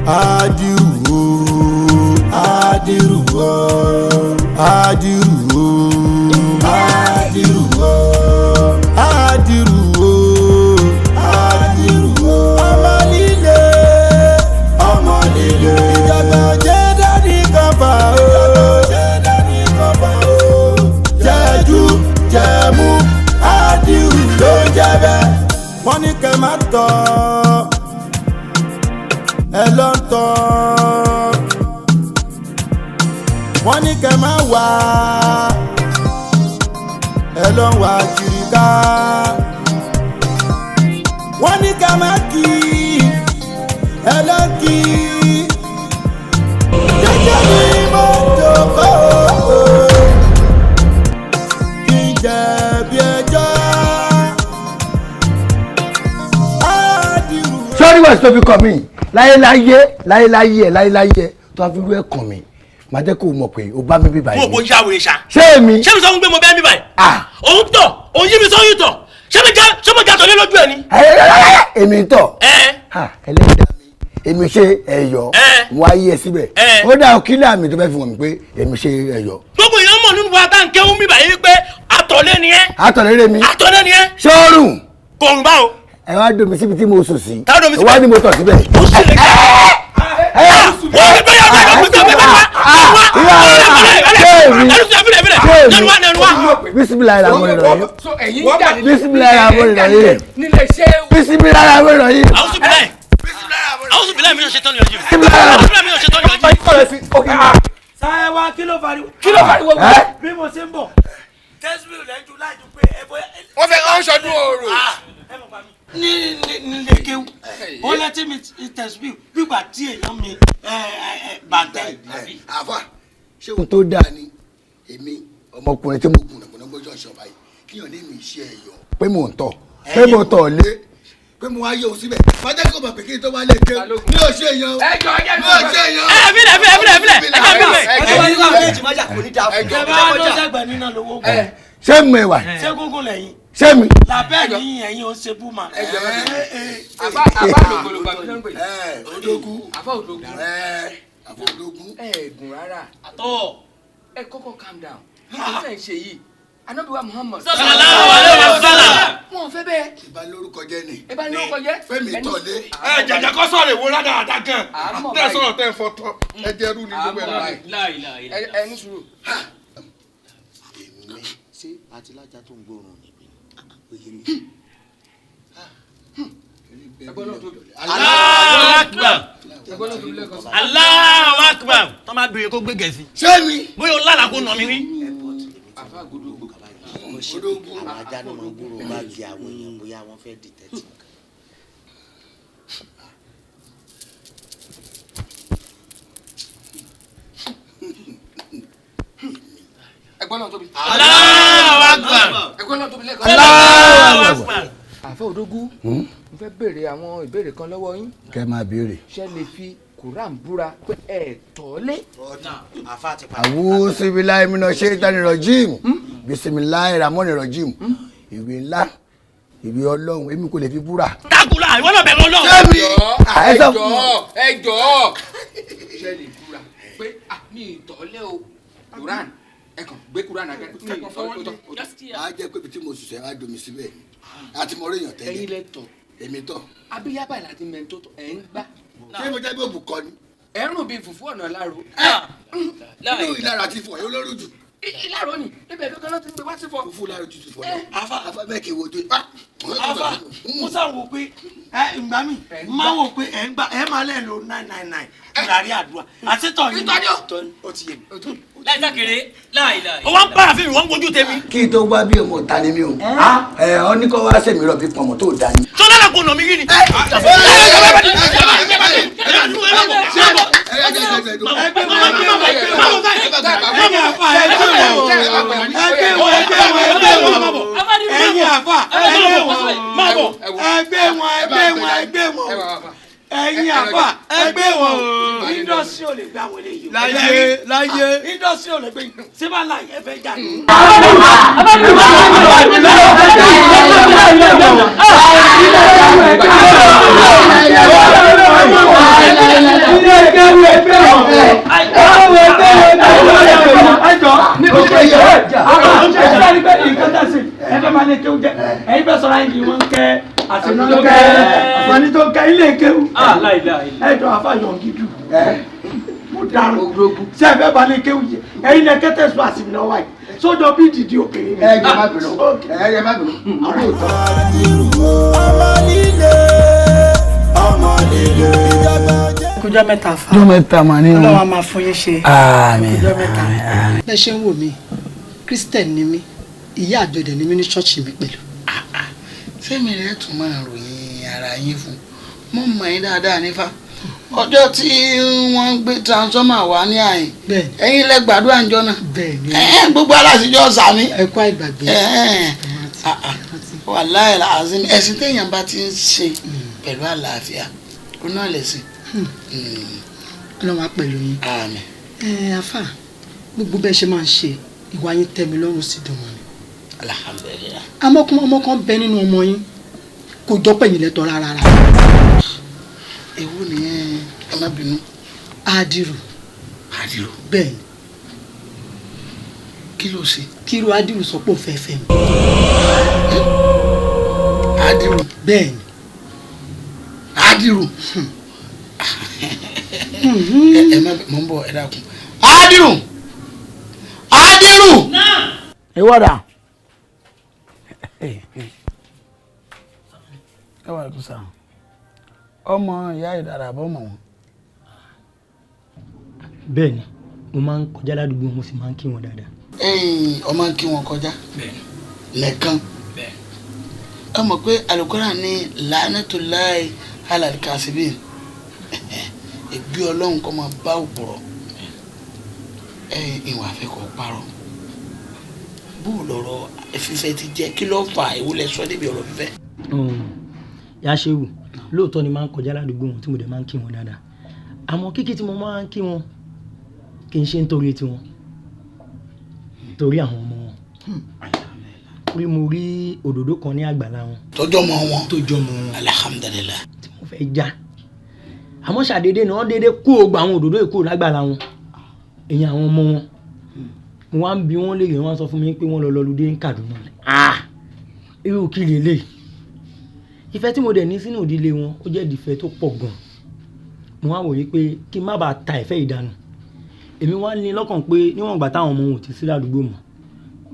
Adiru, adiru, adiru, adiru, adiru, adiru. Ọmọ líle, ìjàgbá jẹ́ dání kọ́fà o, jẹ́jú jẹ́mú adiru ló jẹ́ bẹ́ẹ̀. Wọ́n ní kẹ́ má tọ́ ẹ lọ ń tọ́, wọ́n ní kẹ́ má wá ẹ lọ ń wá kiri ká, wọ́n ní kẹ́ má kí ẹ lọ ń kí. Jẹ́jẹ́ ni mo jókòó kí n jẹ̀bi ẹjọ́. Sorry what's to be coming. láyé tó a fi rú ẹ̀ kàn mí màá jẹ́ kó o mọ̀ pé o bá mi bí báyìí. mo yá wèrè ṣá. ṣé èmi. ṣé mi sọ fún pé mo bẹ́ẹ̀ bí báyìí. òun tọ̀ òun yí mi sọ́yún tọ̀ ṣé mo ga tọ̀ lé lójú ẹ̀ ni. èmi ń tọ̀. ẹlẹ́dàá mi èmi ṣe ẹ̀yọ́ mo á yí ẹ síbẹ̀ ó dá kílà mi tó fẹ́ fi wọ̀n mi pé èmi ṣe ẹ̀yọ́. gbogbo èèyàn mọ̀ nínú wa tá n kéwú mi báyìí pé àtọ̀lé ni ẹ́. àtọ̀lé mi. àtọ̀lé ni ẹ́. sọ́ọ̀rùn. kòrùn báwo. ẹ wá domi síbi tí mo sùn sí. ká domi síbi. wá ní mo tọ̀ síbẹ̀. ó sì lè ká. wọ́n ti bẹ́ẹ̀ yàtọ̀ bisimilayi la mọ̀lẹ́ lọ yìí bisimilayi la mọ̀lẹ́ lọ yìí bisimilayi la mọ̀lẹ́ lọ yìí. àwọn bilayi mi náà ṣe tán ní ọjọ́ yìí. sáyẹ wa kí ló fariwo bí mo ṣe ń bọ̀ tẹ́síbìlì lẹ́jú láìjú pé wọ́n fẹ́ kọ́ ṣọdún oòrò. ní lékewu ó létí mi tẹ́síbìlì gbígbà tí èèyàn mi bàtẹ́. àfà ṣé ohun tó dáa ni èmi ọmọkùnrin tí mo kùnà kùnà gbọ́dọ̀ ṣọba yìí kíyàn ní mi iṣẹ́ ẹ̀yọ́ pé mò ń tọ̀ pé mo tọ̀ lé pé mo wá yẹ òun síbẹ̀ fàjẹ́ kò mọ̀ pé kí n tó wá lé ké mi ò ṣe èèyàn mi ò ṣe èèyàn. ṣé mo ẹwà ṣé gúngún lẹ́yìn ṣé mi. làbẹ́ yìí ẹ̀yin ò ṣe bú ma. Àfọ̀dógún. ẹ̀ẹ́dùn rárá. àtọ́ ẹ kọ́kọ́ calm down. nígbà tí ẹ ń ṣe yìí anábìwá Muhammad. sallallahu alaihi wasallam. wọn fẹ́ bẹ́ẹ̀. ìbá lórúkọ jẹ́ ni. ìbá lórúkọ jẹ́. fẹ́mi tọ̀lé. jàjà kọ́ sọ̀rọ̀ èwo ládàáda gan. tẹ́ sọ̀rọ̀ tẹ́ fọ́tọ́ ẹ jẹ́ rú ni gbogbo ẹ̀ ẹ ní sùúrù. èmi ṣé àtìlájà tó ń gbóòórùn níbí òye mi. Allahu Akbar. Allahu Akbar. tọ́ máa bèrè kó gbé gẹ̀ẹ́sì. ṣé mi. bóyá o lálàá kó nà mí rí. Odógún. àwọn ajá ló máa ń gbúròó báàgì àwọn èèyàn bóyá wọ́n fẹ́ dìtẹ́tì. ẹ̀gbọ́n náà tóbi. Allahu Akbar. ẹ̀gbọ́n náà tóbi lẹ́kọ̀ọ́. Allahu Akbar. àfẹ́ Odógún mo fẹ́ béèrè àwọn ìbéèrè kan lọ́wọ́ yín. kẹ́ máa béèrè. ṣé lè fi Quran búra pé ẹ tọ́lé. àwù síbíláì mi náà ṣe ìtàn ìrọ̀jìm bisimilayi ramoni rọ̀jìm ìwé ńlá ìwé ọlọ́run èmi kò lè fi búra. dákúlà ìwọ náà bẹ̀rẹ̀ ọlọ́run. ẹ jọ̀ọ́ ṣé lè búra pé mi ì tọ́lé o Quran ẹ kàn gbé Quran àgbẹ̀ kẹ́kọ̀ọ́ fọwọ́ tó. a jẹ́ pé ibi tí mo sùn sẹ́ wá domi síbẹ̀ àti mo rí èèyàn tẹ́lẹ̀. ẹ̀yin lẹ tọ̀. èmi tọ̀. abíyábà láti mẹ́tò ẹ̀ ń gbá. ṣé mo jẹ́ bí òbúkọ ni. ẹ̀rùn bíi fùfú ọ̀nà láro. inú ìlara ti fọ̀ yóò lórí jù. ìlàrọ̀ ni ibẹ̀ kankan náà ti gbé wá sí fọ. fùfú lára tutù fọ̀ náà. afa bẹ́ẹ̀ kì í wojú. afa musa wo pé ìgbà mi máa wò pé ẹ ń gbà ẹ máa lẹ̀ lo 999 ìdarí àdúrà àtìtọ̀ yìí. ìtọ́jú ó ti yé mi. láì sákèrè láìláì. ó wá ń bára fíìmù wọn ń gbójú tèmi. kí n tó wá bí ọmọ ta ni mi o ọ ní kó wá sẹ́mi rọ̀ bí pọ̀mọ́ tó dá ni. sọ lára kò nà mí rí ni. ẹ̀yin àfà ẹgbẹ́ wọn indọ́sí ò lè gbà wọlé yìí. láyé indọ́sí ò lè gbé yìí síbá láyé ẹ fẹ́ jà ní. kéwú jẹ́ ẹ̀yin fẹ́ sọ̀rọ̀ ayé kì í wọ́n kẹ́ àṣẹ̀nà tó kẹ́ ilé kéwú ẹ̀jọ̀ àfàyàn gidi mo dàrú ṣé ẹ fẹ́ bá ní kéwú jẹ ẹ̀yin lẹ kẹ́tẹ́ sọ àsìmí náà wáyé sójọ bí dìdí òkèèrè ni. ẹ má bínú àwọn òótọ́. ọmọ líle kújọ́ mẹ́ta fa ọjọ́ mẹ́ta mà ní. Ọlọ́run á máa fún yín ṣe àmín. kújọ́ mẹ́ta. bẹ́ẹ̀ ṣe ń wò mí Christian ni mí ìyá àjọdẹ̀ ni mí ní ṣọ́ọ̀ṣì mi pẹ̀lú. sẹ́mi rẹ̀ tún máa ròyìn ara yín fún mo mọ̀ yín dáadáa nífà ọjọ́ tí wọ́n gbé transformer wá ní àyìn ẹ̀yin lẹ gbàdúrà ńjọ́ náà gbogbo aláṣijọ́ sàmí. ẹ̀kọ́ ìgbàgbé. wàláhì làásìm ẹ̀sìn téèyàn bá ti ń ṣe pẹ̀lú àlàáfíà ó náà lẹ̀sìn. Ọlọ́run á pẹ̀lú yín. àmín. afa gbogbo bẹ́ẹ̀ ṣe máa ń ṣe ìwà yín tẹ́ mi lọ́rùn sí dùn mọ́ mi. alhamdulilayi. ọmọ kan bẹ nínú ọmọ yín kò jọ pẹ̀yìn lẹ́tọ̀ rárá. èwo nìyẹn ẹ má bínú. Adiru. bẹ́ẹ̀ ni. kí ló ṣe. kíru Adiru sọ pé òun fẹ́ fẹ́ mi. Adiru. bẹ́ẹ̀ ni. Adiru. ẹ má mọ̀ ń bọ̀ ẹ dákun. Adiru. ìwọ́dà ẹ wà kùsà ọmọ ìyá ìdára bọ́ mọ̀ wọn. bẹ́ẹ̀ ni mo máa ń kọjá ládùúgbò mo sì máa ń kí wọn dáadáa. ọmọ ń kí wọn kọjá lẹ́ẹ̀kan ẹ mọ̀ pé Al-Qur'an ní la'natullahi 'ala al-kasibin ìgbé ọlọ́run kọ́ máa bá òpùrọ̀ ìwà àfẹ́kọ̀ọ́ parọ́ bó lọ́rọ̀ fífẹ́ ti jẹ́ kí ló fà ìwúlẹ̀ sọ débi ọ̀rọ̀ fífẹ́. yà á ṣe wù lóòótọ́ ni máa ń kọjá ládùúgbò wọn tí mo dẹ̀ máa ń kí wọn dáadáa àmọ́ kíkí tí mo máa ń kí wọn kì í ṣe nítorí tiwọn torí àwọn ọmọ wọn pé mo rí òdòdó kan ní àgbàlá wọn. tọjọ́ mọ wọn. alhamdulilayi. tí mo fẹ́ já àmọ́ ṣàdédé ni wọ́n dédé kó o gba àwọn òdòdó yìí kúrò lágbàlá wọn èyí àwọn ọmọ wọn mo wá ń bi wọ́n léèrè wọ́n sọ fún mi pé wọ́n lọ lọ́lùdé ní Kaduna irú kí lélẹ̀ ìfẹ́ tí mo dẹ̀ ní sínú ìdílé wọn ó jẹ́ ìfẹ́ tó pọ̀ gan mo wá wòye pé kí n má bàa ta ìfẹ́ ìdánù èmi wá ní lọ́kàn pé níwọ̀n ìgbà táwọn ọmọ wọn ò ti sí ládùúgbò mọ́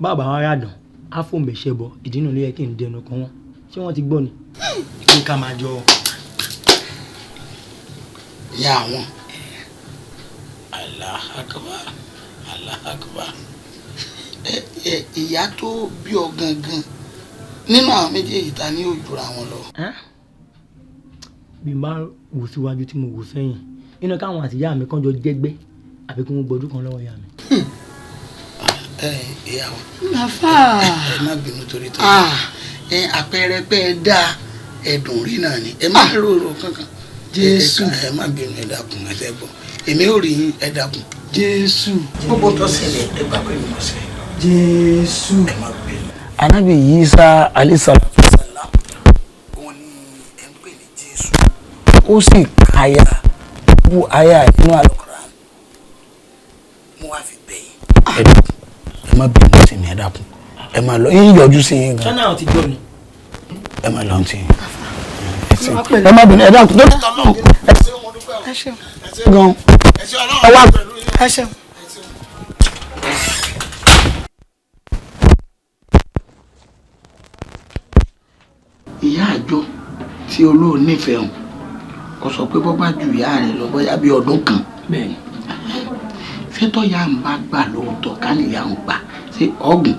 bàbá wa yàdàn á fò mẹ́ṣẹ́ bọ ìdínà ló yẹ kí n dẹnu kan wọn ṣé wọ́n ti gbọ́ ni kí ká máa jọ. ìyá wọn Allahu Akbar Allahu Akbar ìyá tó bí ọ gangan nínú àwọn méjèèjì ta ni yóò jura wọn lọ. bí n bá wò síwájú tí mo wò sẹ́yìn inú káwọn àtìyá mi kan jọ jẹ́gbẹ́ àbí kí wọ́n gbọ́dún kan lọ́wọ́ ìyá mi. ìyá wa nàfà ẹ má bínú torí tó àpẹẹrẹ pé ẹ dá ẹdùn rí náà ni ẹ má rorò kankan. Jésù ẹ má bínú ẹ dákun ẹ fẹ́ gbọ́ èmi ò rí yín ẹ dákun. Jésù gbogbo tó ṣẹlẹ̀ ẹ gbà pé mo ṣe. Jésù ẹ má bínú. Ànábì Ìsá alayhisalatu wassalam òun ni ẹ ń pè ní Jésù. ó sì káyà bú àyà nínú Al-Qur'an mo wá fi bẹ̀ yín. ẹ dákun ẹ má bínú sí mi ẹ dákun ẹ má lọ yín yọjú sí yín gan. sọ́nà àwọn ti gbọ́ ni. ẹ má lọ sí yín ẹ má bínú ẹ dákun tó tọ́ lọ́hùn ẹ ṣeun gan ẹ wá. ẹ ṣeun. ìyá àjọ tí olóò nífẹ̀ẹ́ hàn kò sọ pé bọ́ bá ju ìyá rẹ̀ lọ bóyá bí ọdún kan. bẹ́ẹ̀ni. fẹ́tọ̀ ya ń bá gbà lóòótọ́ ká nìyá ń gbà ṣe ọ̀gùn.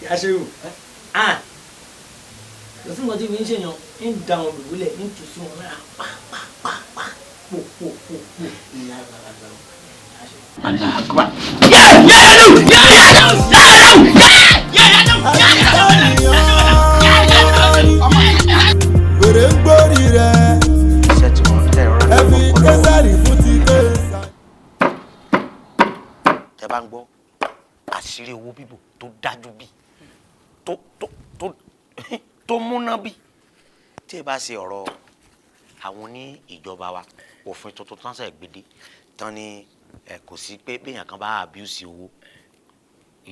yà á ṣe o lọ sí nǹkan tí mi ń ṣèyàn ń da wọn dùbúlẹ̀ ń tù sí wọn náà pàpàpàpà pòpòpòpò ìyá àgbàlagbà o. Aláàkúbà. wèrè ń gbórí rẹ̀ ẹ fi késàrì fún ti késàrì. tẹ bá ń gbọ́ àṣírí owó bíbò tó dájú bí tó múná bí tí ẹ bá ṣe ọ̀rọ̀ àwọn ní ìjọba wa òfin tuntun tán ṣe gbèdé tán ni kò sí pé béèyàn kan bá abuse owó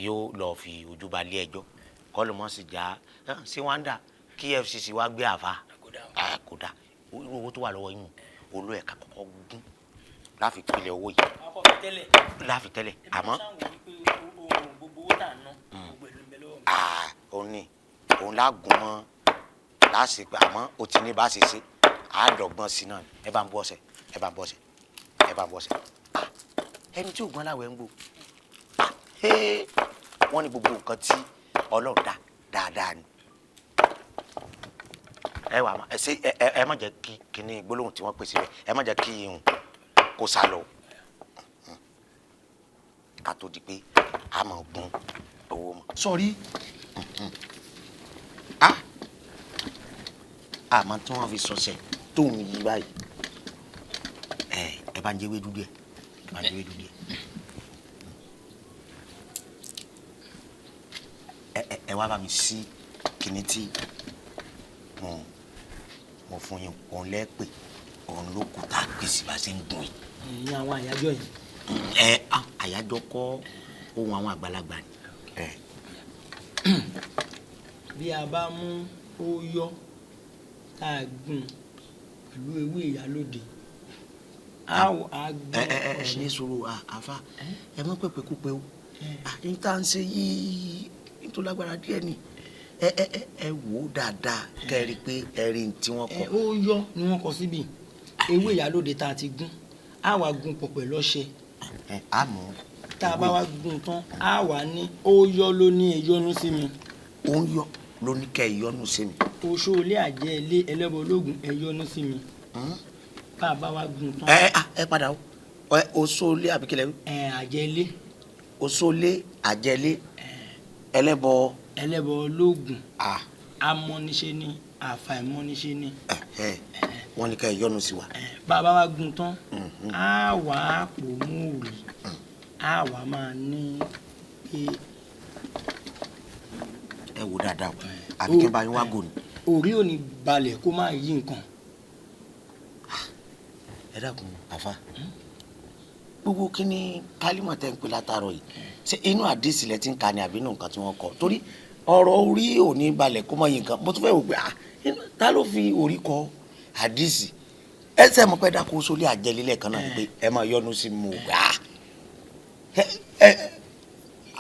yóò lọ fi ojú balẹ̀ ẹjọ́ kọ́lù mọ́ sí já sí wáńdà kí FCC wá gbé àfa kódà owó tó wà lọ́wọ́ yín olú ẹ̀ka kọ́kọ́ gún láfi pilẹ̀ owó yìí láfi tẹ́lẹ̀ àmọ́ òun lágùn mọ́ lásìkò àmọ́ ó ti ní bá ṣe ṣe àádọ́gbọ́n sí náà ẹ bá ń bọ́ ọ̀sẹ̀ ẹni tí ògbọ́n láwẹ̀ ń gbò wọ́n ní gbogbo nǹkan tí Ọlọ́run dá dáadáa ni ẹ má jẹ́ kí kíní gbólóhùn tí wọ́n pèsè rẹ̀ ẹ má jẹ́ kí ihun kó sá lọ ká tó di pé a máa gun owó mọ́. sọrí àmọ́ tí wọ́n fi sọ̀sẹ̀ tó ń yí báyìí ẹ bá ń jẹ́wé dúdú ẹ̀ ẹ wá bá mi sí kíní tí mo fún yín òun lẹ́pẹ̀ òun ló kù tá a gbèsè bá ṣe ń gùn yìí. ní àwọn àyájọ́ yìí. àyájọ́ kọ́ ohun àwọn àgbàlagbà ni. bí a bá mú óyọ́ tá a gùn pẹ̀lú ewé ìyálóde a gbọ́ ọ̀sẹ̀. ní sọ̀rọ̀ àfa ẹ mọ́ pẹ̀pẹ̀ kú pé o ní tá à ń ṣe yìí nítorí lágbára díẹ̀ ni ẹ wò ó dáadáa kẹ́rì pé ẹ̀rí tí wọ́n kọ. óyọ́ ni wọ́n kọ síbi ewé ìyálóde tá a ti gún a wá gún pọ̀ pẹ̀lú ọṣẹ. àmọ́ tá a bá wá gún tán a wà ní óyọ́ ló ní ẹ̀yọ́nú sí mi. óyọ́ ló ní kẹ́ ẹ̀yọ́nú sí mi. oṣó ilé àjẹ́ ilé ẹlẹ́bọ ológun ẹ̀yọ́nú sí mi. bá a bá wá gún tán. ẹ padà o oṣó ilé àbíkẹ́lẹ́. àjẹ́ ilé. oṣó ilé àjẹ́ ilé ẹlẹ́bọ. ẹlẹ́bọ ológun amọ́niṣe ni àfàìmọ́niṣe ni. wọ́n ní ká ẹ̀yọ́nú sí wa. bàbá wa gún tán á wà á pò mú òrì á wà máa ní pé. ẹ wò dáadáa o àbí kí n bá yín wá gò ní. òrí ò ní balẹ̀ kó má yí nǹkan. ẹ dákun àfa gbogbo kí ni kálímọ̀ tẹ́ ń pè látàárọ̀ yìí ṣé inú àdìsí lẹ ti ń ka ni àbí inú nǹkan tí wọ́n kọ torí ọ̀rọ̀ orí ò ní balẹ̀ kó má yí nǹkan mo tún fẹ́ wò pé ta ló fi orí kọ àdìsí ẹsẹ̀ mo pẹ́ dákú sólé àjẹlélẹ̀ kan náà ni pé ẹ máa yọnu sí mi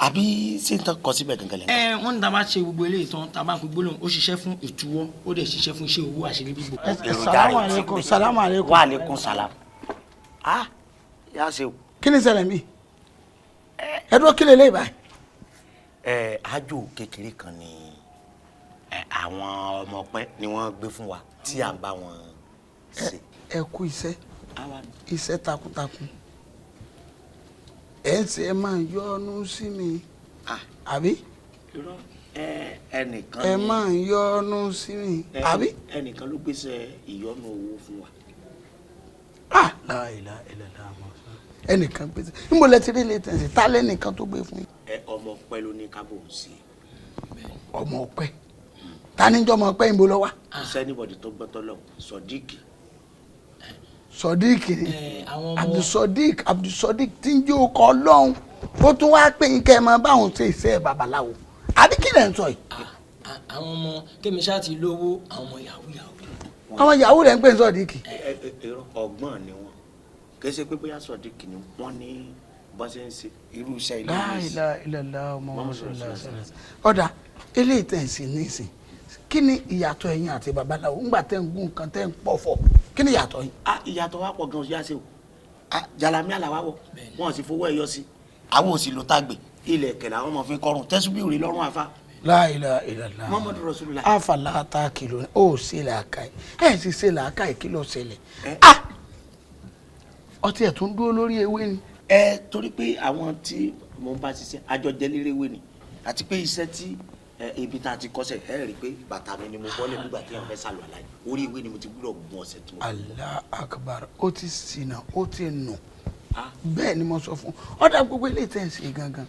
àbí ṣé n tán kọ síbẹ̀ gangan lẹ́nu. wọ́n ní tá a bá ṣe gbogbo eléyìí tán tá a bá fi gbólóhùn ó ṣiṣẹ́ fún ìtúwọ́ ó dẹ̀ ṣiṣẹ́ fún iṣẹ́ owó àṣírí bíbò. salamu aleykum salamu aleykum. wa aleykum salam. yà ṣe o. kí ni ṣẹlẹ̀ mi ẹ dúró kí lè lè báyìí. àjò kékeré kan ni àwọn ọmọ ọpẹ ni wọ́n gbé fún wa tí à ń bá wọn ṣe. ẹ kú iṣẹ́ takuntakun ẹ ń ṣe ẹ máa yọ́nú sí mi àbí. ẹnìkan ẹ máa yọ́nú sí mi àbí. ẹnìkan ló gbèsè ìyọ́nú owó fún wa. láìla ẹlẹ́dàá mọ́ ẹnìkan gbèsè níbo lẹ ti rí ilé tẹ̀sí tá lẹ́nìkan tó gbé fún yín. ọmọ ọpẹ ló ní kábò sí. ọmọ ọpẹ ta ni jọ ọmọ ọpẹ ìbò lọ wá. sẹ́nibọ̀dì tó gbọ́tọ̀ lọ sọdíkì. sọdíkì ni abdulsọdík tí ń jẹ́ ọkọ̀ ọlọ́run ó tún wá pé yín kẹ́ ẹ máa báwọn ṣe iṣẹ́ babaláwo àbí kí lẹ̀ ń sọ yìí. àwọn ọmọ kémi ṣáà ti lówó àwọn ọmọ yahoo. àwọn yahoo rẹ̀ ń pè ní sọdíkì. ọgbọ́n ni wọ́n kì í ṣe pé bóyá sọdíkì ni wọ́n ní bọ́sẹ̀ ń ṣe irú iṣẹ́ ilé láìláìlá ọmọ ọ̀dà eléyìí tẹ̀ ń sìn nísìn kí ni ìyàtọ̀ ẹ̀yin àti babaláwo ńgbà tẹ́ ń gún nǹkan tẹ́ ń pọ̀fọ̀ kí ni ìyàtọ̀ yín. ìyàtọ̀ wa pọ̀ gan-an yá sí o jalami àlàwà wọ̀ wọ́n sì fowó ẹ̀yọ sí àwọn òsì ló tàgbè ilẹ̀ kẹlẹ̀ àwọn ọmọ fi kọrùn tẹ́sùbí òrì lọ́rùn àfa. láìláìlá Muhammadu Rasulullah. àfàlà ta kìlọ̀ ó ṣe làákàyè ẹ̀ sì ṣe làákàyè kí ló ṣẹlẹ̀ ọtí ẹ̀ tún dúró lórí ewé ni. torí pé àwọn tí mo bá ṣiṣẹ́ àjọjẹ lérewé ni àti pé iṣẹ́ tí ibi tá a ti kọ́sẹ̀ ẹ rí i pé bàtà mi ni mo bọ́lẹ̀ nígbà tí wọ́n fẹ́ sàlù àlàyé orí ìwé ni mo ti gbúdọ̀ gun ọ̀sẹ̀ tí mo. Allah akbar ó ti ṣìnà ó ti nù bẹ́ẹ̀ ni mo sọ fún ọ̀dà gbogbo ilé tẹ̀ ń ṣe gangan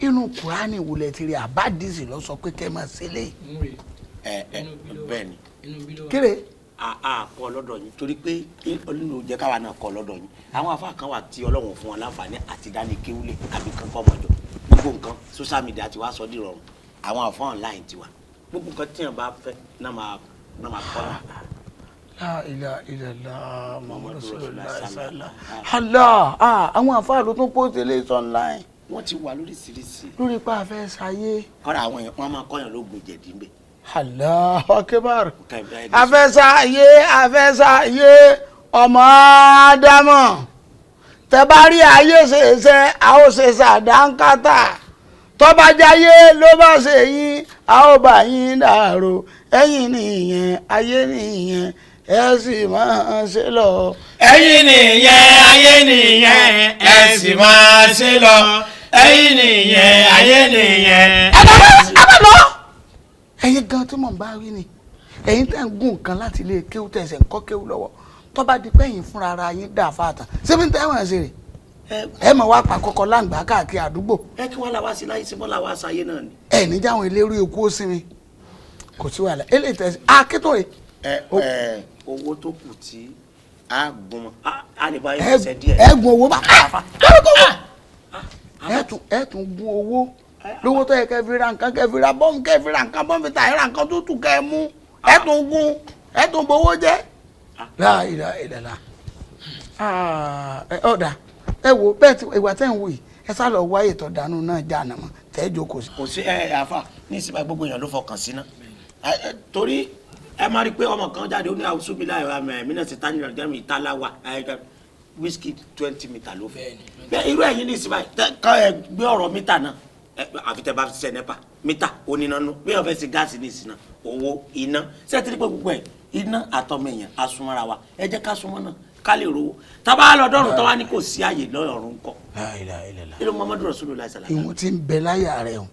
inú kùránì wulẹ̀ ti rí àbádìsí lọ sọ pé kẹ́ ẹ máa ṣe lé. bẹ́ẹ̀ ni kíre. a kọ́ lọ́dọ̀ yín torí pé olùlù jẹ́ káwa náà kọ́ lọ́dọ̀ yín àwọn afa kan wà tí Ọlọ́run fún wọn láǹfààní àti dání kéwúlẹ̀ àbí kan kọ́ ọmọjọ gbogbo nǹkan social media ti wá sọ di rọrùn àwọn àfọ online ti wà gbogbo nǹkan tí yẹn bá fẹ́ náà máa kọ́ náà. La ilaha illallah Muhammadu Rasulullah sallallahu àwọn àfáà ló tún post eléyìí online. wọ́n ti wà lóríṣiríṣi. lórí pa àfẹ́ sáyé. kọ́ra àwọn èèyàn wọ́n máa kọ́yàn lóògùn jẹ̀dí mbẹ́. Allahu akbar. àfẹ́ sáyé ọmọ Ádámọ̀ tẹ bá rí ayé ṣeéṣe a ó ṣe ṣàdánkátà tó bá jáyé ló bá ṣe yín a ó bá yín dàrú ẹ̀yin nìyẹn ayé nìyẹn ẹ sì máa ṣe lọ. ẹ̀yin nìyẹn ayé nìyẹn ẹ sì máa ṣe lọ. ẹ̀yin nìyẹn ayé nìyẹn. ẹ bá lọ. ẹ̀yin gan tí mò ń bá wí ni ẹ̀yin tẹ̀ ń gùn kan láti ilé kéwú tẹ̀sẹ̀ ń kọ́ kéwú lọ́wọ́ tó bá di pẹ́yìn fúnra ara yín dà fáàtà síbi tẹ́ wọ́n ṣe rè ẹ mọ̀ wá pa kọ́kọ́ láǹgbá káàkiri àdúgbò. ẹ kí wọ́n la wá sí láyé sí bọ́lá wá sáyé náà ni. ẹ ní jáwọn eléré ikú ó sinmi kò sí wàhálà eléyìí tẹ̀sí akétòrè. owó tó kù tí a gun a lè bá yẹn ṣe díẹ̀. ẹ gun owó bá ẹ tún gun owó lówó tó yẹ kẹ́ fi ra nǹkan kẹ́ fi ra bọ́ọ̀mù kẹ́ fi ra nǹkan bọ́ọ̀mù fi ta ẹ ra nǹkan tó tù kẹ́ ẹ mú ẹ tún gun ẹ tún gbowó jẹ. láìláìlá ọ̀dà ẹ wo bẹ́ẹ̀ tí ìwà tẹ́ ń wò yìí ẹ sá lọ wáyé tó dànù náà já àná mọ́ tẹ́ jókòó sí. kò sí àáfà ní ìsìnkú gbogbo èèyàn ló fọkàn sí ná torí ẹ máa rí i pé ọmọ kan jáde ó ní àwùjọ bíi láì mìíràn sí tani ìrọ̀jẹ́ mi ìtàláwà wíṣkì 20 mítà ló fẹ́ bẹ́ẹ̀ irú ẹ̀yìn ní ìsìnkú ká ẹ gbé ọ̀rọ̀ mítà náà àfi tẹ́ bá fi ṣiṣẹ́ nẹ́pà mítà onínàánú bí wọ́n fẹ́ ṣe gáàsì ní ìsìn náà owó iná sẹ́ẹ̀tì pé gbogbo ẹ̀ iná àtọmọ èèyàn asúnmọ́ra wa ẹ jẹ́ ká súnmọ́ náà ká lè rówó tábà lọ́dọ́rùn tó wá ní kò sí àyè lọ́rùn kọ́. ilé Muhammadu Rasulullah sallallahu. ìwọ̀n tí ń bẹ láyà rẹ̀ o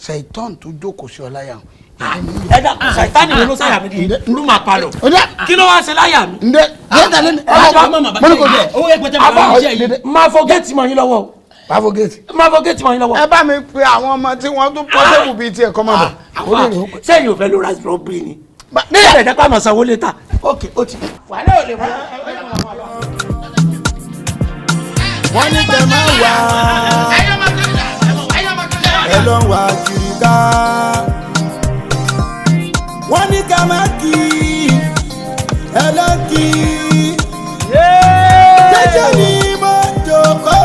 ṣàìtàn tó jókòó sí ọ láyà o. ẹ dà ṣàìtàn ni ló sáyà mi di ló máa palọ̀ kí ló wá ṣe láyà mi. ǹdẹ jẹ́ta lẹ́nu mo ní kò jẹ́ owó ẹgbẹ́tẹ́ máa ń ṣe yìí. máa fọ géètì mọ́ yín lọ́wọ́ o. máa fọ géètì. máa fọ géètì mọ́ yín lọ́wọ́. ẹ bá mi pe àwọn ọmọ tí wọ́n tún pọ́sẹ̀bù bíi tiẹ̀ kọ́ máa bọ̀. sẹ́yìn ò fẹ́ ló ra strawberry ni. ní ìrẹ̀dẹ́ pa màá sanwó létà. ok ó ti. wàhálà ò lè mọ. wọ́n ní kẹ́ máa wá ẹ lọ wá kiri ká wọ́n ní kẹ́ máa kí ẹ lọ kí jẹ́jẹ́ ni mo jókòó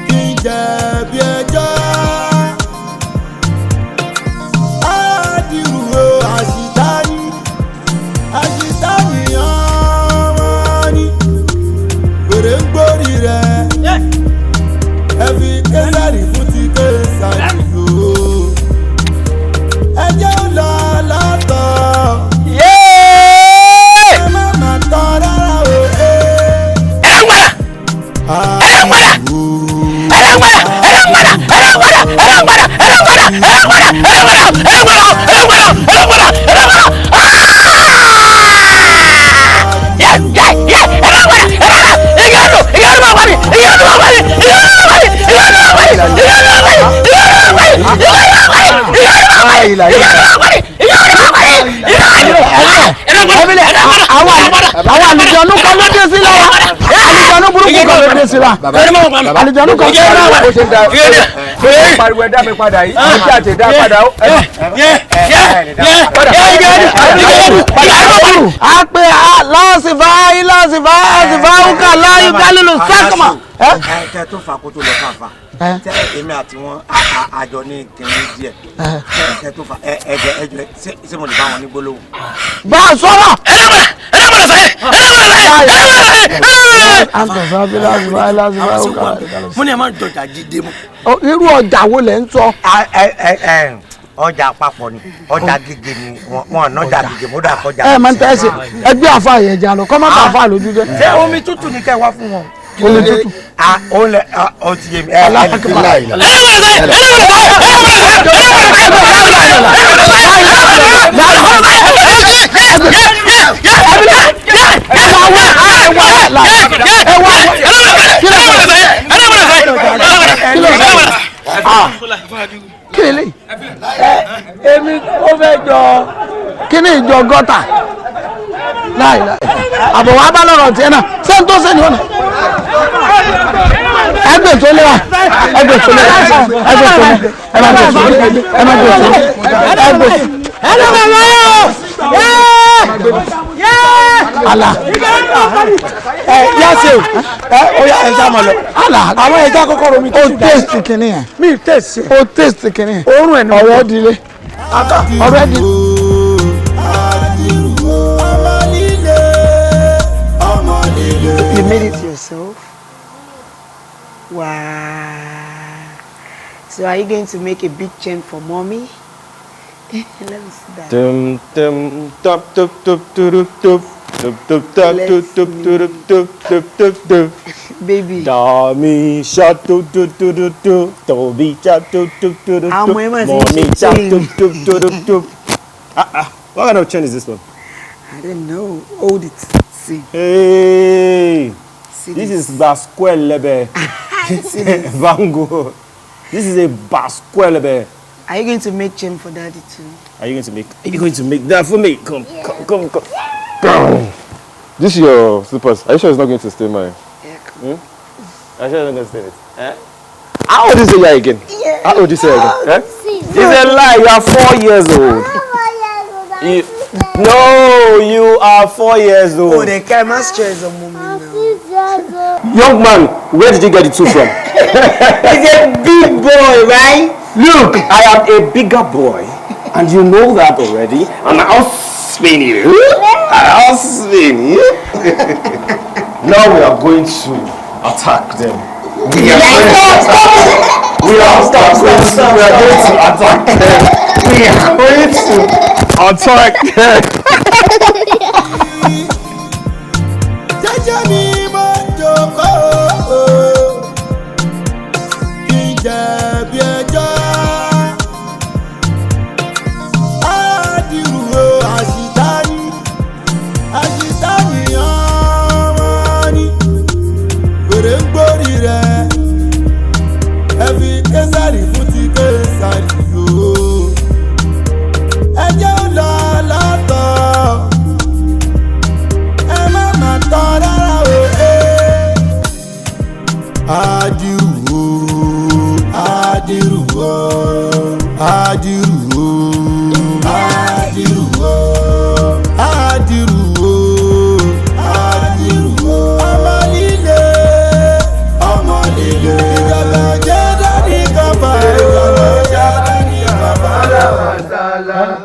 kí n jẹ̀bi ẹjọ́ àdìrú àṣìdáni ọmọ ni wèrè ń gbórí rẹ̀ ẹ fi késàrì fún ti késàrì o ẹ jẹ́ ó lọ lọ́tọ̀ ẹ má má tọ́ rárá o àwọn àlùjọ̀nú kan ló dé sí lára àlùjọ̀nú burúkú kan ló dé sí lára àlùjọ̀nú kan tó rà wá. ó ṣe ń da pariwo ẹ̀dá mi padà yìí ó ṣe àti ẹ̀dá padà ó. a pe lọ́sìfà lọ́sìfà lọ́sìfà ọkà láyé kálílù sákàmà. tẹ tó fa kó tó lọ fàáfà tẹ èmi àti wọn àjọ ní kìnìún díẹ̀ tẹ tó fa ẹjọ ṣé mo lè bá wọn ní gbólóhùn. bá a sọ̀rọ̀. mo ní ẹ máa ń dọjà jíde mu. irú ọjà wo lẹ ń sọ. ọjà àpapọ̀ ni ọjà gègé ni wọn ọ̀nàjà gègé mo dà kọjá. ẹ máa ń tẹ́ ẹ ṣe ẹgbẹ́ àfa yẹn jà lọ kọ́ máa bá àfa lójú jẹ́. ṣé omi tútù ni kẹ́ wá fún wọn. omi tútù. ó ti yé mi. kí lè èmi ó fẹ́ jọ kí ni ìjọ gọ́tà láìláì àbọ̀ wàá bá lọ́rọ̀ tiẹ̀ náà ṣé n tó ṣe ni wọ́n náà. ẹgbẹ́ tó lé wa ẹgbẹ́ tó lé wa ẹgbẹ́ tó lé ẹ má gbé tó lé ẹ má gbé tó lé ẹgbẹ́. ẹ ló bá wọ́n yọ ala yase o ya ẹ sá ma lọ ala àwọn ẹja kọ́kọ́ romi tó taste kìíní yẹn mi taste o taste kìíní yẹn oorun ẹ ní ọwọ́ dilé ọ̀rẹ́ di. You made it yourself? Wow. So are you going to make a big chain for mommy? Let me see that. Dum dum dum dum dum dum dum dum dum dum dum. Baby. Dami sha do do do do do. Dobi sha do do do do. Mommy sha do do do do do. What kind of chain is this one? I don't know. Hold it. See. Hey. See this is Basquelebe. Vango. This is a Basquelebe. Are you going to make chain for daddy too? Are you going to make that for me? Come. This is your slippers. Are you sure it's not going to stain mine? Yeah, come. Are you sure it's not going to stain it? Eh? How old is you again? Yeah. How old is you again? Eh? It's a lie. You are 4 years old. No, you are 4 years old. Oh, the chemistry is a moment now. Young man, where did you get the two from? He's a big boy, right? Look, I am a bigger boy, and you know that already. And I'll spin you. I'll spin you. Now we are going to attack them. We are going to attack them. We are going to attack them.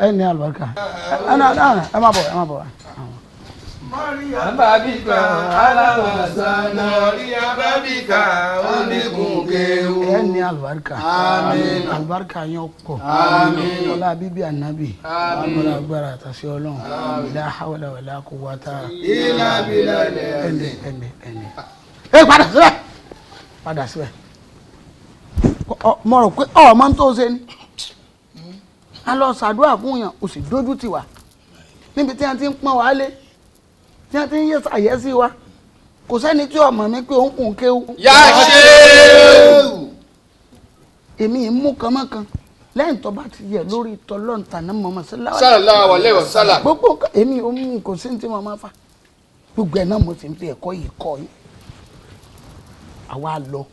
Ẹni àlùbáríkà ẹ má bọ̀. Babika alawasana babika onikunkewu. Ẹni àlùbáríkà. Àmín. Àlùbáríkà yẹn pọ̀. Àmín. Ọlá bíbí ànábì. Àmín. Ọlá agbára àtàṣe Ọlọ́run. Àmín. La hawla wala quwwata illa billah. Ẹni. Ẹ padà síbẹ̀. Mo rò pé ọmọ tó ṣe ni. A lọ ṣàdúrà fún yàn ó sì dójú tì wá níbi tí wọ́n ti ń pọ́n wá lé tí wọ́n ti ń yẹ ṣàyẹ́sí wa kò sẹ́ni tí ọmọ mi pé òun kùn kéwú. Yá ṣe. Èmi mú kánmọ́kan lẹ́yìn tó bá ti yẹ lórí tọ́lọ́ǹtà náà mọ̀mọ́ sallallahu alaihi wasallam. gbogbo èmi ò mú kò sí tí mo máa fa gbogbo ẹ̀ náà mo sì ń fi ẹ̀kọ́ yìí kọ́ yìí àwa lọ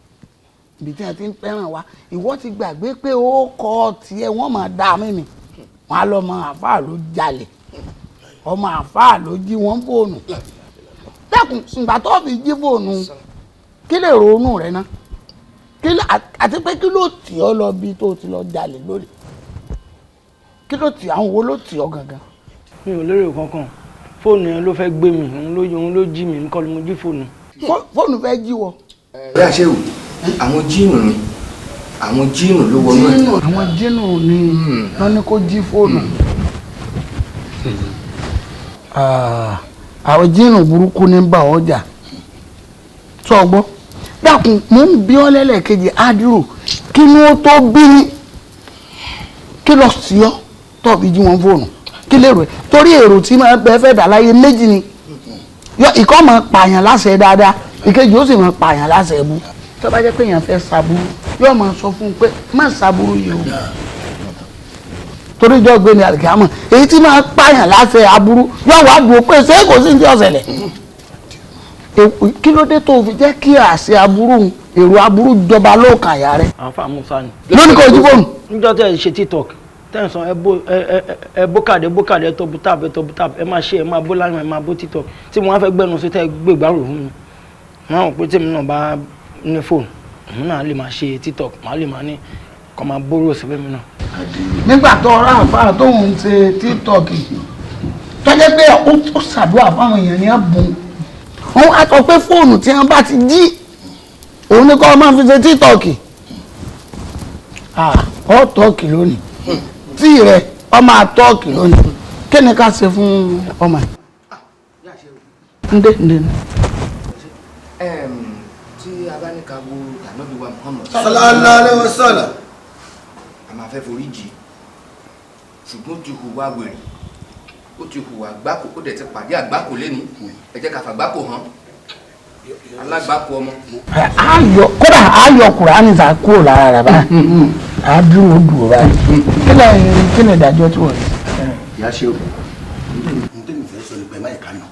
ibi tí wọ́n ti ń fẹ́ràn wa ìwọ ti gbàgbé pé ó kọ́ tiẹ̀ wọ́n máa dá mí ni wọ́n á lọ ọmọ àfáà ló jalè ọmọ àfáà ló jí wọ́n fóònù dákun ìgbà tó fi jí fóònù kí lè ronú rẹ ná àti pé kí ló tì ọ́ lọ bí tó ti lọ jalè lórí kí ló tì àwọn wo ló tì ọ́ gangan. mi ò lérò kankan fóònù yẹn ló fẹ́ gbé mi òun ló jí mi nǹkan ló mo jí fóònù. fóònù fẹ́ jí wọ. bí a ṣe wò àwọn jíìnù ni àwọn jíìnù ló wọnú ẹ. àwọn jíìnù ni wọ́n ní kó jí fóònù. àwọn jíìnù burúkú ní bá ọjà tó gbọ́ dákun mò ń bí ọ́ lẹ́lẹ́kejì ádùrù kí ni ó tó bí ní kí lọ sí ọ́ tó fi jí wọn fóònù kí lèrò ẹ̀ torí èrò tí máa bẹ fẹ́ dà láyé méjì ni ìkọ́ máa pààyàn láṣẹ dáadáa ìkejì ó sì máa pààyàn láṣẹ ẹbú tó bá jẹ́ pé èèyàn fẹ́ ṣàbúrú yóò máa sọ fún un pé má ṣàbúrú yìí o torí ìjọ gbé ní àlìkámọ̀ èyí tí máa pààyàn láṣẹ aburú yóò wá dùn ó pé ṣé kò sí ní ọ̀sẹ̀lẹ̀ kí ló dé tó fi jẹ́ kí àṣẹ aburú èrò aburú jọba lóòkàn àyà rẹ̀. àǹfà musa ni. lónìí kò jí fóònù. níjọ́ tẹ́ ẹ ṣe tiktok tẹ́sán ẹ bókàdé ẹ tọ́bù táàbù ẹ máa ṣe ẹ máa bó lánàá ẹ máa bó tiktok tí mo wá fẹ́ gbẹ́nu sí tẹ́ gbé ìgbárò fún mi wọ́n rò pé tèmi náà bá ní fóònù òun náà lè máa ṣe tiktok màá lè máa ní kọ́ máa bóró sí fẹ́mi náà. nígbà tó ọ̀rọ̀ àǹfà tó ń ṣe tiktok tọ́jẹ́ pé ó ṣàdúrà fáwọn èèyàn ní àbùn wọn á sọ pé fóònù tí wọn bá ti jí òun ní kọ́ ọ máa fi ṣe tiktok ọ tọ́ọ̀kì lónìí tí rẹ ọmọ àtọ́ọ̀kì lónìí kí ni ká ṣe fún ọmọ yìí. ndé. tí a bá ní ká wo ànábì wa Muhammad. sallallahu alaihi wasallam. a máa fẹ́ forí jì ṣùgbọ́n ó ti hùwà wèrè ó ti hùwà àgbákò ó dẹ̀ ti pàdé àgbákò lẹ́ni ẹ jẹ́ ká fàgbákò hàn alágbákò ọmọ. kódà ayọ̀ Kùránì ta kúrò lára rẹ̀ báyìí àdúró dùn báyìí kí ni ìdájọ́ tí wọ́n rí. ìyá ṣe o n tẹ́mi fẹ́ sọ ní pé máyì kánà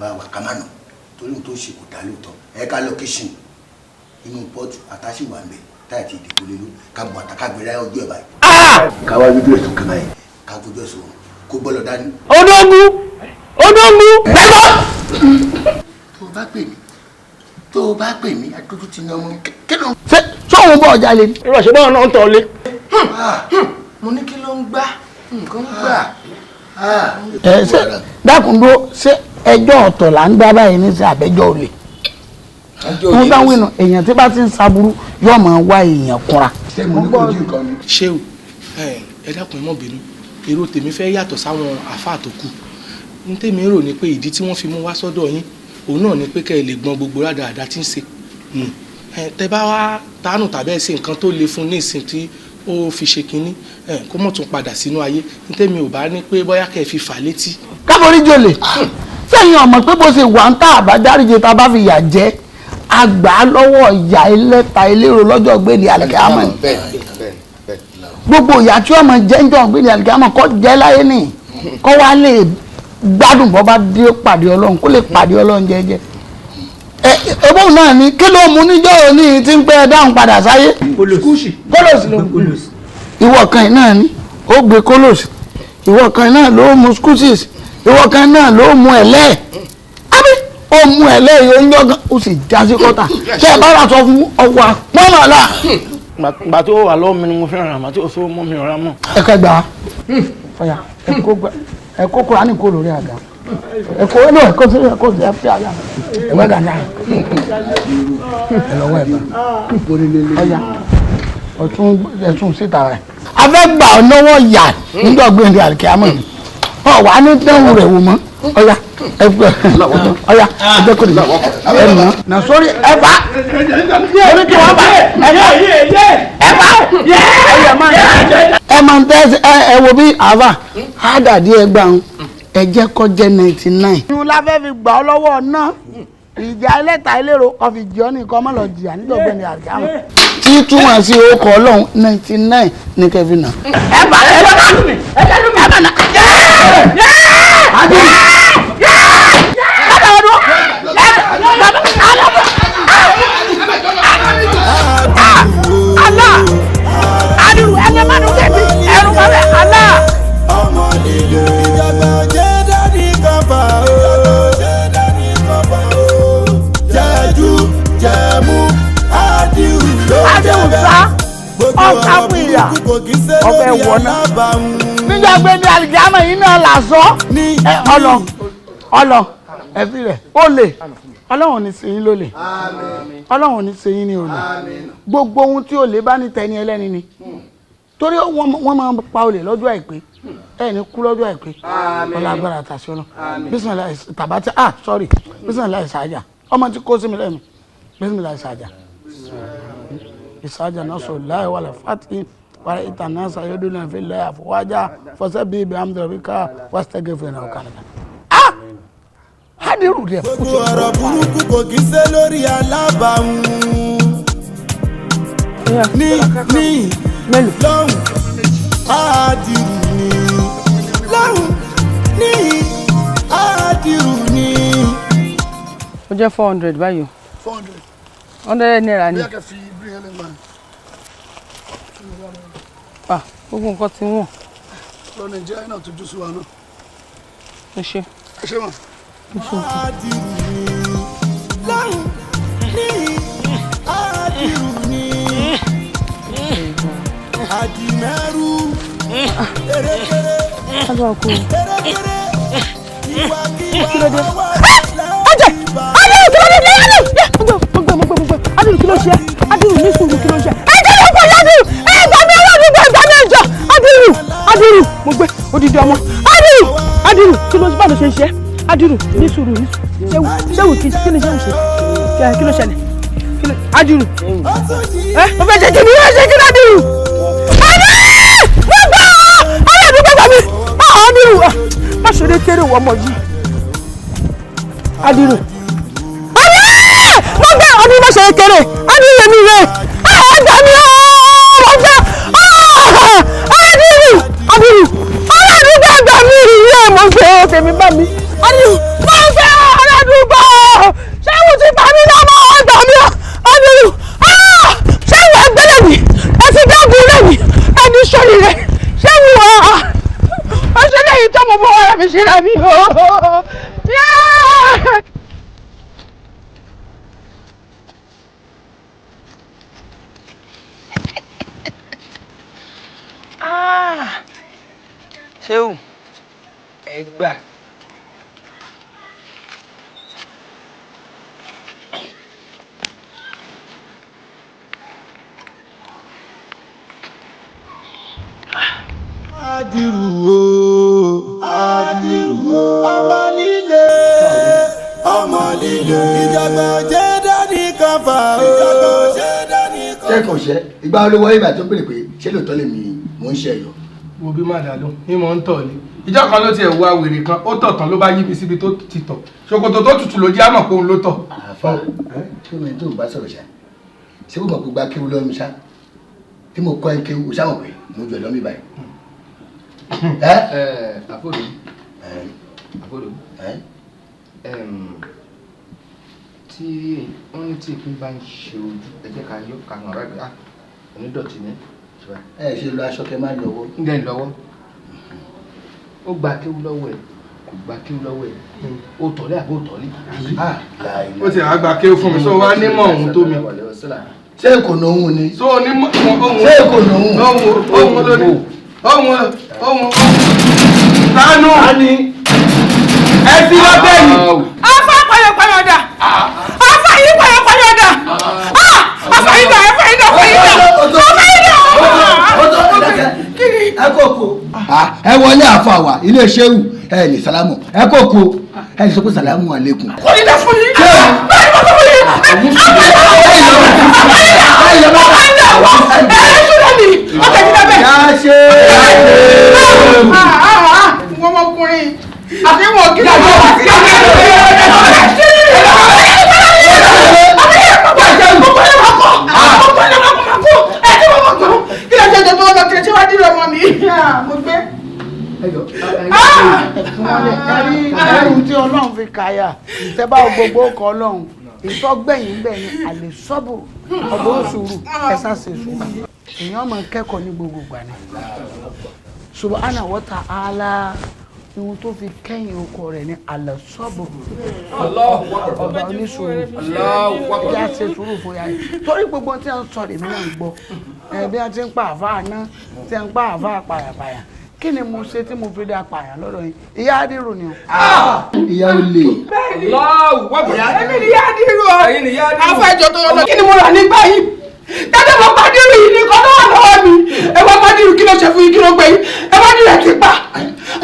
bá wà ká má nà torí n tó ṣe kò dá lóòótọ́ ẹ ká lọ kíṣìn inú pọ́ọ̀tù àtàṣì wà ń bẹ̀ táyà ti dìbò lé ló ká bọ̀ àtàkà gbéra ọjọ́ ẹ̀ báyìí. ká wá lójú ẹ̀ tó kẹ́ báyìí ká fojú ẹ̀ sọ kó gbọ́dọ̀ dání. odógún tó o bá pè mí adójú ti ní ọmọ kéde. ṣé sọ́wọ́n bọ̀ ọjà lé. ìrọ̀ṣẹ́ báwọn náà ń tọ́ lé. mo ní kí ló ń gbá nǹkan ń gbà. ṣé dákúndó ṣé ẹjọ́ ọ̀tọ̀ là ń gbá báyìí ní sí àbẹ́jọ́ olè. wọ́n bá wínú èèyàn tí bá ti ń saburú yóò máa wá èèyàn kúnra. ṣé o ẹ dákun ẹ mọ̀ bínú èrò tèmi fẹ́ yàtọ̀ sáwọn àáfàá tó kù ní tèmi rò ní pé ìdí tí wọ́n fi mú wá sọ́dọ̀ yín òun náà ni pé kẹ́ ẹ lè gbọ́n gbogbo rádaràda tí ń ṣe tẹ bá wá tánù tàbí ẹsẹ nǹkan tó le fún ní ìsìn tí ó fi ṣe kínní kó mọ̀ tún padà sínú ayé ní tèmi ò bá ní pé bóyá kẹ́ ẹ fi fà létí. káborí jòlè sẹ́yìn ọmọ pé bó ṣe wà ń tà àbájáríje tá a bá fi yà jẹ́ àgbà lọ́wọ́ ìyá ẹlẹ́ta elérò lọ́jọ́ gbélé àlìkámà ni gbogbo ìyá tí ọmọ jẹ́ ń jọ gbélé àlìkámà kọ́ jẹ́ láyé nì kọ́ wá lè gbádùn bọ́ bá dé pàdé ọlọ́run kó lè pàdé ọlọ́run jẹ́jẹ́ ẹbọn náà ni kí ló mú níjọ́ òní tí ń pẹ́ dáhùn padà sáyé kólòsì ìwọ kan náà ni ó gbé kólòsì ìwọ kan náà ló mú skúsìs ìwọ kan náà ló mú ẹ̀lẹ́ àbí ó mú ẹ̀lẹ́ yóò ń yọ̀gàn ó sì já sí kọ́tà ṣé ẹ bá rà sọ fún ọwọ́ àpọ́nmọ́lá. gbà tó wà lọ́wọ́ mi ni mo fi ràn àmọ́ tí ó sọ mọ́ mi rà mọ́. ẹ kẹ́ gbà á fọyà ẹ kó Kùránì kó lórí àga ẹ̀kọ́ ẹ̀nà ẹ̀kọ́ sí ẹ̀kọ́ sí ẹ̀fẹ́ àyà ẹ̀wẹ́ gàdá ẹ̀lọ́wọ́ ẹ̀bá ọ̀yà ọ̀tún síta rẹ̀. a fẹ́ gbà ọ́ lọ́wọ́ yà nígbà gbẹ̀ndé àríkíámọ̀ ni ọ wà ní dẹ́hùn rẹ̀ wò mọ́ ọ̀yà ẹ̀fẹ́ ọ̀yà ẹ̀fẹ́ kò dìbò ẹ̀nà nà sórí ẹ̀fà orí kí wọ́n bá ẹ̀ máa ń tẹ́ ẹ wo bí àfà àdàdí ẹgbàá ẹ jẹ́ kó jẹ́ 99. ìrún la fẹ́ fi gbà ọ́ lọ́wọ́ náà ìjà ẹlẹ́ta ẹlẹ́rọ ọ̀fì jọ́ ní nǹkan mọ́ lọ jìyà nígbàgbọ́ ní àríkàmọ́. tí túmọ̀ sí orúkọ ọlọ́run 99 ní kẹfìn náà. ẹ bá lù mí ẹ bá nà. Adúrú ẹni máa dùn kẹ́bi ẹrù máa bẹ̀ alá. ọmọ nílò ìjọba jẹ́ dání kọ́fà o jẹ́jú jẹ́mú àdìrú ló jẹ́bẹ̀ ọ̀ká fún ìyá ọbẹ̀ wọ̀nà níjà gbé ní àlìjámọ̀ yìí náà làásọ ọlọ ẹbí rẹ̀ ó lè ọlọ́run ní sẹ́yìn ló lè ọlọ́run ní sẹ́yìn ní olè gbogbo ohun tí olè bá ní tẹni ẹlẹ́ni ni torí wọ́n máa ń pa olè lọ́jọ́ àìpé ẹni kú lọ́jọ́ àìpé ọlágbára àtàṣe ọ̀nà bísímìlá tàbátì sorry bísímìlá ìsàájà ọmọ tí kó sí mi lẹ́nu bísímìlá ìsàájà ìsàájà náà sọ láì wà lẹ́ fàtí wàrà ìtàn náà sàyẹ́dún náà fi lẹ́ àfọwájà fọṣẹ́ bíi ibi amúdọ̀ríkà wàṣítẹ́gẹ̀ fún ẹ̀nà ọ̀kadà. Hadiru rẹ̀ fún gbogbo ọ̀rọ̀ burúkú kò kí ṣe lórí alábàáhùn ní lọ́hùn àdìrú ni lọ́hùn ní àdìrú ni. ó jẹ́ 400 báyìí. 400. 100 naira ni. bí a kẹ́ fi bírí ẹ̀ lẹ́gbàá. Gbogbo nǹkan ti wọ̀n. lọ Nàìjíríà náà tó jú sí wa náà. ẹ ṣe. ẹ ṣe mọ̀. àdìrú ni lọ́hùn ní àdìrú ni àdìmẹ́rù erékeré erékeré ìwàkiwà wà láti bá. Adìrú kí ló ṣe? Adìrú ní sùúrù kí ló ṣe? Ẹ jẹ́ lọ́pọ̀ Adìrú! Ẹ gbà mí ọwọ́ àdúgbò ẹ̀gbà mi ẹ̀jọ̀! Adìrú mo gbé odidi ọmọ. Adìrú kí ló bá ló ṣe ń ṣe? Adìrú ní sùúrù ní sùúrù. Ṣéwù kí ni ṣéwù ṣe? Kí ló ṣẹlẹ̀? Adìrú. Mo fẹ́ ṣe kí ni yóò ṣe kí ni Adìrú? Adìrú! Má ṣe lè kéré wọ ọmọ yìí. Adìrú. Mo gbé ọdún má ṣe kéré. Adìrú mi rẹ̀. Ọjà mi mo gbé. Adìrú. Ọlọ́dúngbò ẹgbà mi ìyá mo gbé tèmi bá mi. Adìrú. Mo gbé ọlọ́dúngbò. Ṣéwù ti pa mí lọ́mọ ọgbà mi. Adìrú. Ṣéwù ẹgbẹ́lẹ̀ mi. Ẹ ti dágun lẹ́yìn. Ẹni sọ́ni rẹ̀. Ṣéwù ọṣẹ lẹ́yìn tó mo bọ́ ara mi ṣe rà mí o. Ṣéwù ẹ gbà. Àdìrú o ọmọ líle ìjàgbá jẹ́ dání kan fà o. kẹ́kọ̀ọ́ ṣẹ́ ìgbà olówó ìgbà tó béèrè pé ṣé lóòótọ́ lè mi mò ń ṣe ẹ̀yọ́. wo bí má dà ló ní mò ń tọ̀ ni ìjọ kan ló tiẹ̀ wá wèrè kan ó tọ̀ tán ló bá yí mi síbi tó ti tọ̀ ṣòkòtò tó tutù ló jẹ́ àmọ̀ pé òun ló tọ̀. àfa kí ni tó bá sọ̀rọ̀ ṣá ṣé kò mọ̀ pé gba kéwu lọ́nu ṣá tí mo kọ́ ẹ kéwu ṣá mọ̀ pé mo jọ lọ́mí báyìí. àfọdù tí wọ́n ní tí ìpín bá ń ṣe ojú ẹ jẹ́ ká yọ ká hàn rábẹ́ onídọ̀tí ní. ẹ ṣe lo aṣọ kẹ máa lọ́wọ́. ń dẹ́n lọ́wọ́ ó gba kéwú lọ́wọ́ ẹ̀ kò gba kéwú lọ́wọ́ ẹ̀ ó tọ̀lé àbó tọ̀lé. ó ti àá gba kéwú fún mi sọ wá nímọ̀ ohun tó mi. ṣé kò nóhun ni. so onímọ̀ ohun ṣé kò nóhun. ohun ló ní ohun tánú ẹ sí lọ́tẹ̀ yìí. Afa payọ̀payọ̀ dà. Afa yìí payọ̀payọ̀ dà. Afa yìí dà. ẹ kò kó. ẹ wọlé àfa wa ilé ṣéwù ẹ ní sálámù ẹ kò kó ẹ ní sọ pé sálámù àlékún. Kò ní dá fún yín. Báyìí mo sọ fún yín. Wọ́n mọ́kùnrin àti wọ́n kí ló wà sí ẹrù tí Ọlọ́run fi kàyà ìtẹ́bá gbogbo ọkọ̀ Ọlọ́run ìtọ́gbẹ̀yìn bẹ́ẹ̀ ni àlè sọ́bù ọ̀bọ̀ sùúrù ẹ̀sà ṣe sùúrù èèyàn máa kẹ́kọ̀ọ́ ní gbogbo ìgbà ni subhanahu wa ta'ala ihun tó fi kẹ́yìn ọkọ rẹ̀ ní àlè sọ́bù ọba oníṣòro ìyá ṣe sùúrù fún ya yìí torí gbogbo tí a ń sọ èmi náà ń gbọ́ bí a ti ń pa àfáà náà tí a ń pa àfáà pàyàpàyà kí ni mo ṣe tí mo fi dá pààyàn lọ́dọ̀ yín ìyá Adírù ni o. ìyá olè. èmi ni ìyá Adírù o afẹ́jọ tó yọ lọ kí ni mo rà nígbà yìí dáadáa mo bá Adírù yìí ní kọ́ lọ́wọ́ lọ́wọ́ mi ẹ wá bá Adírù kí ló ṣe fún yín kí ló gbé yín ẹ wá Adírù ẹ ti pa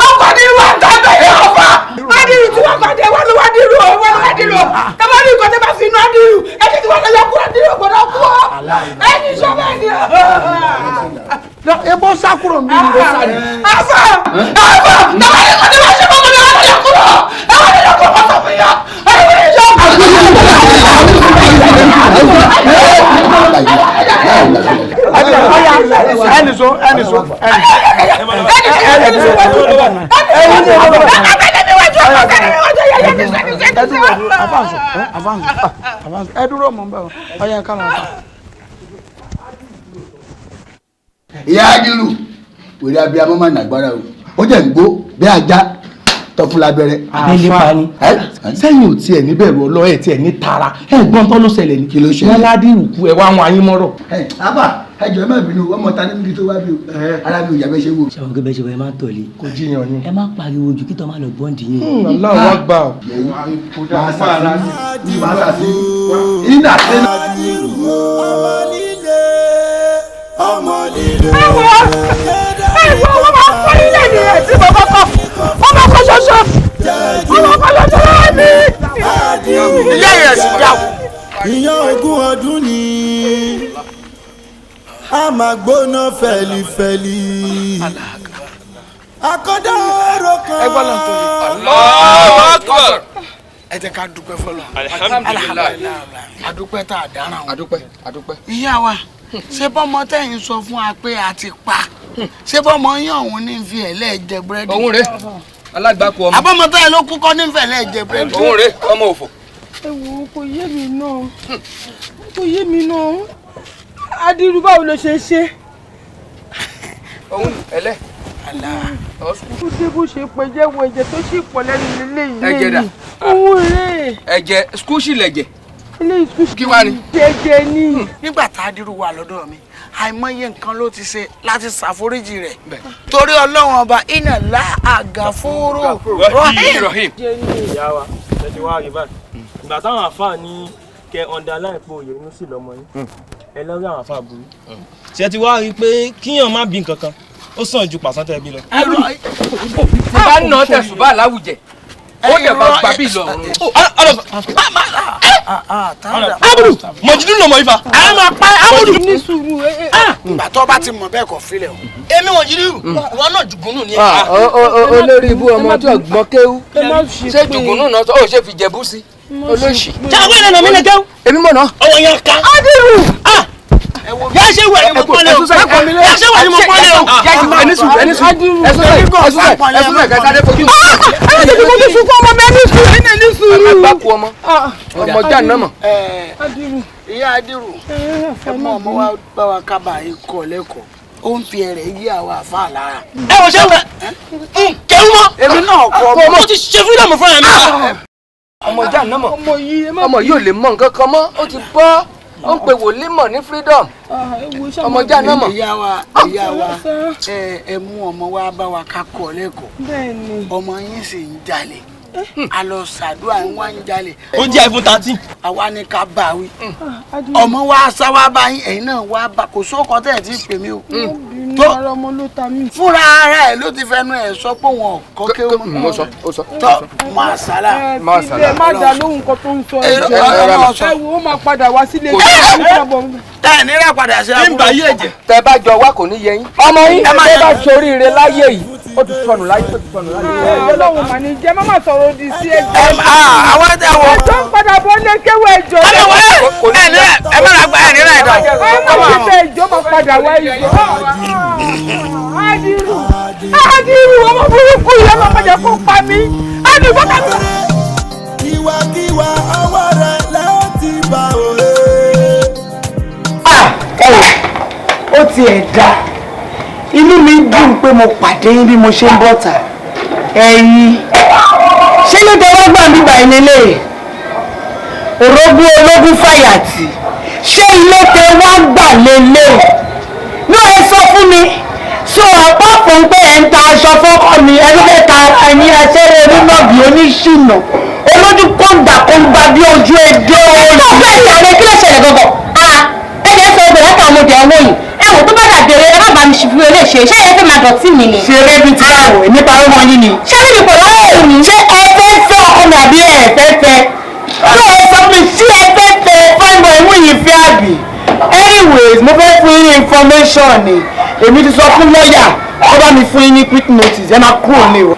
ọkọ Adírù àtàbẹ̀ yẹn ọ̀fà Adírù tí wọ́n pàdé wọ́n ló wá Adírù o wọ́n ló wá Adírù o tẹ́lẹ̀ ní nǹkan tẹ́ bá fi inú Adírù ẹ ti wọ́n lọ yọ kú Adírù gbọ́dọ̀ kú ọ ẹ ní sọ bẹ́ẹ̀ ni ebo sakuro mi ni sáré. Afa! Náà ní kò tí wọ́n ṣe fọ́mọ́ ní àwọn ọ̀yọ́ kúrò! Ẹ̀wọ̀n ní ọkọ̀ ọ̀pọ̀ sọ fún yá! Ẹ̀wọ̀n ní ìjọ! ẹ dúró mọ́ bẹ́ẹ̀ ọyẹ ká lọ. ìyá ajílù wèrè abiyamọ máa nàgbára o ó jẹ́ ń gbó bí ajá tọ́fún lábẹ́rẹ́. sẹ́yìn ò tiẹ̀ níbẹ̀rù ọlọ́ọ̀ tiẹ̀ ní tara ẹ̀gbọ́n tó ló ṣẹlẹ̀ ní. kí ló ṣẹlẹ̀? wọn ládì ìrùkú ẹ̀ wá àwọn ayé mọ́rọ̀. àbá ẹjọ ẹ má bínú ọmọ ta níbi tó wá bí o ara mi ò yà bẹ́ ṣe wò. ṣàwọn kẹbẹ ṣe wọ ẹ má tọ̀lé. kò jiyàn ni. ẹ má pariwo jù kí tọ́ máa lọ bọ́ǹdì yín. aláwọ̀ wá gbà ọ́. ọmọ líle. ẹ̀wọ̀ wọ́n máa fọ́ ilé mi rẹ̀ tí mo kọ́kọ́ ọmọ kan ṣoṣo ọmọ kan lọ́jọ́ lọ́wọ́ mi. ilé rẹ̀ sì dáwọ́. ìyàn ogún ọdún ni a máa gbóná fẹ̀lifẹ̀li. akọ́dá ọ̀rọ̀ kan. ẹ gbọ́dọ̀ tó yẹ. Allahu Akbar. ẹ jẹ́ ká dúpẹ́ fọlọ́. Alhamdulillah. adúpẹ́ tá a dáná o. adúpẹ́. ìyá wa ṣé bọ́mọ tẹ̀yìn sọ fún wa pé a ti pa ṣé bọ́mọ yín ọ̀hún ní fi ẹ̀lẹ́ jẹ búrẹ́dì. òun rè alágbàkú ọmọ. àbọ̀mọ tẹ̀yìn ló kú kọ́ ní fẹ̀lẹ́ jẹ búrẹ́dì. òun rè ọmọ òfò. ẹ wo kò yé mi náà kò yé mi náà Adírú báwo ló ṣe ṣe. òun ẹlẹ́. ó dé bó ṣe pẹ́ jẹ́wọ́ ẹ̀jẹ̀ tó sì pọ̀ lẹ́nu lélẹ́yìn. ẹ̀jẹ̀ dà. òun rè. ẹ̀jẹ̀ skúùsì lẹ̀jẹ̀. eléyìí skúùsì kí wá ni. jẹjẹ ni. nígbà tá Adírú wà lọ́dọ̀ mi àìmọye nǹkan ló ti ṣe láti ṣàforíjì rẹ̀ torí Ọlọ́run ọba iná lá àgàfóró rahim. ìyá wa ẹ ti wá rí báyìí ìgbà táwọn àfáà ní kẹ underline pé òye inú sì lọmọ yín ẹ lọ́rí àwọn àfáà burú ṣe ti wá rí i pé kíyàn má bí nǹkan kan ó sàn ju pàṣán tẹ bí lọ. tí bá nà tẹ̀sùn bá láwùjẹ ó dẹ̀ bá gbà bí lọ. abudu mọ̀júdú ló mọ̀ ifá. àwọn máa pa abudu. ní sùúrù ìgbà tó bá ti mọ̀ bẹ́ẹ̀ kọ́ filẹ̀ o. èmi mọ̀júdú ìwọ náà jùgúnù ni. olórí ibú ọmọ tó gbọ́ kéwú ṣé jùgúnù náà ó ṣe fi jẹ̀bú sí olóṣì. jáwé lẹ́nu mi lè kéwú. èmi mọ̀ náà. ọwọ́ yẹn ká. Adírú. yà á ṣe wẹ̀ ni mo pọ́nlẹ̀ o. yà á ṣe wẹ̀ ni mo pọ́nlẹ̀ o. ẹni sùn kẹsàdé fojú. ẹni tí mo fi sunkún ọmọ bẹ́ẹ̀ ní sùúrù ẹni ní sùúrù. alágbàkú ọmọ ọmọ já náà mọ̀. ìyá Adírú ẹ mọ ọmọ wa bá wa kábàá ikọ̀ lẹ́kọ̀ọ́ ó ń fi ẹ̀rẹ̀ yí àwọn àfáà lára. ẹ wò ṣe wẹ kẹrù mọ. èmi náà kọ ọmọ. mo ti ṣe fúlọ̀mù fún ẹ̀mí. ọmọ já náà mọ̀ ọmọ yóò lè mọ nǹkan kan mọ́ ó ti bọ́ ó ń pe wòlímọ̀ ní freedom ọmọ já náà mọ̀. ìyá wa ẹ mú ọmọ wa bá wa ká kọ́ lẹ́kọ̀ọ́ ọmọ yín sì ń jalè a lọ ṣàdúrà ń wá ń jalè. ó jẹ́ iPhone 13. àwa ni ká bá wí ọmọ wa sá wá bá yín ẹ̀yin náà wá bá kò sóòkọ tẹ̀ tí ì pè mí o. fúnra ara ẹ̀ ló ti fẹnu ẹ̀ sọ pé wọn kọ́ kéwù mọ́. tọ́ máa sálà. má dá lóhùn kan tó ń sọ ẹ wo ó máa padà wá sílé tẹ́ ẹ̀ nírà padà sí àbúrò. tẹ́ bá jọ wá kò ní yẹ yín. ọmọ yín ẹ bá ṣoríire láyé yìí ó ti sọnù láyé ó ti sọnù láyé. Ọlọ́run mà ní jẹ́ má má sọ̀rọ̀ òdì sí ẹjọ́. àwọn ẹ̀dá wọ. ẹjọ́ ń padà bọ́ lé kéwọ́ ẹjọ́. ẹ má ra gba ẹ̀ nírà ẹ̀dá. ẹ má ṣe bẹ ìjọ máa padà wá ìjọ. Adírú ọmọ burúkú yìí ẹ má padà kó pa mí. Adírú bọ́tà mi. ìwàkiwà ọwọ́ rẹ̀ lẹ́yìn tí bá òye. ó tiẹ̀ dá inú mi dùn pé mo pàdé yín bí mo ṣe ń bọ́ta ẹ̀yin ṣé ló tẹ wá gbà nígbà ìnílé òrógún ológun fàyàtì ṣé ilé tẹ wá gbà lélẹ̀ náà ẹ sọ fún mi so ọ̀pọ̀ fún pé ẹ̀ ń ta aṣọ fọ́kọ mi ẹni fẹ́ ta ara ẹni aṣẹ́rẹ́ onínàbí oníṣìnà olójú kóńgbà bí ojú ẹjọ́ olùsọ ìyàrá kí ló ṣẹlẹ̀ gbọ̀ngàn ẹ̀jẹ̀ sọ ọgbẹ̀ látàwọn ọmọdé ọwọ́ yìí ẹ wò tó bá dàgbére ẹ má bá mi ṣubú ilé ṣe ṣé ẹ fẹ́ máa dọ̀tí mi ni. ṣe rébi tí a wò nípa ọmọ yín ni. ṣé níbi kò lọ́wọ́ òun ni. ṣé ẹ fẹ́ fẹ́ ọkọ mi àbí ẹ fẹ́ fẹ́. ṣé ẹ sọ pé ṣé ẹ fẹ́ fẹ́ fáìmọ̀ ìwú yìí fẹ́ àbí. anyways mo fẹ́ fún yín information ni èmi ti sọ fún lọ́ọ̀yà ó bá mi fún yín ní quick notice ẹ máa kúrò ní o.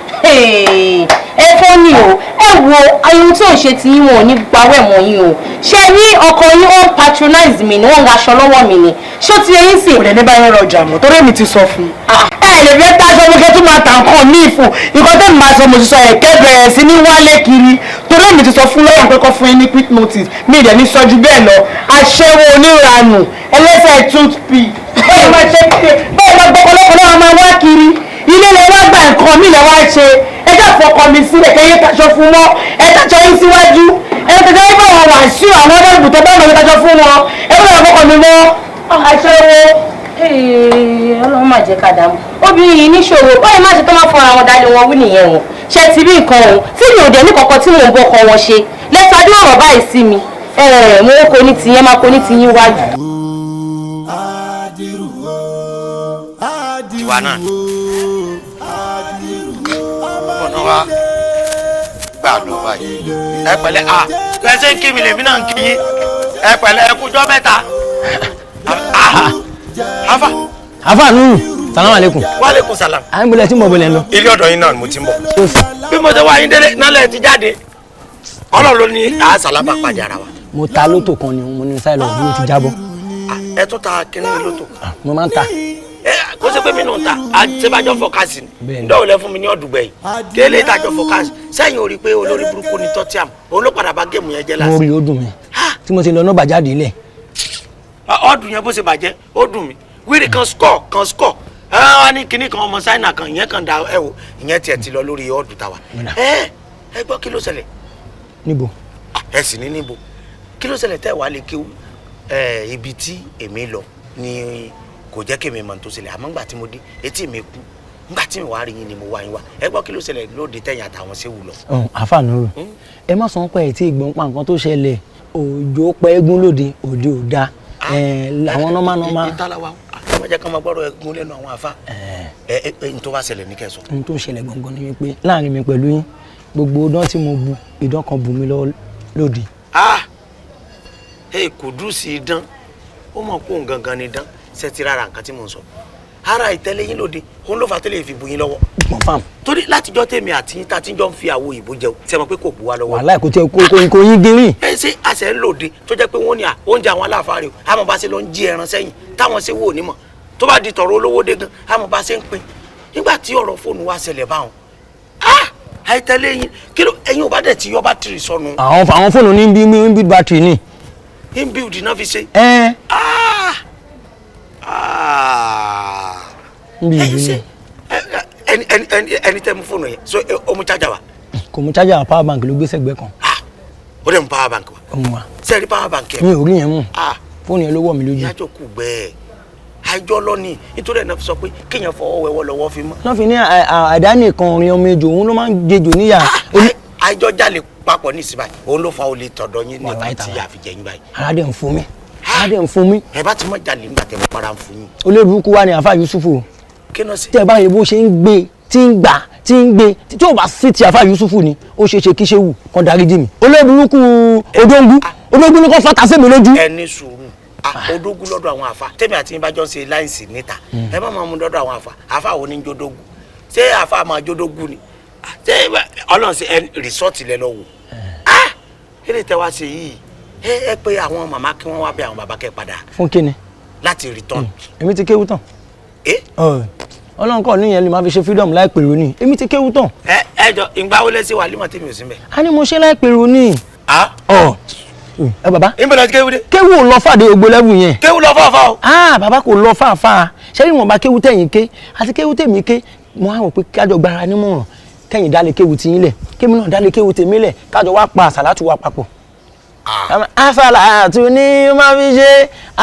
ẹ fọ́ ni o ẹ wo ayé tí ò ṣe ti yín wọn ò ní gbawẹ́ mọ́ yín o ṣe rí ọkọ yín ó patronize mi ni wọ́n ń raṣọ lọ́wọ́ mi ni ṣó ti eyín sì. kò lè ní báyìí rọjà mọ́ torí èmi ti sọ fún un. ẹ lè fẹ́ táṣọ mo kẹ́ tún máa tà nǹkan míì fún nǹkan tẹ́ mi máa sọ mo ti sọ ẹ̀kẹ́ bẹ̀rẹ̀ sí ní wálé kiri torí èmi ti sọ fún lọ́wọ́ pé kọ́ fún yín ní quick notice mi ìdẹ̀ ní sọ ju bẹ́ẹ̀ lọ aṣẹ́wó oníranù ẹlẹ́sẹ̀ toothpick bẹ́ẹ̀ máa ṣe bẹ́ẹ̀ máa gbọ́kọ̀lọ́kọ̀ náà máa wá kiri ilé lè wá gba nǹkan mi lè wá ṣe ẹ jẹ́ fọkọ mi sílẹ̀ kẹ́yẹ taṣọ fún wọn ẹ taṣọ yín síwájú ẹ taṣọ yín fún àwọn wàásù àwọn ọmọ ìbùtọ́ bá wọn taṣọ fún wọn ẹ bẹ́ẹ̀ fọkọ mi mọ́ aṣẹ́wó. Ọlọ́run má jẹ́ ká dààmú obìnrin yìí níṣòro báyìí má ṣe tó máa fọra wọn dalẹ̀ wọn wí nìyẹn o ṣe ti rí nǹkan o tí mi ò dé ní kọ̀ọ̀kan tí mò ń bọ́kọ wọn ṣe lẹ́sàdún ọ̀rọ̀ báyìí sí mi mo kò ní tiyẹn má kò ní tiyín wájú. tiwa náà ọ̀nà wa gbà lọ báyìí ẹ pẹ̀lẹ́ kẹsẹ́ ń kí mi lèmi náà ń kí yín ẹ pẹ̀lẹ́ ẹ kújọ́ mẹ́ta afa nuru salamu aleykum. wa aleykum salam. a ń bọ̀lẹ̀ tí mo bọ̀lẹ̀ ń lọ. ilé ọ̀dọ̀ yín náà ni mo ti ń bọ̀. bí mo ṣe wá yín délé nálẹ̀ ti jáde ọlọ́run ló ní àásàlábà pàdé ara wa. mo ta lótò kan ni mo ní sáyẹn lọ bí mo ti jábọ̀. ẹ tún ta kíní lótò. mo máa ń ta. kó ṣe pé mi náà ta àṣebàjọ́ fọkàsì ni ǹdọ́ ò lẹ fún mi ní ọ̀dùgbẹ́ yìí kélé ìtajọ́ fọkàsì sẹ́yìn orí pé olórí burúkú ni tọ́tíàm òun ló padà bá géèmù yẹn jẹ́ lásìkò. mo rí ó dùn mí tí mo ti lọ nọ́ọ̀bà jáde ilẹ̀. ọdún yẹn bó ṣe bàjẹ́ ó dùn mí wíìrì kan score wọ́n ní kinní kan ọmọ ṣáínà kan ìyẹn kan da ẹ wò ìyẹn tiẹ̀ ti lọ lórí ọdún tàwa ẹ gbọ́ kí ló ṣẹlẹ̀. níbo. ẹ sì ní níbo kí ló ṣẹlẹ̀ tẹ́ wàá lè kéwú ibi tí èmi lọ ni kò jẹ́ kí mi mọ̀ tó ṣẹlẹ̀ àmọ́ ńgbà tí mo dé etí mi kú ńgbà tí mi wá rí yín ni mo wá yín wá ẹ gbọ́ kí ló ṣẹlẹ̀ lóde tẹ̀yìn àtàwọn ṣéwù lọ. àfààní rò ẹ má sọ pé ẹ tí ìgbọ́n pa nǹkan tó ṣẹlẹ̀ òjò pẹ́ eégún lóde òde ò da àwọn nọ́mà. ìtàláwa ọmọ jẹ́ ká máa gbọ́dọ̀ eégún lẹ́nu àwọn àfa n tó bá ṣẹlẹ̀ ní kẹsàn. n tó ṣẹlẹ̀ gangan ni wípé láàrin mi pẹ̀lú yín gbogbo idán tí mo bu idán kan bù mí lóde. Kùdùsì idán ó mọ̀ kó gangan ni idán ṣe ti rárá nǹkan tí mò ń sọ ara ìtẹ́lẹ̀ yín lóde òun ló fà tẹ́lẹ̀ fi bu yín lọ́wọ́. confam. torí látijọ́ tèmi àti yín tá a ti jọ ń fi àwo ìbò jẹun tí ẹ mọ̀ pé kò bu wa lọ́wọ́. wàhálà kò tẹ kò yín gírí. ẹ ṣe àṣẹ ń lòde tó jẹ́ pé wọ́n ní oúnjẹ àwọn aláàfáà rè o àmọ́ bá ṣe lọ ń jí ẹran sẹ́yìn táwọn ṣe wò ní mọ̀ tó bá di tọ̀rọ̀ olówó dé gan àmọ́ bá ṣe ń pín nígbà tí ọ̀rọ̀ fóònù wa ṣẹlẹ̀ báwọn. àìtẹ́lẹ̀ yín kí ló ẹ̀yin ò bá dẹ̀ ti yọ bátìrì sọnù. àwọn fóònù ní bí bátìrì ní. inbuild náà fi ṣe. ẹni tẹ́ mú fóònù yẹn so ó mú chájà wa. kò mú chájà power bank ló gbé sẹ́gbẹ́ kan. ó dẹ̀ mú power bank wa. òun wa. sẹ́ẹ̀rí power bank yẹn. mi ò rí yẹn mú fóònù yẹn ló wọ̀ mí lójú. ìyájọ́ kù gbẹ́ẹ̀ àìjọ lọ́ni nítorí ẹ̀ náà fi sọ pé kéèyàn fọwọ́ wẹwọ́ lọ́wọ́ fi mọ́. wọ́n fi ní àdáni kan orin ọmọ ejò òun ló máa ń jejò níyà. àìjọ jalè papọ̀ ní ìsìnbáyìí òun ló fa olè tọ̀dọ̀ yín nípa tí yà fi jẹ yín báyìí. aládé ń fún mi aládé ń fún mi. ẹ bá ti mọ jalè nígbà tẹ mọ para ń fún yín. olóòbùkún wa ni àfa Yusufu. kí ló ṣe. tẹ báyìí bó ṣe ń gbé tí ń gbà tí ń gbé tí ò bá sí ti àfa Yusufu ni ó ṣe ṣe kí ṣe wù kàn dáríjì mi. olóòbùkún odóńgú ni kò fọ́ta sí mi lójú. ẹ ní sùúrù odógún lọ́dọ̀ àwọn àfa tẹ́mi àti yín bá jọ ń ṣe láìsí níta ẹ má máa mú lọ́dọ̀ àwọn àfa wo ní jódógún ṣé àfa máa jódógún ni ṣé ọlọ́run ṣe rìsọ́ọ̀tì lẹ lọ wò eré tẹ wá ṣe yìí ẹ pé àwọn màmá kí wọ́n wá bẹ àwọn bàbá kẹ padà. fún kíni. láti return. èmi ti kéwú tán. ọlọ́run kọ́ níyẹn lè máa fi ṣe freedom láìpẹ́ ronú èmi ti kéwú tán. ẹ jọ ìgbà wo lẹ́sìn wà límọ̀ tèmi ò sí mbẹ̀. a ní mo ṣe láìpẹ́ ronú. ẹ bàbá. ìbẹ̀rẹ̀ ti kéwú dé. kéwú ò lọ fàdé ògbó lẹ́bù yẹn. kéwú lọ fàáfà o. bàbá kò lọ fàáfà ṣé ní wọn bá kéwú tẹ̀yìn ké àti kéwú tèmi ké mo á rò pé kájọ gbára nímọ̀ràn kẹ́yìn dálé kéwú tiyín lẹ̀ kémi náà dálé kéwú tèmi lẹ̀ kájọ wá pa àsàlátù wa papọ̀. àsàlátù ni má fi ṣe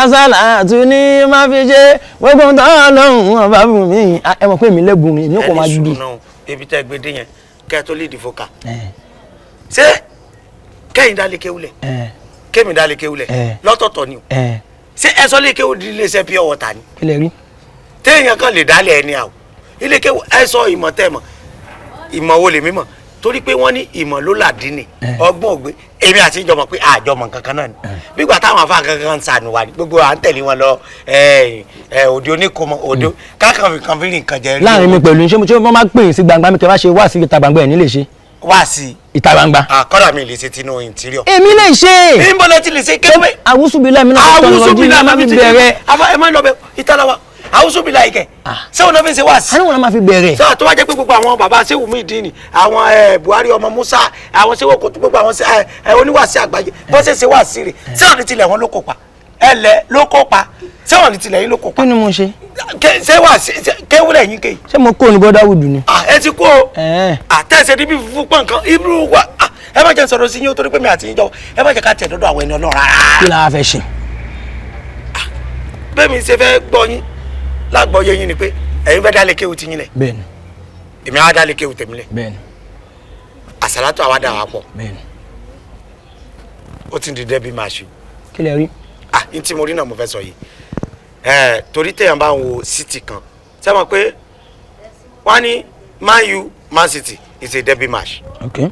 àsàlátù ni má fi ṣe gbogbo tó lọ́hùn wọn bá bù mí. ẹ mọ̀ pé èmi lẹ́bùn ni èmi kò máa gbé. ebi tẹ gbé dé yẹn kẹ́ ẹ tó lè dìfọ́ ká. ṣé kẹ́yìn dálé kéwú lẹ̀ kémi dálé kéwú lẹ̀ lọ́tọ̀ọ̀tọ̀ ni o. ṣé ẹ sọ lé kéwú di iléeṣẹ́ pure water ni. kí lẹ rí. téèyàn kan lè dálé ẹni àwọ̀ ilé kéwú ẹ sọ ìmọ̀ tẹ́ mọ̀ ìmọ̀ wo lè mímọ̀ torí pé wọ́n ní ìmọ̀ ló làdí ni ọgbọ́n ògbé èmi àti ìjọmọ̀ pé àjọmọ̀ kankan náà ni bígbà táwọn afá kankan ń sànù wa ni gbogbo à ń tẹ̀lé wọn lọ òde oníkòmọ òde kákan fi kan fi rìn kan jẹ. láàrin mi pẹ̀lú ṣé mo máa pè é sí gbangba mi kẹ́ bá ṣe wá sí ìta gbangba ẹ̀ nílé ṣe. wá sí ìta gbangba. Kọ́dà mi lè ṣe tinú interior. Èmi lè ṣe. Ní bọ́lá ti lè ṣe kéwé. Àwùsùbílà mi náà tó ń lọ jí ní má fi bẹ̀rẹ̀. Ẹ má lọ bẹ ìtàláwa àwùsùbílà ìkẹ́. Ṣé wọn náà fi ṣe wá sí? Àníwọ̀n náà má fi bẹ̀rẹ̀. Sọ tó wá jẹ́ pé gbogbo àwọn bàbá Ṣéwù Muyideen, àwọn Buhari ọmọ Musa, àwọn Ṣéwù Òkòtó, gbogbo àwọn oníwàásí àgbáyé bó ṣe ṣe wá sí rè. Ṣé wọn ní tilẹ̀ wọn ló kópa? Ẹlẹ́ ló kópa. Ṣé wọn ní tilẹ̀ yín ló kópa? Kí ni mo ṣe? Ṣé wà kéwúlẹ̀ yín kéyì? Ṣé mo kó ní Brotherhood ni? Ẹ ti kó o. Àtẹ̀sẹ̀ níbi fúnfún pọ̀ nǹkan ibú wa. Ẹ má jẹ́ sọ̀rọ̀ sí yín ó torí pé mi àti yín jọ. Ẹ má jẹ́ ká tẹ̀ dọ́dọ̀ àwọn ẹni Ọlọ́run rárá. Kí la fẹ́ ṣe? Bẹ́ẹ̀ mi ṣe fẹ́ gbọ́ yín lágbọ́yé yín ni pé ẹ̀yin fẹ́ dálé kéwù ti yín lẹ̀. Bẹ́ẹ̀ni. Èmi á dálé kéwù tèmi lẹ̀. Bẹ́ẹ̀ni. Àsàlátù àwa dà wá pọ̀. Bẹ́ẹ̀ni. Ó ti di dẹ́bí máa ṣe. Kí lẹ rí? N tí mo rí náà mo fẹ́ sọ yìí. Torí téèyàn bá ń wo City kan ṣé mọ̀ pé wọ́n ní Man U Man City is a derby match. Okay.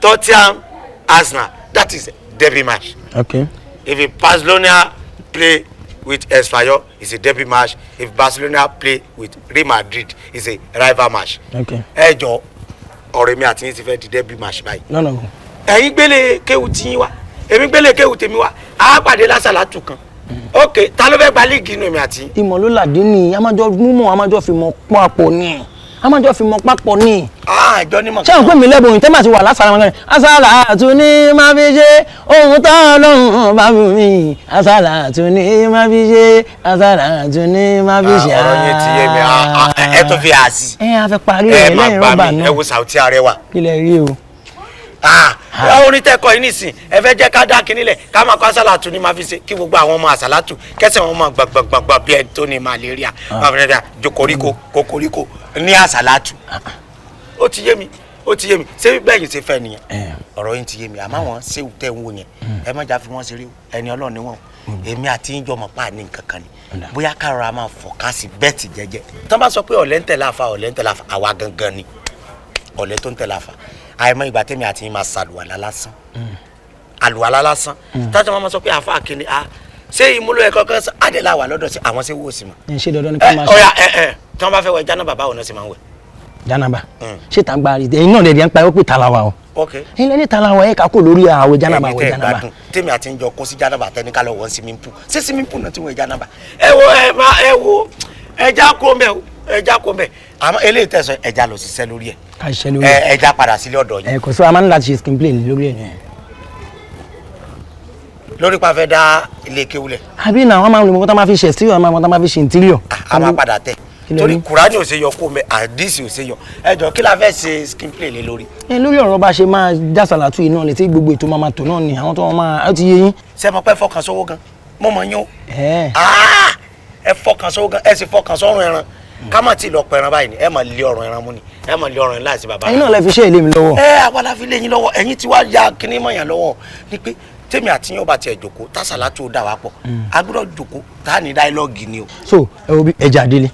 Tottenham Arsenal, that is a derby match. Okay. If Barcelona play with Espanyol, it's a derby match. If Barcelona play with Real Madrid, it's a rival match. Okay. Ẹ jọ̀ọ́ ọ̀rẹ́ mi àti yín ti fẹ́ di derby match báyìí. Lọ́nà o. Ẹ̀yin gbélé kéwù tí yín wá, èmi gbélé kéwù tèmi wá, á pàdé lásàlátù kan. Ok, ta ló fẹ́ gba líìgì inú mi àti. Ìmọ̀ ló làdí ni, a máa jọ múmọ̀, a máa jọ fi mọ̀ papọ̀ ni. A máa jọ fi mọ̀ papọ̀ ni. Ìjọ ní mọ̀. Ṣé o pé mi lẹ́bùn ìtẹ́ máa ti wà lásàrà wọn kan? Àsàlátù ni máa fi ṣe ohun tó Ọlọ́run bá fún mi. Àsàlátù ni máa fi ṣe, àsàlátù ni máa fi ṣe. Ọ̀rọ̀ yẹn ti yé mi, ẹ tó fi àásì. A fẹ́ parí rẹ̀ lẹ́yìn rọ́bà náà. Ẹ wo Saoty Arẹwà. Kí lẹ rí o? Orin tẹ́kọ̀ yìí nìsín ẹ fẹ́ jẹ́ ká dá kínní lẹ̀ ká máa kọ́ àsàlátù ni máa fi ṣe kí gbogbo àwọn ọmọ àsàlátù kẹsẹ̀ wọn máa gbàgbàgbà bí ẹni tó ní malaria jokoríko kokoríko ní àsàlátù. Ó ti yé mi ṣé bẹ́ẹ̀ yìí ṣe fẹ́ nìyẹn ọ̀rọ̀ yìí ti yé mi àmọ́ wọn ṣéwù tẹ́ ń wò yẹn ẹ má jà fi wọ́n ṣeré ẹni Ọlọ́run ni wọ́n èmi àti yín jọ mọ̀ pa ní nǹkan kan ni bóyá káàrọ̀ a máa fọ̀kásì bẹ́ẹ̀tì jẹ́jẹ́ tán bá sọ pé ọ̀lẹ́ ń tẹ̀lé àfa àwa gangan ni ọ̀lẹ́ tó ń tẹ̀lé àfa àìmọ̀ ìgbà tẹ́mi àti yín máa ṣàlùwàlá lásán tájà máa sọ pé àfa àkíní ṣé ìmúlò ẹ̀kọ́ kan àdèlà wà lọ́dọ̀ sí àwọn ṣé wò sí mọ́. ṣé dandan ni kí n máa ṣe. ọ̀ya tí wọ́n bá fẹ́ wẹ̀ jánàbà báwo náà ṣe máa ń wẹ̀. Jánàbà ṣé tàgbà rí ẹ̀yin náà lè ń pa ẹ́ pé talawa o. ẹ̀yin lẹ́ni talawa ẹ̀ ká kó lórí àwẹ̀ jánàbà wẹ̀ jánàbà. tèmi àti ń jọ kó sí jánàbà tẹ́ni ká lọ wọ́n swimming pool ṣé swimming pool náà ti wọ̀ jánàbà. ẹ wo ẹja kó mbẹ àmọ́ eléyìí tẹ̀sán ẹja lọ ṣiṣẹ́ lórí ẹ̀. ká ṣiṣẹ́ lórí ẹ̀. ẹja padà sílé ọ̀dọ̀ yẹn. kò sí wa máa ń láti ṣe skin play lórí ẹ̀. lórí pa fẹ́ dá ilé kéwulẹ̀. àbí náà wọ́n máa ń lo mọ́tò máa fi ṣe exterior máa fi ṣe interior. a máa padà tẹ̀ torí Kùránì ò ṣe yọ kó mẹ àdìsí ò ṣe yọ ẹjọ kí la fẹ́ ṣe skin play lé lórí. lórí ọ̀rọ̀ bá ṣe máa jásàlátù iná lè tí gbogbo ètò máa tò náà ni àwọn tó máa ti yé yín. ṣé mo pẹ́ fọkàn sówó gan mo mọ̀ yín o. ẹ fọkàn sówó gan ẹ sì fọkàn sọ́run ẹran ká má ti lọ pẹran báyìí ni ẹ máa lé ọrùn ẹran mú ni ẹ máa lé ọrùn ẹran láìsí bàbá. ẹ̀yin náà lè fi ṣe èlé mi lọ́wọ́. àwa la fi lé yín lọ́wọ́ ẹ̀yin tí wàá ya kíní mọ̀yàn lọ́wọ́ ni pé tèmi àti yín ọba tiẹ̀ jòkó tásàlátù ó dà wá pọ̀ a gbọ́dọ̀ jòkó tá a ní dáílọ́ọ̀gì ni o. so ẹ wo bí ẹja délé.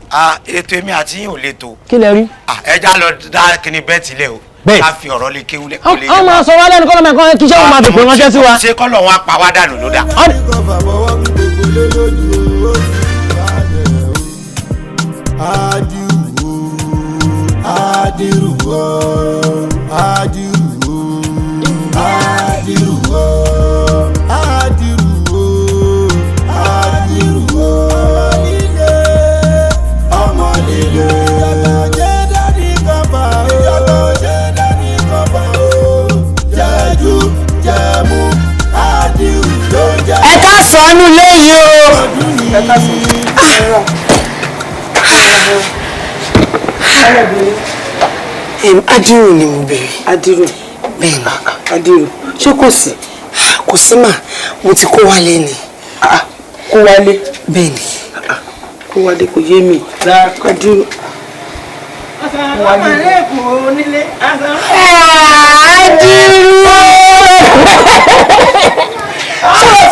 ètò èmi àti yín ò lè tó. kí lẹ rí. ẹja lọ dá kíní bẹ́ẹ̀tì lẹ̀ o. bẹ́ẹ̀ ká fi ọ̀rọ̀ lè kéwú lẹ̀. ọ máa sọ wá lẹ́nu kọ́lọ́ mẹ́kọ́ kí iṣẹ́ wọn máa fi pè ránṣẹ́ sí wa. ṣé kọ́lọ̀ wọn apá wá dànù ló dà. ẹ ká sọnù lẹ́yìn o. Adírù ni mo bèrè. Adírù bẹ́ẹ̀ ni. Adírù ṣé kò sí. Kò sí mà mo ti kó wálé ni. Kó wálé. Bẹ́ẹ̀ ni. Kó wálé kò yé mi. Adírù. Adírù.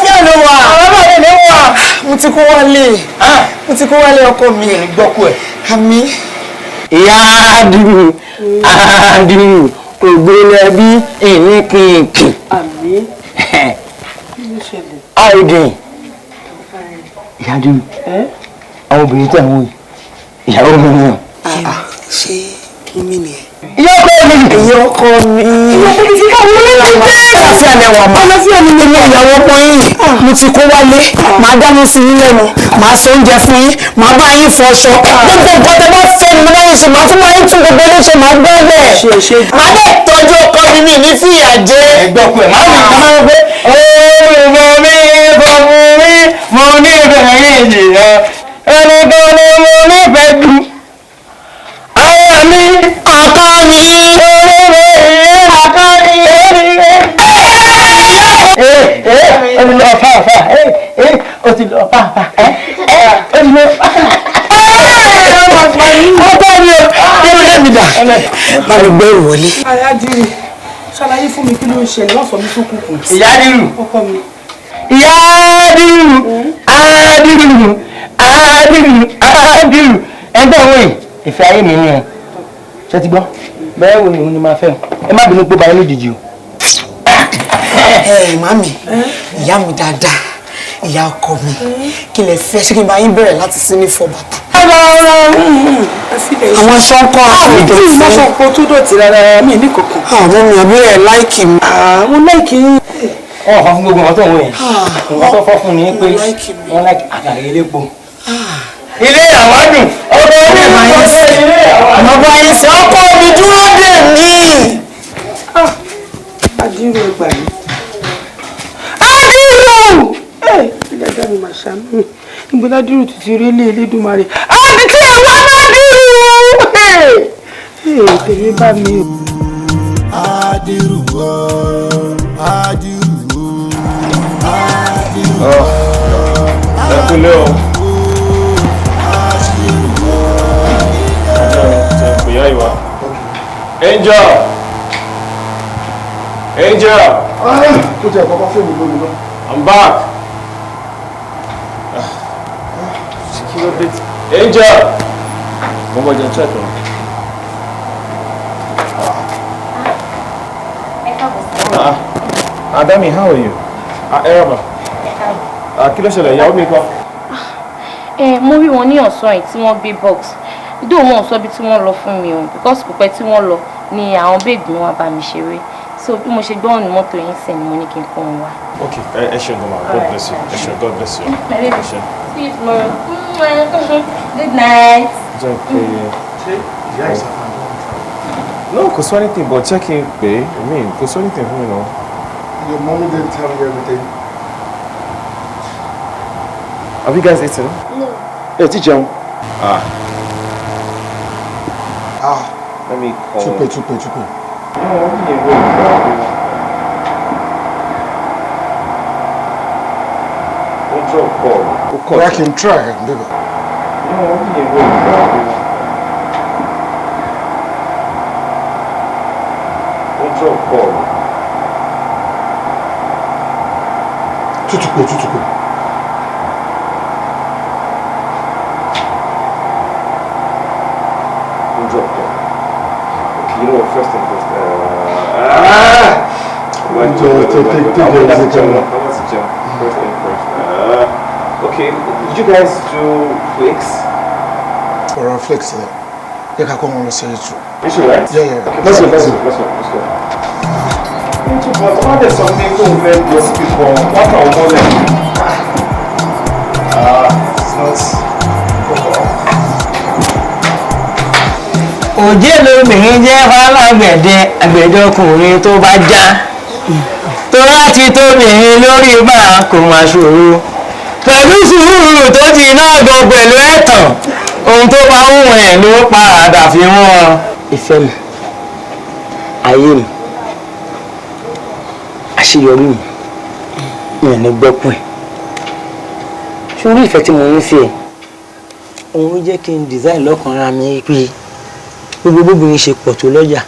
Ṣé ló wà? Àwọn ọmọ rẹ̀ wà. Mo ti kó wálé. Mo ti kó wálé ọkọ mi. Gbọ́kú ẹ̀. Àmì. Ìyá Adírù kò gbélé bí ìní kìnkì. Àmì. Kí ló ṣẹlẹ̀? Àìdìn. Ìyá Adírù. Àwọn obìnrin tẹ̀ wọ́n ìyàwó mi ni. Ṣé Èmi ni ẹ. Ìyá ọkọ mi. Ìyá ọkọ mi. Àlàáfíà lẹ́wà máa. Àlàáfíà ni mo ní ìyàwó ọkọ yín. Mo ti kó wálé. Màá dáná sí yín lẹ́nu. Màá ṣe oúnjẹ fún yín. Màá bá yín fọṣọ. Gbogbo nǹkan tẹ bá fẹ́ mi máa ń ṣe. Màá tún máa ń tún gbogbo ilé ṣe. Màá gbọ́ bẹ́ẹ̀. Màá lè tọ́jú ọkọ mi ní fìyà jẹ. Ẹgbẹ́ ọkọ ẹ̀ máa ń gbé. Olùbọ̀ mi bọ̀ fún mi. Mo ní ìbẹ̀rẹ̀ ènìyàn. Ẹni tó ní mo nífẹ̀ẹ́ jù. Aya mi. Ọkọ mi. Ó ti lọ fàáfà ó ti lọ fàáfà ó ti lọ ọkọ mi o ẹnu lẹ́mi dà. Má lè gbé ìwọlé. Ayádìrú ṣàlàyé fún mi kí ló ń ṣẹlẹ̀ wọ́n sọ mi tó kùkù. Ìyádìrú ọkọ mi. Ìyádìrú Àdìrú ẹgbẹ́ òun yìí ìfẹ́ ayé mi ni o ṣe ti gbọ́ bẹ́ẹ̀ wo ni òun ni máa fẹ́ o ẹ má bínú pé báyìí lójijì o. Màmí, ìyá mi dáadáa, ìyá ọkọ mi, kí lẹ fẹ́ ṣé kí n bá yín bẹ̀rẹ̀ láti sí ní fọ bàtà. Àwọn aṣọ ń kọ́ aṣọ ìdọ̀tí. Mo sọ pé ó tó dọ̀tí rárá mi ní kankan. Àwọn mi àbí ẹ̀ láìkì mi. Mo láìkì yín. Wọ́n fọ́ fún gbogbo wọn tó ń wọ̀ yẹn. Wọ́n tó fọ́ fún ni pé wọ́n láìkì àtàrí elépo. Ilé ìyàwó dùn. Ọkọ mi máa ń ṣe ilé ìyàwó. Bàbá yín ṣe ọkọ mi dúró dè mí. Àdìrú ẹgbà yìí. Ìdájọ́ mi máa ṣàánú. Ìgbéládìrú ti ti rí ilé Elédùmarè. Àbí tí ẹ wá bá dìrú! Tèmi bá mi o. Àdìrú o, àdìrú o, àdìrú o. Ẹ kúlẹ̀ o. Ìyá ìwà. Angel! Angel! Ó jẹ́ àkọ́kọ́ fún mi lónìí náà. I'm back. Angel! Mo mọ̀ jẹ́ check on. Adami, how are you? Erama. Kí ló ṣẹlẹ̀? Ìyàwó mi kọ́. Mo rí wọn ní ọ̀sán yìí tí wọ́n gbé box. Dó wọn sọ bí tí wọ́n lọ fún mi o because kò pẹ́ tí wọ́n lọ ni àwọn babe mi wá bá mi ṣeré. So bí mo ṣe gbọ́ ọ̀nà mọ́tò yín sẹ́ni mo ní kí n kó wọn wá. Okay, ẹ ṣé gan ma. God bless you. Ẹ ṣé, God bless you. See you tomorrow. Good night. Jẹ́ pé no, kò sọ anything but checking pé I mean kò sọ anything fún mi náà. Your mommy didn't tell me everything. Have you guys eaten? No. Ẹ ti jẹun. Let me call. Chupe. I can try, baby. Tutupe. You know what, first thing first. Okay, did you guys do flakes? For our flakes, yeah. You can come on and say it too. You sure, right? Yeah. Okay, let's go. But there's something to invent those people. What are we doing? It's not. Òjé lóbìnrin jẹ́ fálágbẹ̀dẹ àgbẹ̀dẹ ọkùnrin tó bá já tó láti tóbìnrin lórí bá kò má ṣòro pẹ̀lú sùúrù tó ti náà gan pẹ̀lú ẹ̀tàn ohun tó bá ń wọ̀n ló padà fi wọ́n. Ìfẹ́ mi ayé mi àṣeyọrí mi ò ní gbẹ́kùn ẹ̀ ṣùgbọ́n ìfẹ́ tí mo ń fi ẹ̀ òun ló jẹ́ kí n design lọ́kàn ara mi pé gbogbo obìnrin ṣe pọ̀ tó lọ́jà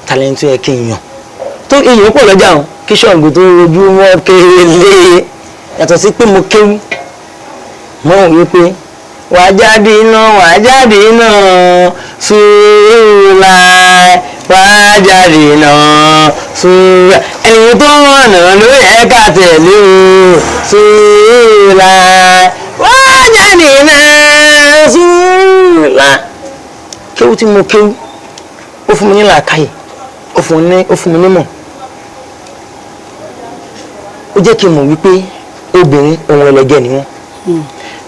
talent yẹ kí n yàn tó èèyàn pọ̀ lọ́jà hàn kí ṣọ́ọ̀gù tó rojú mọ́ kéèlé yàtọ̀ sí pé mo kéwì mọ́ òun wípé wàá jáde iná sùúrù láì wàá jáde iná sùúrù ẹni tó rànà ló yẹ ká tẹ̀lé o sùúrù láì wàá jáde iná sùúrù láì kéwù tí mo kéwù ó fún mi ní làákàyè ó fún mi nímọ̀ ó jẹ́ kí n mọ̀ wípé obìnrin ohun ẹlẹgẹ́ ni wọ́n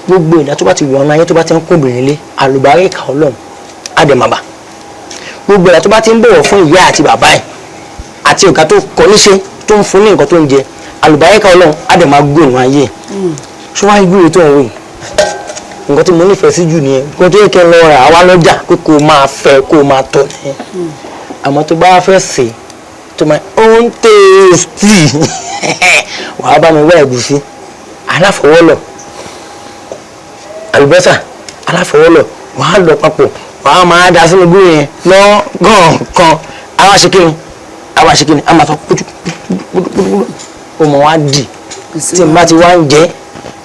gbogbo ìdá tó bá ti wọ̀n ayé tó bá ti ń kó obìnrin lé àlùbáríkà Ọlọ́run àdèmàbà gbogbo ìdá tó bá ti ń bọ̀wọ̀ fún ìyá àti bàbá ẹ̀ àti ọ̀gá tó kọ́ níṣẹ́ tó ń fún ní nǹkan tó ń jẹ àlùbáríkà Ọlọ́run àdèmàgbò ìwọ̀n ayé ṣé wàá gbúre tó ń wò yìí nǹkan tí mo nífẹ̀ẹ́ sí jù nìyẹn nǹkan tó yẹ kí n lọ rà wá lọ́jà pé kó o máa fẹ́ kó o máa tọ́ nìyẹn àmọ́ tó bá fẹ́ sè é tó máa ń tèèstì wàá bá mi wá ẹ̀gúsí aláfọwọ́lọ̀ àlùbọ́sà aláfọwọ́lọ̀ wàá lọ papọ̀ wàá máa da sínú gbúre yẹn lọ́gọ̀ọ̀kan àwa ṣe kíni a máa sọ kútúkútú ó mọ̀ wá dì tí n bá ti wá ń jẹ́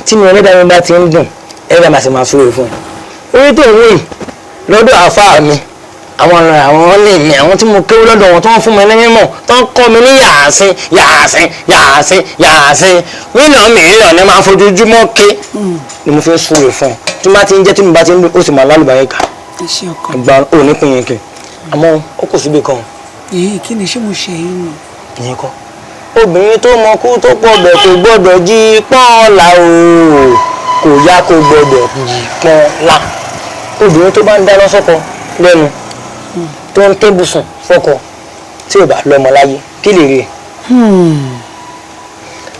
tí mi ẹlẹ́dàá mi bá ti ń dùn ẹ̀rọ màá sì máa súre fún un orí tó ń wí lọ́dọ̀ àfáà mi àwọn lè mi àwọn tí mo kéwú lọ́dọ̀ wọn tó ń fún mi ní mímọ̀ tó ń kọ́ mi ní yàásín mílíọ̀nù ní máa fojoojúmọ́ ké ni mo fi ń súre fún un tí mo bá ti ń jẹ́ tí mo bá ti ń dùn ó sì máa lálùbáríkà àgbà òní pín yẹn kì àmọ́ ó kò síbi kan. èyí kí ni ṣé mo ṣe yín nù. ìyẹn kọ́ obìnrin tó mọ kú tó pọ̀ bẹ̀ kò gbọ́dọ̀ jí pọ́nla o kò yá kó gbọ́dọ̀ jí pọ́nla obìnrin tó bá ń dáná sọ́kọ lẹ́nu tó ń tébùsùn fọ́kọ tí ò bá lọ́mọ láyé kí lè rí ẹ̀.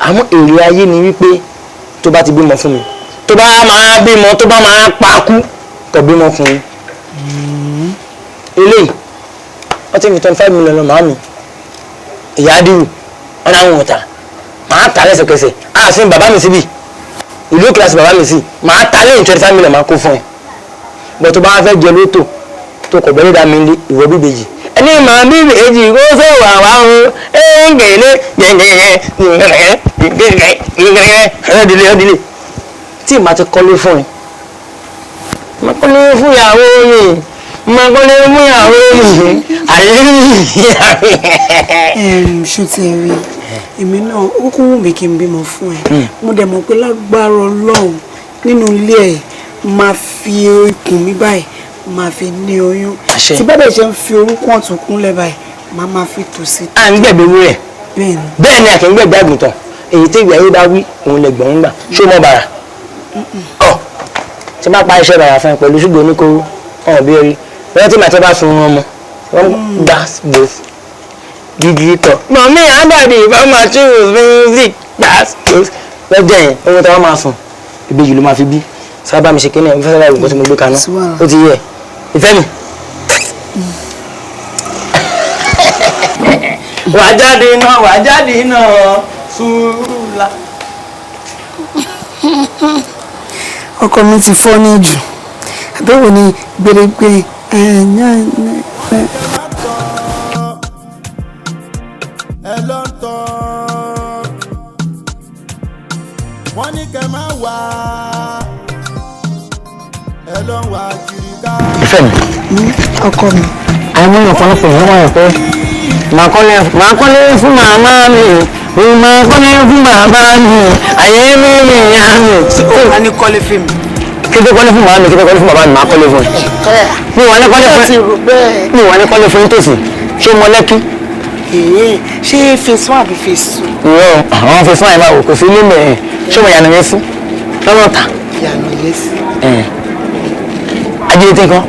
àmọ́ èrè ayé ni wípé tó bá ti bímọ fún mi tó bá máa bímọ tó bá máa pakú tó bímọ fún mi. eléyìí wọ́n ti fi 25 million lọ màámi ìyá dìrù ọ̀nà àwọn ọ̀tá màá ta lẹ́sẹ̀kẹsẹ̀ ààfin bàbá mi síbi ìlú kíláàsì bàbá mi sí màá ta lẹ́yìn 25 million máa kó fún ẹ bọ́ tó bá fẹ́ jẹ lótò tó kọ̀ bẹ́rẹ̀ dá mi lé ìwọ bíbejì ẹni màá bíbejì kó fẹ́ wà wá o ẹ̀ẹ́gẹ̀lẹ́ gẹ̀gẹ̀gẹ̀ ẹ̀ẹ́dìlẹ̀ tí màá ti kọ́lé fún ẹ màá kọ́lé fún ìyàwó mi màá kọ́lé fún ìyàwó mi àyè mi. ṣùtì rí èmi náà ó kún wù mí kí n bímọ fún ẹ mo dẹ̀ mọ̀ pé lágbára Ọlọ́run nínú ilé ẹ̀ máa fi ikùn mi báyìí máa fi ní oyún tí bẹ́ẹ̀ ṣe ń fi orúnkún ọ̀tún kúnlẹ̀ báyìí máa fi tòsí. à ń gbẹ̀bẹ̀ wúrẹ̀ bẹ́ẹ̀ ni àkè ń gbẹ̀gbẹ̀ àgùntàn èyí tí ìgbà yìí bá wí òun lè gbọ̀n ń gbà ṣó mọ́ bàrà ọ̀ tí má pa iṣẹ́ bàrà fún ẹ pẹ̀lú ṣùgbọ́n oníkóró ọ̀hún bí orí wọ́n tí màtí bá sun wọn mọ́ wọ́n gbà gbòó gidi tọ̀. mọ̀mí àbàdì ìfọ̀mọ̀ choose music gbà gbòó lọ́jọ́ yẹn owó tí wọ́n máa sùn ìbejì ló máa fi bí sábà mi ṣe kí ní ẹ̀ fẹ́sẹ̀ láì gbọ́ tí mo gbé kaná ó ti yẹ ìfẹ́ mi. wà á jáde iná Sùúrùlà. ọkọ mi ti fọ́ ní jù àbẹ̀wò ni gbèrègbèrè ẹ ló ń tọ́ wọ́n ní kẹ́ máa wá ẹ ló ń wá kiri ká. ìfẹ́ mi ọkọ mi. àwọn ọ̀pọ̀lọpọ̀ yẹn wà pé màá kọ́lé fún màmá mi màá kọ́lé fún bàbá mi àyè mi ìyá mi. a ní kọ́lé fún mi. kété kọ́lé fún màmá mi kété kọ́lé fún bàbá mi màá kọ́lé fún ẹ. mi wà ní kọ́lé fún tòsí ṣé mo lẹ́kí. ṣé phase 1 àbí phase 2. ìwọ àwọn phase 1 yẹn máa wò kò sí ilé mẹ́rin ṣé mo yànnà yẹn sí lọ́wọ́ ta. yànnà yẹn sí. ajé tí nǹkan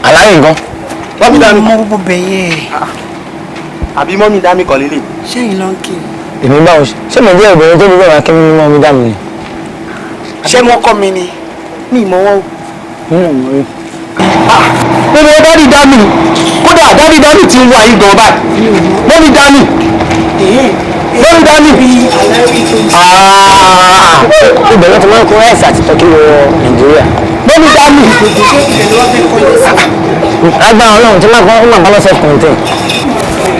aláyè nǹkan. mọ́mí dá mi mọ́ gbogbo bẹ̀yẹ. àbí mọ́mí dá mi kọ̀ lélẹ̀. ṣẹ́yìn ló ń kí. èmi báwo ṣé mo jẹ́ ìbẹ̀rẹ̀ tó ní bẹ́ẹ̀ máa kí mi mọ́ mi dá mi ni. ṣé wọ́n kọ́ mi ni mi ì mọ wọ́n. nínú dádì dámì kódà dádì dámì ti ń wá yí gan báyìí mọ́mí dámì mọ́mí dámì. ìbẹ̀rẹ̀ tó máa ń kó ẹ̀sì àti tọ́kí wọ Nàìjíríà mọ́mí dámì. agbára Ọlọ́run tí máa kọ́ ó máa bá lọ self contain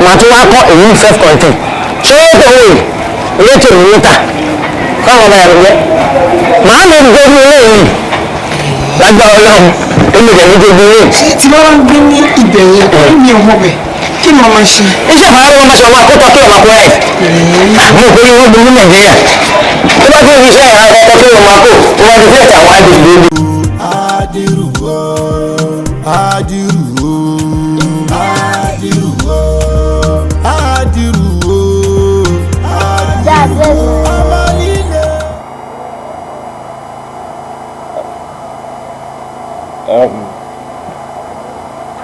màá tún wá kọ́ èyí self contain ṣé ó tó wò ilé tó ní níta káwọn ọba yàrá jẹ màá lè gbé ní ilé yìí lágbára Ọlọ́run olùkọ́ ní gbogbo ilé. tí wọ́n wá ń gbé ní ìbẹ̀yẹ mi ò mọ̀ bẹ̀ kí ni wọ́n máa ṣe. iṣẹ́ ìfọwọ́sowọ́ wọn máa ṣe ọmọ akótọ́ kí ọmọ akó ẹ̀. mo kò ní wọ́n gbé ní Nàìjíríà tó bá tó iṣẹ́ ìhà ọkọ̀ kí ọmọ akó wọ́n ti fẹ́ẹ̀ tàwọn àdìrú. Adiru o, adiru o.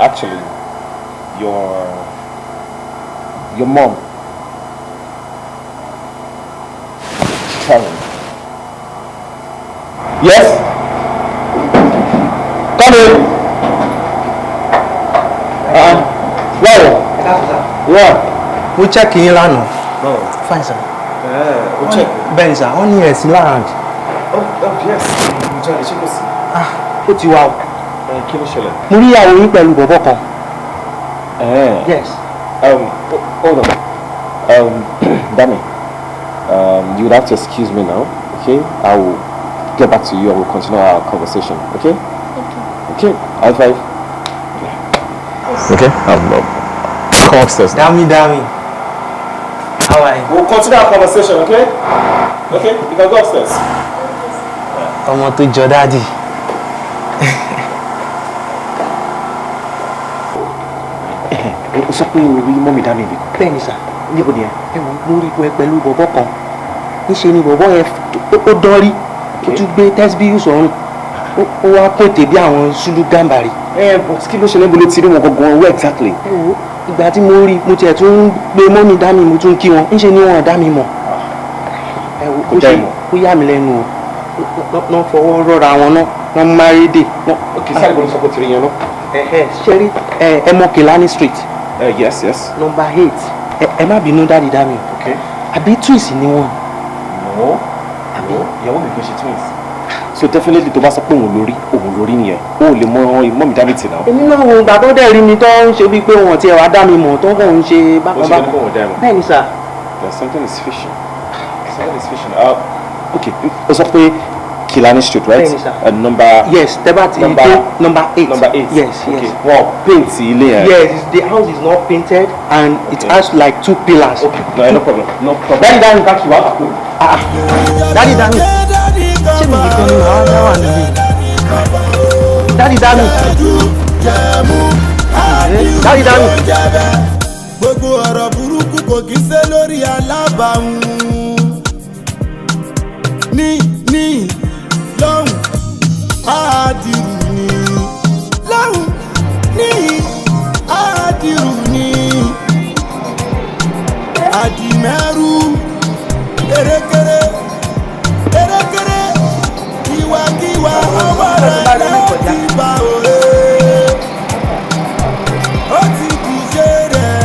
Actually, your mom, Karen. Yes? Come in. Well, yeah. We check in lánàá. Oh. Fine, sir. We check. Bẹ́ẹ̀ni sir, wọ́n ní ẹ̀sìn láàárín. Oh, yes. Mo jáde ṣé kò sí. Ó ti wá o. Kí ló ṣẹlẹ̀? Mo rí ìyàwó yín pẹ̀lú bọ̀bọ̀ kan. Yes. Hold on. Danny, you would have to excuse me now, okay? I will get back to you and we'll continue our conversation, okay? Okay. High five. Okay. Come upstairs. Dami. How are you? We'll continue our conversation, okay? Okay, you can go upstairs. Ọmọ tó jọ dáàdì. O sọ pé o rí mọ́mí dá mi bí. Bẹ́ẹ̀ni sà. Níbo ni ẹ? Mo rí ẹ pẹ̀lú bọ̀bọ̀ kan. Níṣe ni bọ̀bọ̀ yẹn ó dọ́rí. Ó tún gbé tẹ́sibíyù sọ̀rùn. Ó wá pètè bí àwọn Sùlù Gàmbàrí. But kí ló ṣe níbo ló ti rí wọn gangan? Where exactly? Ìgbà tí mo rí mo tiẹ̀ tún gbé mọ́mí dá mi mo tún kí wọn. Níṣe ni wọn dá mi mọ̀. Ó yà mí lẹ́nu o. Wọ́n fọwọ́ rọra wọn náà. Wọ́n márédè. Okay, sáré bọ́lá sọ pé tìrì yẹn náà. Ṣẹ́rí Ẹmọkèlání street. Yes. Number 8. Ẹ má bínú dáàdì dá mi. Okay. Àbí twins ni wọ́n. No. Ìyàwó mi kò ṣe twins. So definitely tó bá sọ pé òun lórí nìyẹn. O ò lè mọ mọ́mí dá mi tì náà. Èmi náà wo ìgbà tó dẹ̀ rí mi tó ń ṣe bíi pé wọn ti ẹ̀wà dá mi mọ̀ tó kàn ń ṣe bákan bákan. Ó ṣe kí wọ́n dá ẹ mọ̀. Bẹ́ẹ̀ni sà. Something is fishing. Okay, o sọ pé Kilani Street, right? Bẹ́ẹ̀ni sà. Number. Yes, tẹ́bàtì number 8. Number 8. Yes. Wow, paint ilé yẹn. Yes, the house is not painted and it has like 2 pillars. Okay, no problem. Daddy Dami back you up. Daddy Dami. Ṣé mi nìkan ni màá dá wà níbí? Daddy Dami. Daddy Dami. Gbogbo ọ̀rọ̀ burúkú kò kí ṣe lórí alábàáhùn. Ní lọ́hùn àdìrú ni. Lọ́hùn ní àdìrú ni. Àdìmẹ́rù erékeré ìwàkiwà ọwọ́ rẹ̀ láti bá òye. Ó ti dìje rẹ̀,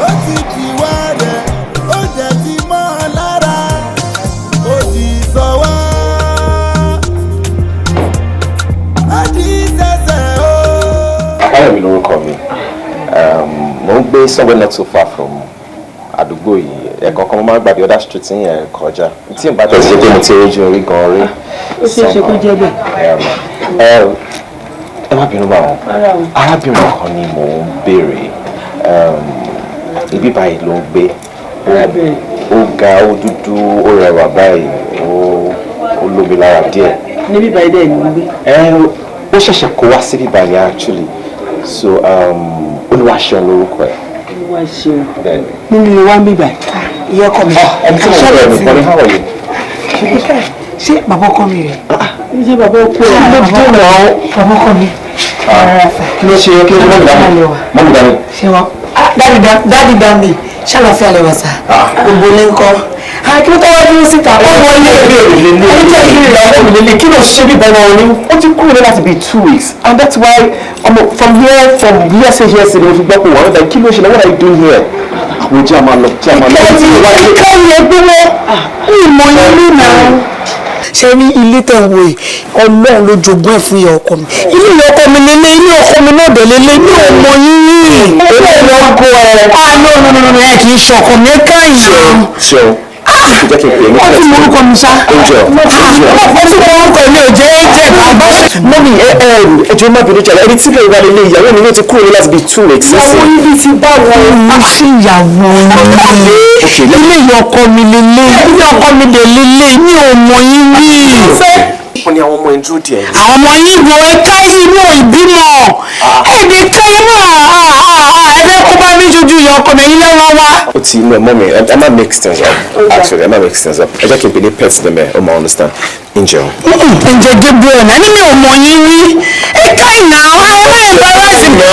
ó ti dìwà rẹ̀, ó jẹ́ ti mọ́ ọ lára, ó di sọ́wọ́. Káyọ̀mí lórúkọ mi. Mo ń gbé somewhere not so far from àdúgbò yìí. Ẹ̀kọ̀ọ̀kan mo máa ń gba the other street yẹn kọjá. Tí n bá tẹ̀sí pé mo ti rójú orí gan rí. Ó ṣeé ṣe kó jẹ́ bẹ́ẹ̀. Ẹ má bínú bá wọn. Arábìnrin kan ni mò ń béèrè. Ibi báyìí ló ń gbé. Ó ga, ó dúdú, ó rẹwà báyìí, ó lómi lára díẹ̀. Níbí báyìí dẹ̀ ni wọ́n gbé. Ó ṣẹ̀ṣẹ̀ kó wá síbí báyìí actually. So Olúwaṣeun lórúkọ ẹ̀. Olúwaṣeun. Bẹ́ẹ̀ni. Nínú ilé wa ń bí báyìí. Ìyá ọkọ mi. Ẹni tí mo fẹ́ mi kọ́ ni how are you? Ṣé bàbá ọkọ mi rẹ̀? Ṣé bàbá ọkọ rẹ̀? Bàbá ọkọ mi. Kí ló ṣe mọ́mí dání? Ṣé wọ́n? Dáàdì Dami ṣàlàfíà lè wà sá. Gbogbo ní nǹkan. Kí ló tọ́wọ́ dúró síta? Ó wọlé ẹni tí a kiri ìyàwó mi lélẹ̀ kí ló ṣe bí bẹ́ẹ̀ wọn ni? Ó ti kúrò láti be 2 weeks and that's why from hearsay ni mo fi gbọ́ pé wọ́n rẹ̀ kí ló ṣe what are you doing here? Àwọn jẹ́ àmà lọ. Kíkẹ́ yẹ gbé wọ́n. Ìmọ̀ ilé náà. Ṣé ní ilé tẹ̀ ń wo yìí Ọlọ́run ló jogún ẹ̀ fún ìyá ọkọ mi. Ilé ìyá ọkọ mi lélẹ̀, ilé ọkọ mi náà dẹ̀ lélẹ̀ ní ọmọ yín. Èmi ló kó ẹ. No, ẹ kì í ṣe ọkọ mi, ẹ káyìn. Ṣé jẹ́ kí n pè é ní wọ́n ti mú orúkọ mi sá. wọ́n ti mú orúkọ mi ò jẹ́ bàbá. mọ́mí ẹjọ́ má bínú jàlá ẹni tí kò wà lélẹ̀ ìyàwó mi ló ti kúrò láti bí 2 weeks. ìyàwó ibi ti bá wọn. mo ṣe ìyàwó ilé ìyá ọkọ mi lélẹ̀ ilé ọkọ mi lè lélẹ̀ ní ọmọ yín rí. wọ́n ní àwọn ọmọ ẹ̀ ń dúró díẹ̀. àwọn ọmọ yín wo ẹ̀ka inú ìbímọ ẹ̀dẹ̀ ká inú ẹ̀fẹ́ kó bá mi jojú ìyá ọkọ mi ilé wọn wá. ó ti inú ẹ mọ́ mi ẹ má mix things up actually ẹ má mix things up ẹ jẹ́ kí n pè ní pet dem ẹ ó máa understand Angel. Angel Gabriel, I don't know more you read. Hey, guy now, I am embarrassing you.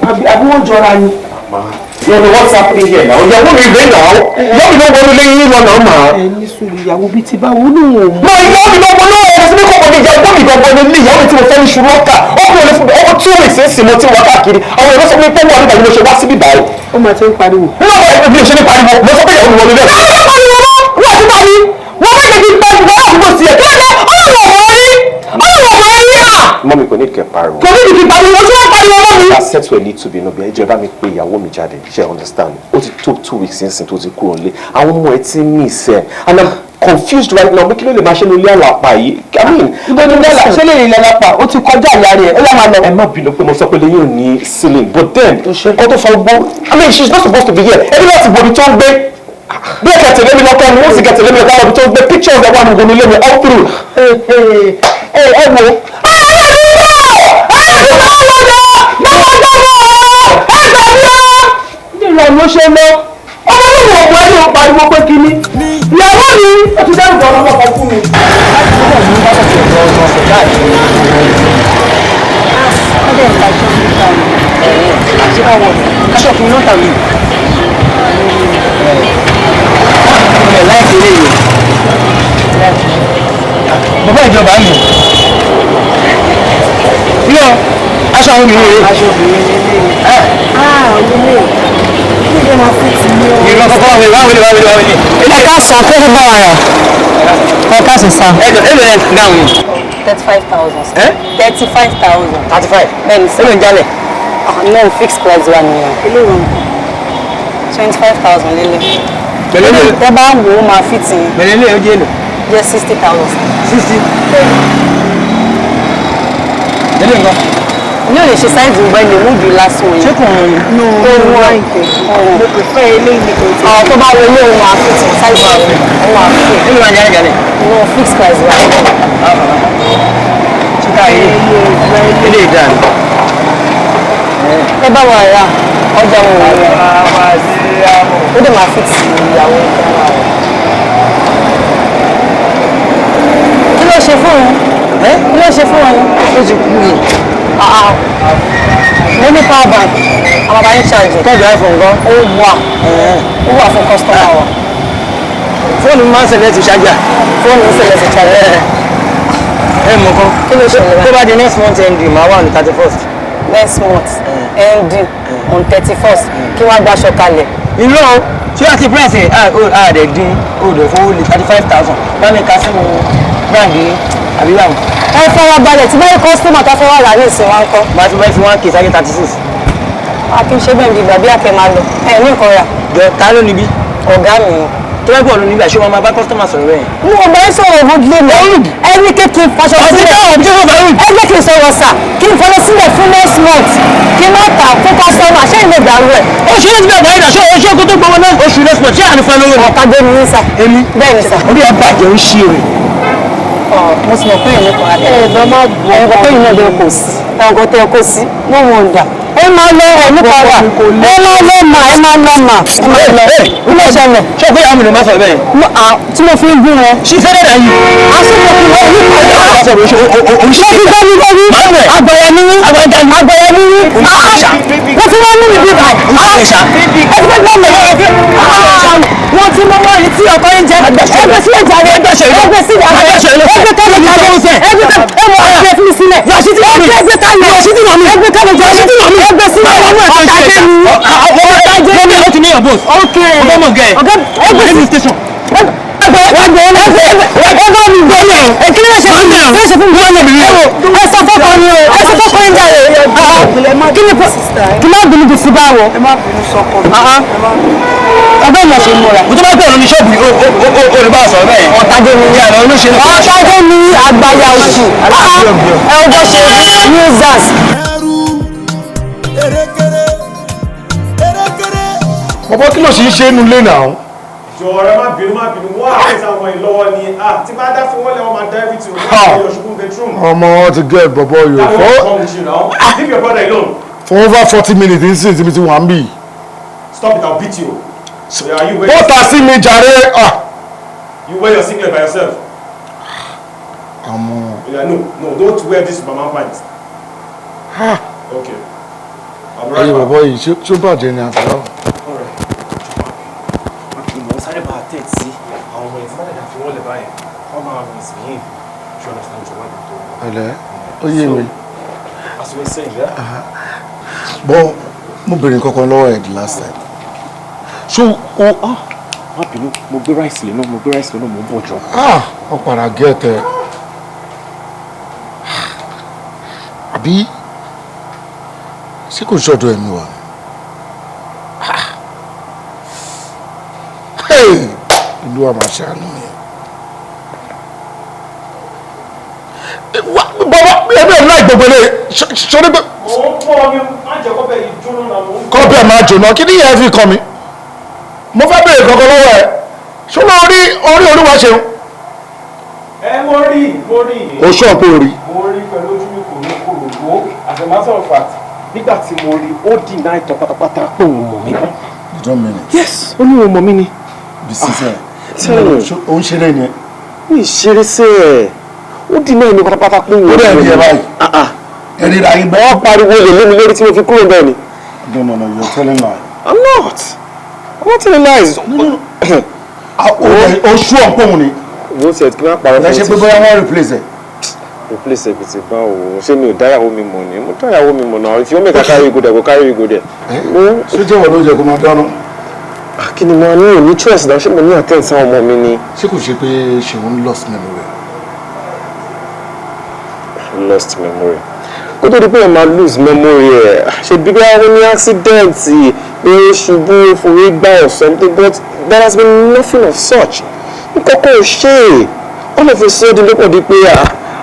Àbí wọ́n jọra ni. No, what's happening here now? Ìyàwó mi rẹ̀ náà. Ìyàwó mi ló wọlé lẹ́yìn ìwọ náà mà. Ẹni sùúrù ìyàwó bíi ti bá wọnú òun. No, ìyàwó mi ló wọlé òun sí ní kọ̀kọ́ mi ìyàwó mi gbọ̀ngàn ní ilé ìyàwó mi tí mo fẹ́ ní ṣùgbọ́n ọ̀kà. Ọkùnrin olè fún mi, ọkọ̀ 2 weeks ń sìn mo ti wá káàkiri. Àwọn èrò sọ pé pé wọ́n nígbà tí mo ṣe wá síbí báyìí. Ó máa ti ń pariwo. Nínú àwọn ẹgbẹ́ mi ṣe ní pariwo, mo sọ pé ìyàwó mi wọlé lẹ́yìn. Wọ́n ti bá mi, wọ́n fẹ́ lè fi gbàgbọ́ àdúgbò sí ẹ̀. Kí ló dé? Mọ́mí kò ní kẹ́ pariwo. Kò ní kí pariwo, ojú wọn pariwo mọ́ mi. That set where need to be no be ẹjọ́ bá mi pé ìyàwó mi jáde ṣe understand. Ó ti tó 2 weeks since tó ti kúrò nílé. Àwọn ọmọ ẹ ti miss ẹ and I'm confused right now. Kí ló lè máa ṣe ní ilé àlàpà yìí? I mean, ibo ni ilé àlàpà ṣe lè rìn lẹ́lápà ó ti kọjá ìyá rẹ̀ ó yà máa lọ. Ẹ má bínú pé mo sọ pé lẹ́yìn ò ní ceiling but then kó tó fọ gbó. I mean she's not supposed to be here. Ẹbí láti bobi tó ń gbé. Bí ẹ̀kẹ́ tẹ̀lé mi lọ́kọ́ ni wọ́n sì kẹ́ tẹ̀lé mi lọ́kọ́ tó ń gbé pictures ẹ̀ wà ní ìgbóni ilé mi all through. Ẹ wo. Ló ṣe lọ ọmọ mi wọ̀ wọ́n ẹni ò pariwo pé kíní ìyàwó mi ó ti dẹ́rù bọ̀ ọmọ kan fún mi. àti báwo ni káṣọ fún náà tàbí ẹ̀ láìpẹ́ lè yẹ bàbá ìjọba mi yọ aṣọ àwọn obìnrin rẹ. aṣọ obìnrin rẹ ìlú ọkọ̀ wáwé ní. Ẹ̀ka sàn kó fún báwa rẹ̀. Ẹ̀ka sì sàn. Ẹ̀jọ̀ èlò ẹ̀ dáhùn yìí. 35,000. 35,000. 35. Bẹ́ẹ̀ni sir. Èlò ń jálẹ̀. No fixed price wà nìyẹn. 25,000 lélẹ̀. Bẹ̀lẹ́lẹ̀. Tẹ́ bá ń wò ó máa fit yín. Bẹ̀lẹ́lẹ̀ ó jẹ́ èlò. Jẹ́ 60,000. 60. Bẹ̀lẹ́ nǹkan. Ní òye ṣe sáìdì ìgbà ilé mú jù lásán yìí. Ṣé kò rọrùn? No, no, mo prefer eléyìí ní kò tí. Àwọn tó bá wọlé òun máa fit sáìdì òun máa fit. Nínú wa jẹ́ jálẹ̀. No fixed price wà. Ṣé ká yé ilé ìdáni? Ẹ bá wà rà ọjà wọn wà rẹ̀. Ó dẹ̀ máa fit ìyàwó ìjọba rẹ̀. Kí ló ṣe fún wọn? Kí ló ṣe fún wọn? Ó ti kú yìí. Mo ní power bank, àwọn bàbá yín ṣáàjì. Tọ́jú iPhone gan. Ó wà fún customer wa. Fóònù máa ń ṣẹlẹ̀ ti ṣájà. Fóònù ń ṣẹlẹ̀ ti ṣájà. Ẹ mọ̀ kan. Kí ló ṣẹlẹ̀ báyìí? Tó bá di next month ending, màá wà ní 31st. Next month ending on 31st kí wọ́n gbaṣọ kalẹ̀. Irú o, ṣé wàá ti price àdẹ̀ dín odò fowó lè 35,000. Bá mi ka sínú báńkì àbí báwo. Ẹ fọwọ́ balẹ̀ tí báyìí kọ́sítọ́mà tó fọwọ́ rà ní ìsìn wa ń kọ́. Màá fi báyìí fi 1K sáyé 36. A kì í ṣe bẹ́ẹ̀ bí ìgbà bí àkẹ́ máa lọ. Ẹ ní nǹkan rà. Jọ ta ló níbí? Ọ̀gá mi. Tó bá gbọ́ ló níbí àṣé wọn máa bá kọ́sítọ́mà sọ̀rọ̀ bẹ́ẹ̀. Mo ò bá ń sọ̀rọ̀ ìwọ́dúlé mi. Ẹni kékeré faṣọ sílẹ̀. Ẹgbẹ́ kì í sọ̀rọ̀ sà. Kí n fọlọ́ sílẹ̀ fún next month. Kí n má ta fún kọ́sítọ́mà. Ṣé ìlú ìdàrú ẹ̀? Oṣù yẹn ti bẹ̀rẹ̀ báyìí ṣé oṣù kó tó gbowó náà. Oṣù next month ṣé ànífẹ́ lówó ni? Ọ̀tá gbé mi ní sà. Èmi. Bẹ́ẹ̀ ni sà. Orí ẹ̀ bàjẹ́ ń ṣe rè. Mo sì mọ̀ pé èmi kan adé. Ẹ̀ẹ́dọ́ máa gbọ́. Ẹ̀ẹ́dọ́ pé ìnáwó kò sí. Ẹ̀ẹ́dọ́ tẹ kò sí. No wonder. Ẹ máa lọ ẹ̀ nípa wà. Ẹ máa lọ mà. Ẹ máa lọ mà. Ẹ máa lọ. Ilé iṣẹ́ mi. Ṣé o fẹ́ yà á mi lè má sọ bẹ́ẹ̀? Tí mo fi ń gún wọn. Ṣé fẹ́rẹ̀ dà yìí? Aṣọ́kọ̀ kí wọ́n yí pàdé. Wọ́n fi gbá mi lórí. Àgbọ̀yà ni yín. Àgbọ̀yà ni yín. Wọ́n ti wá nínú ibi báyìí. Ẹgbẹ́ gbọ́ mi. Wọ́n ti mọ́mọ́ yìí tí ọkọ yín jẹ. Ẹgbẹ́ sílẹ̀ jàre. Ẹgbẹ́ sílẹ̀ jàre. Ẹgbẹ́ kálẹ̀ jàre. Ẹgbẹ́ ọ̀sẹ̀ fi sílẹ̀. Ẹgbẹ́ kálẹ̀. Ẹgbẹ́ kálẹ̀ jàre. Ẹgbẹ́ sílẹ̀. Ọ̀tàjẹ́ mi. Ọ̀tàjẹ́ mi. Ó ti ní ọ̀bọ̀s. Ọ̀gá mọ̀ gẹ̀. Ẹgbẹ́ mi station. Ẹgbẹ́ mi gbọ́ mi. Kí ló ṣe fún mi? Kí ló ṣe fún mi? Ẹ sọ fọ́kọ ni o. Ẹ sọ fọ́kọ yín jàre. Kí ni kí má bínú bí sí báwo? Ẹ má bínú sọ́kọ mi. Ẹgbẹ́ mi ṣe múra. Mo tó bá bẹ̀rẹ̀ ní ṣọ́ọ̀bù o lè bá sọ̀rọ̀ bẹ́ẹ̀. Ọ̀tàjẹ́ mi. Ọ̀tàjẹ́ mi àgbáyà oṣù. Ẹ ọjọ́ ṣe users. Bọ̀bọ̀ kí ló ṣe ń ṣe é nulẹ̀ náà? Jọ̀ọ́rẹ́ má bínú wọ́n àpèsè àwọn ìlọ́wọ́ ni tí bá dá fún wọn lẹ́wọ́n máa dá everything wọ́n yọ ṣùgbọ́n bedroom. Ọmọ wọn ti get bọ̀bọ̀ yòó. That won't come with you now. Leave your brother alone. For over 40 minutes ní sí ti wà ń bì. Stop it, I'll beat you. Bọ́tà sí mi jàre. You wear your singlet by yourself. No, don't wear this Superman pants. Okay. Ayé bàbá yìí ṣó bàjẹ́ ni àtàrà. Mo sáré bá tẹ̀ sí àwọn ọmọ ìfúnná dàda fi wọ́n lè báyìí. Wọ́n máa misbehave. You understand your wife? Ẹ̀lẹ́, ó yé mi. As we were saying, yeah? Bọ́ mo bèrè nǹkan kan lọ́wọ́ ẹ̀ the last time. Ṣó o má bínú, mo gbé ráìsì lé náà, mo bọ̀ jọ. Ó padà gẹ́tẹ̀. Àbí ṣé kò ṣọ́dọ̀ ẹ̀mí wa? Ìlú wa máa ṣàánú yẹn. Bàbá ẹbí ẹ̀ láì gbogbo ilé ṣọ́rí pé. Mo ń pọ̀ mi, má jẹ́ kọ́bẹ̀ yìí jóná náà mo ń. Kọ́bẹ̀ máa jóná, kí ni ìyẹn fi kàn mí? Mo fẹ́ bèèrè kankan lọ́wọ́ ẹ̀. Ṣé mo rí olúwa ṣeun? Mo rí. O ṣọ́ pé o rí. Mo rí pẹ̀lú ojú mi kò ní kòrògbó. As a matter of fact, nígbà tí mo rí, ó deny ìtàn pátápátá pé òun mọ̀ mí. You don't mean it. Yes, ó ní òun mọ̀ mí ni. Bisisẹ́. Sẹ́yìn. O ń ṣeré ni ẹ. Mi ìṣeré sí ẹ̀. Ó deny ìní pátápátá pé òun mọ̀ mí. Ó dẹ̀ ní ẹ báyìí. Ẹni ra yín bẹ́ẹ̀. Wọ́n pariwo lè lé mi lórí tí mo fi kúrò bẹ́ẹ̀ ni. No, you're telling lie. I'm not telling lies. O ṣú ọ̀pọ̀ òun ni. Wọ́n ti ẹ̀ kí wọ́n parọ́ fún mi. Ẹ ṣe pé bóyá wọ́n replace ẹ̀. Replace ẹ̀ ti bá òun. Ṣé mi ò dáyàwó mi mọ̀ ni? Mo dáyàwó mi mọ̀ náà. If you want me to carry you go there, go carry you go there. Ṣé jẹ́ wọ́n ló jẹ́ kó máa dáná? Kí ni mo ní òní choice náà? Ṣé mo ní attend sáwọn ọmọ mi ni? Ṣé kò ṣe pé ṣèwọ́n lost memory? Lost memory. Kó tó di pé ẹ máa lose memory ẹ̀. Ṣé bí wọ́n ní accident pé ṣubú forí gbá or something, but there has been nothing of such. Nkọ́kọ́ ò ṣe é. All of a sudden ló kàn di pé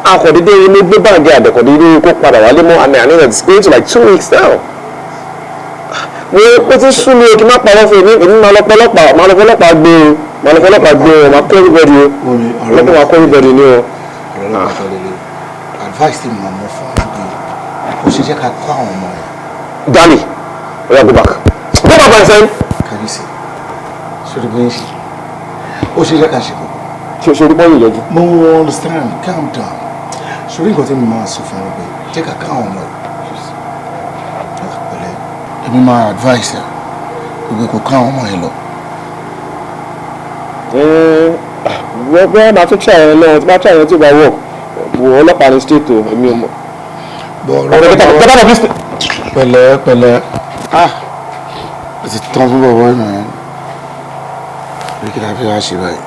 akọ̀dédé ilé gbé báàgì àdẹ̀kọ̀dédé kó padà wálé mọ́ àmì àní it's going to like 2 weeks now. Ó ti sún mi kí n má parọ́ fún èmi máa lọ pọ́lọ́pàá gbé o máa kọ́ everybody o ọlọ́pàá máa kọ́ everybody ni o. Advice ti mọ̀ mọ́ fún mi ó ṣe jẹ́ ká kọ́ àwọn ọmọ rẹ̀. Danny, oya go back my friend. Can you see? Sori bóyá ṣe ó ṣe jẹ́ ká ṣe kọ́. Ṣé orí bọ́ọ̀lù yọjú? Mo understand, calm down. Sori nǹkan tí mo máa sọ fún ẹ pé jẹ́ ká ká àwọn ọmọ rẹ̀. Pẹ̀lẹ́ èmi máa advice ẹ gbogbo kò ká àwọn ọmọ yẹn lọ. Wọ́n máa tún ṣàyẹn lọ́wọ́ tí bá ṣàyẹn tí ó bá wọ̀ wọ ọlọ́pàá ní state o èmi ò mọ̀. Pẹ̀lẹ́ ó ti tán fún bọ̀bọ̀ ìmọ̀ yẹn bí kí la fẹ́ wá ṣe báyìí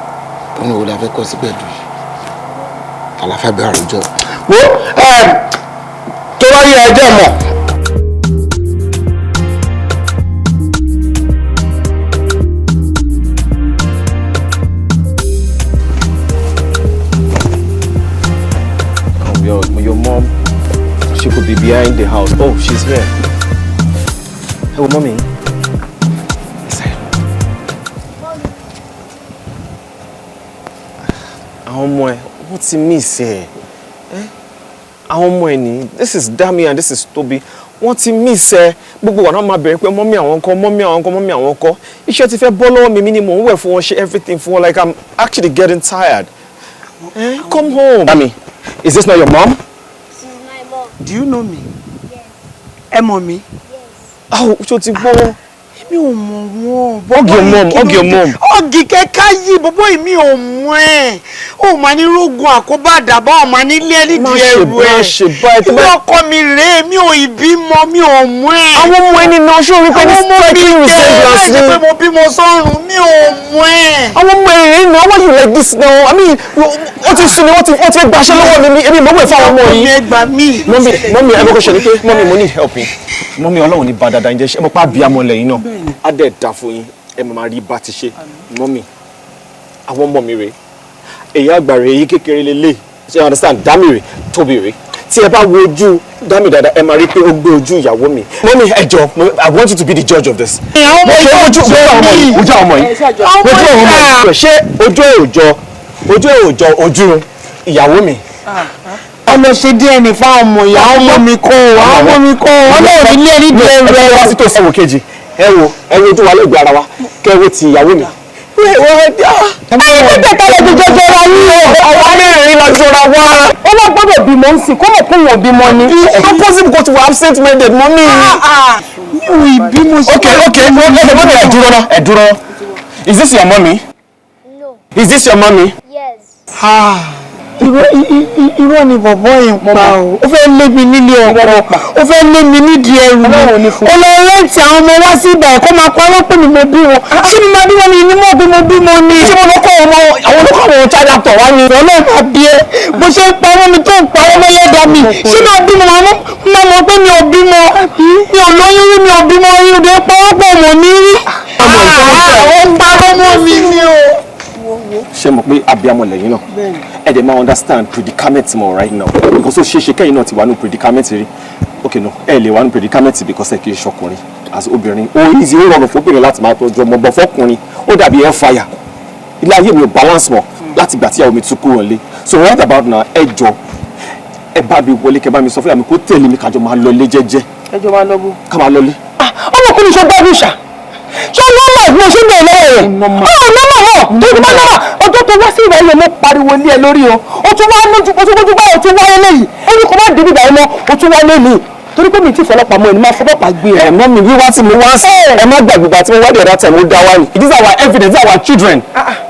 wọn ò la fẹ́ kọ́ síbẹ̀ dùn àlàáfíà bẹ àròjọ. wo tó bá yẹ ẹjẹ mọ. Your mom, she could be behind the house. Oh, she's here. Hello, mommy. Àwọn ọmọ ẹ̀ wọ́n ti miss ẹ̀. Àwọn ọmọ ẹ̀ ní this is Dami and this is Tobi. Wọ́n ti miss ẹ̀. Gbogbo wa náà máa bẹ̀rẹ̀ pé mọ́mí àwọn kọ́. Iṣẹ́ ti fẹ́ bọ́ lọ́wọ́ mi ni mò ń wẹ̀ fún wọn ṣe everything fún wọn like I'm actually getting tired. Come home. Dami, is this not your mom? Do you know me? Yes. Ẹ mọ̀ mi? Yes. Oh, ṣó ti gbọ́. Èmi ò mọ̀ wọ́n. Hug your mom. Ọ̀gì kẹ́kẹ́ yìí bọ́bọ́ èmi ò mọ̀ ẹ́. Ó máa ní rógun àkóbá àdàbà ọ̀ma nílé ẹni di ẹrù ẹ̀. Má ṣe báyìí. Ìwé ọkọ mi rèé mi ò ìbímọ mi ò mọ̀ ẹ́. Àwọn ọmọ ẹni náà ṣó rí pé ní striking resemblance ni. Àwọn ọmọ mi pé mo bímọ sọ́run mi ò mọ̀ ẹ́. Àwọn ọmọ ẹ̀rín náà why you like this now? I mean, ó ti sún ni wọ́n ti gbaṣẹ́ lọ́wọ́ mi èmi mọ̀ wẹ̀ fáwọn ọmọ yìí. Mọ́mí ẹ bọ́kọ̀ ṣe ni pé mọ́mí mo need help yín. Mọ́mí Ọlọ́run ní bá dáadáa ń jẹ́ ṣé mo pa bí amọ̀ lẹ́yìn náà. Á dẹ̀ dà fún yín ẹ máa rí bá ti ṣe. Mọ́mí àwọn ọmọ mi rèé èyí àgbà rèé èyí kékeré lélẹ̀ ṣe understand Dami rèé Tóbi rèé tí ẹ bá wo ojú Dami dáadáa ẹ máa rí pé ó gbé ojú ìyàwó mi. Mọ́mí ẹ jọ̀ọ́ I want you to be the judge of this. Àwọn ọmọ yìí ojú ọmọ yìí ṣé ojú ẹ̀ ò jọ ojú ìyàwó mi. Ọmọ ṣe díẹ̀ ní fáwọn ọmọ ìyá ọmọ mi kọ́ Ọlọ́run ilé ẹni díẹ̀ rẹ̀. Ẹ wá sí tòsí ẹ̀wò kejì ẹ wo ojú wa lẹ́gbẹ̀ẹ́ ara wa kẹ́wé ti ìyàwó mi. Àwọn tẹ̀ka lè jẹjẹ jọra ní ọwọ́ mẹ́rin lọ jọra wá. Ó wá gbọ́dọ̀ bímọ ń sìn kó mọ̀ kó wọ́n bímọ ni. How possible go to absent minded mọ́mí? Mi ò bímọ sí. Okay, ẹ dúró. Is this your mommy? No. Is this your mommy? Yes. Irọ́ ni bọ̀bọ́ yẹn pa o. Ó fẹ́ lé mi nílé ọkọ. Ó fẹ́ lé mi nídìí ẹrù mi. Ó lọ rẹ́ǹtì àwọn ọmọ wá sí ibà ẹ̀kọ́ máa parọ́ pé mi mo bí wọn. Ṣé mi máa bí wọn ni mo bí mo ni? Ṣé mo lọ́kọ̀ àwọn olùkọ́ àwọn child actor wá ni? Ọlọ́run máa bí ẹ. Bó ṣe ń parọ́ mi tó ń parọ́ lọ́lẹ́dàá mi. Ṣé máa bímọ máa mọ̀ pé mi ò bímọ? Mi ò lóyún rí mi ò bímọ rí. Òde parọ́ pọ̀ mọ̀ ní rí. Ó ń parọ́ mọ́ mi ni o. Ṣé mo pé abiyamọ lẹ́yìn náà? Ẹ dẹ̀ máa understand predicament mo right now because ó ṣeéṣe kẹ́yìn náà ti wà ní predicament rí. Okay no, ẹ lè wà ní predicament because ẹ kì í ṣọkùnrin as obìnrin. Ó easy ó rọrùn fún obìnrin láti máa tọ́jú ọmọ bọ̀ fọkùnrin. Ó dàbí air fire. Ilé ayé mi ò balance mọ́ láti gbà tí àwọn mi tún kúrò nílé. So right about now ẹ jọ ẹ bá mi wọlé kẹ bá mi sọ fún mi kó tẹ̀lé mi kájọ máa lọ lé jẹ́jẹ́. Ẹ jọ máa lọ bó. Ká máa lọ lé. Ọmọkùnrin ṣe gbádùn ṣá. Ṣé nọ́mà bí mo ṣe ń bẹ̀rẹ̀ lọ́wọ́ rẹ̀? Nọ́mà tó gbọ́ nọ́mà ọjọ́ tó wá sí ìwà ilé mo pariwo lé ẹ lórí o. O tún wá lójú báyìí o tún wáyé lẹ́yìn. Ó ní kò má débi báyìí mọ́ o tún wá lẹ́yìn. Torí pé mi ti fọlọ́pàá mọ́ ẹni máa fọlọ́pàá gbé ẹ. Ẹ̀mọ́ mi wíwá tí mo wá sí ẹ má gbàgbé gbà tí mo wá the other time ó dá wá ní. These are our evidence, these are our children.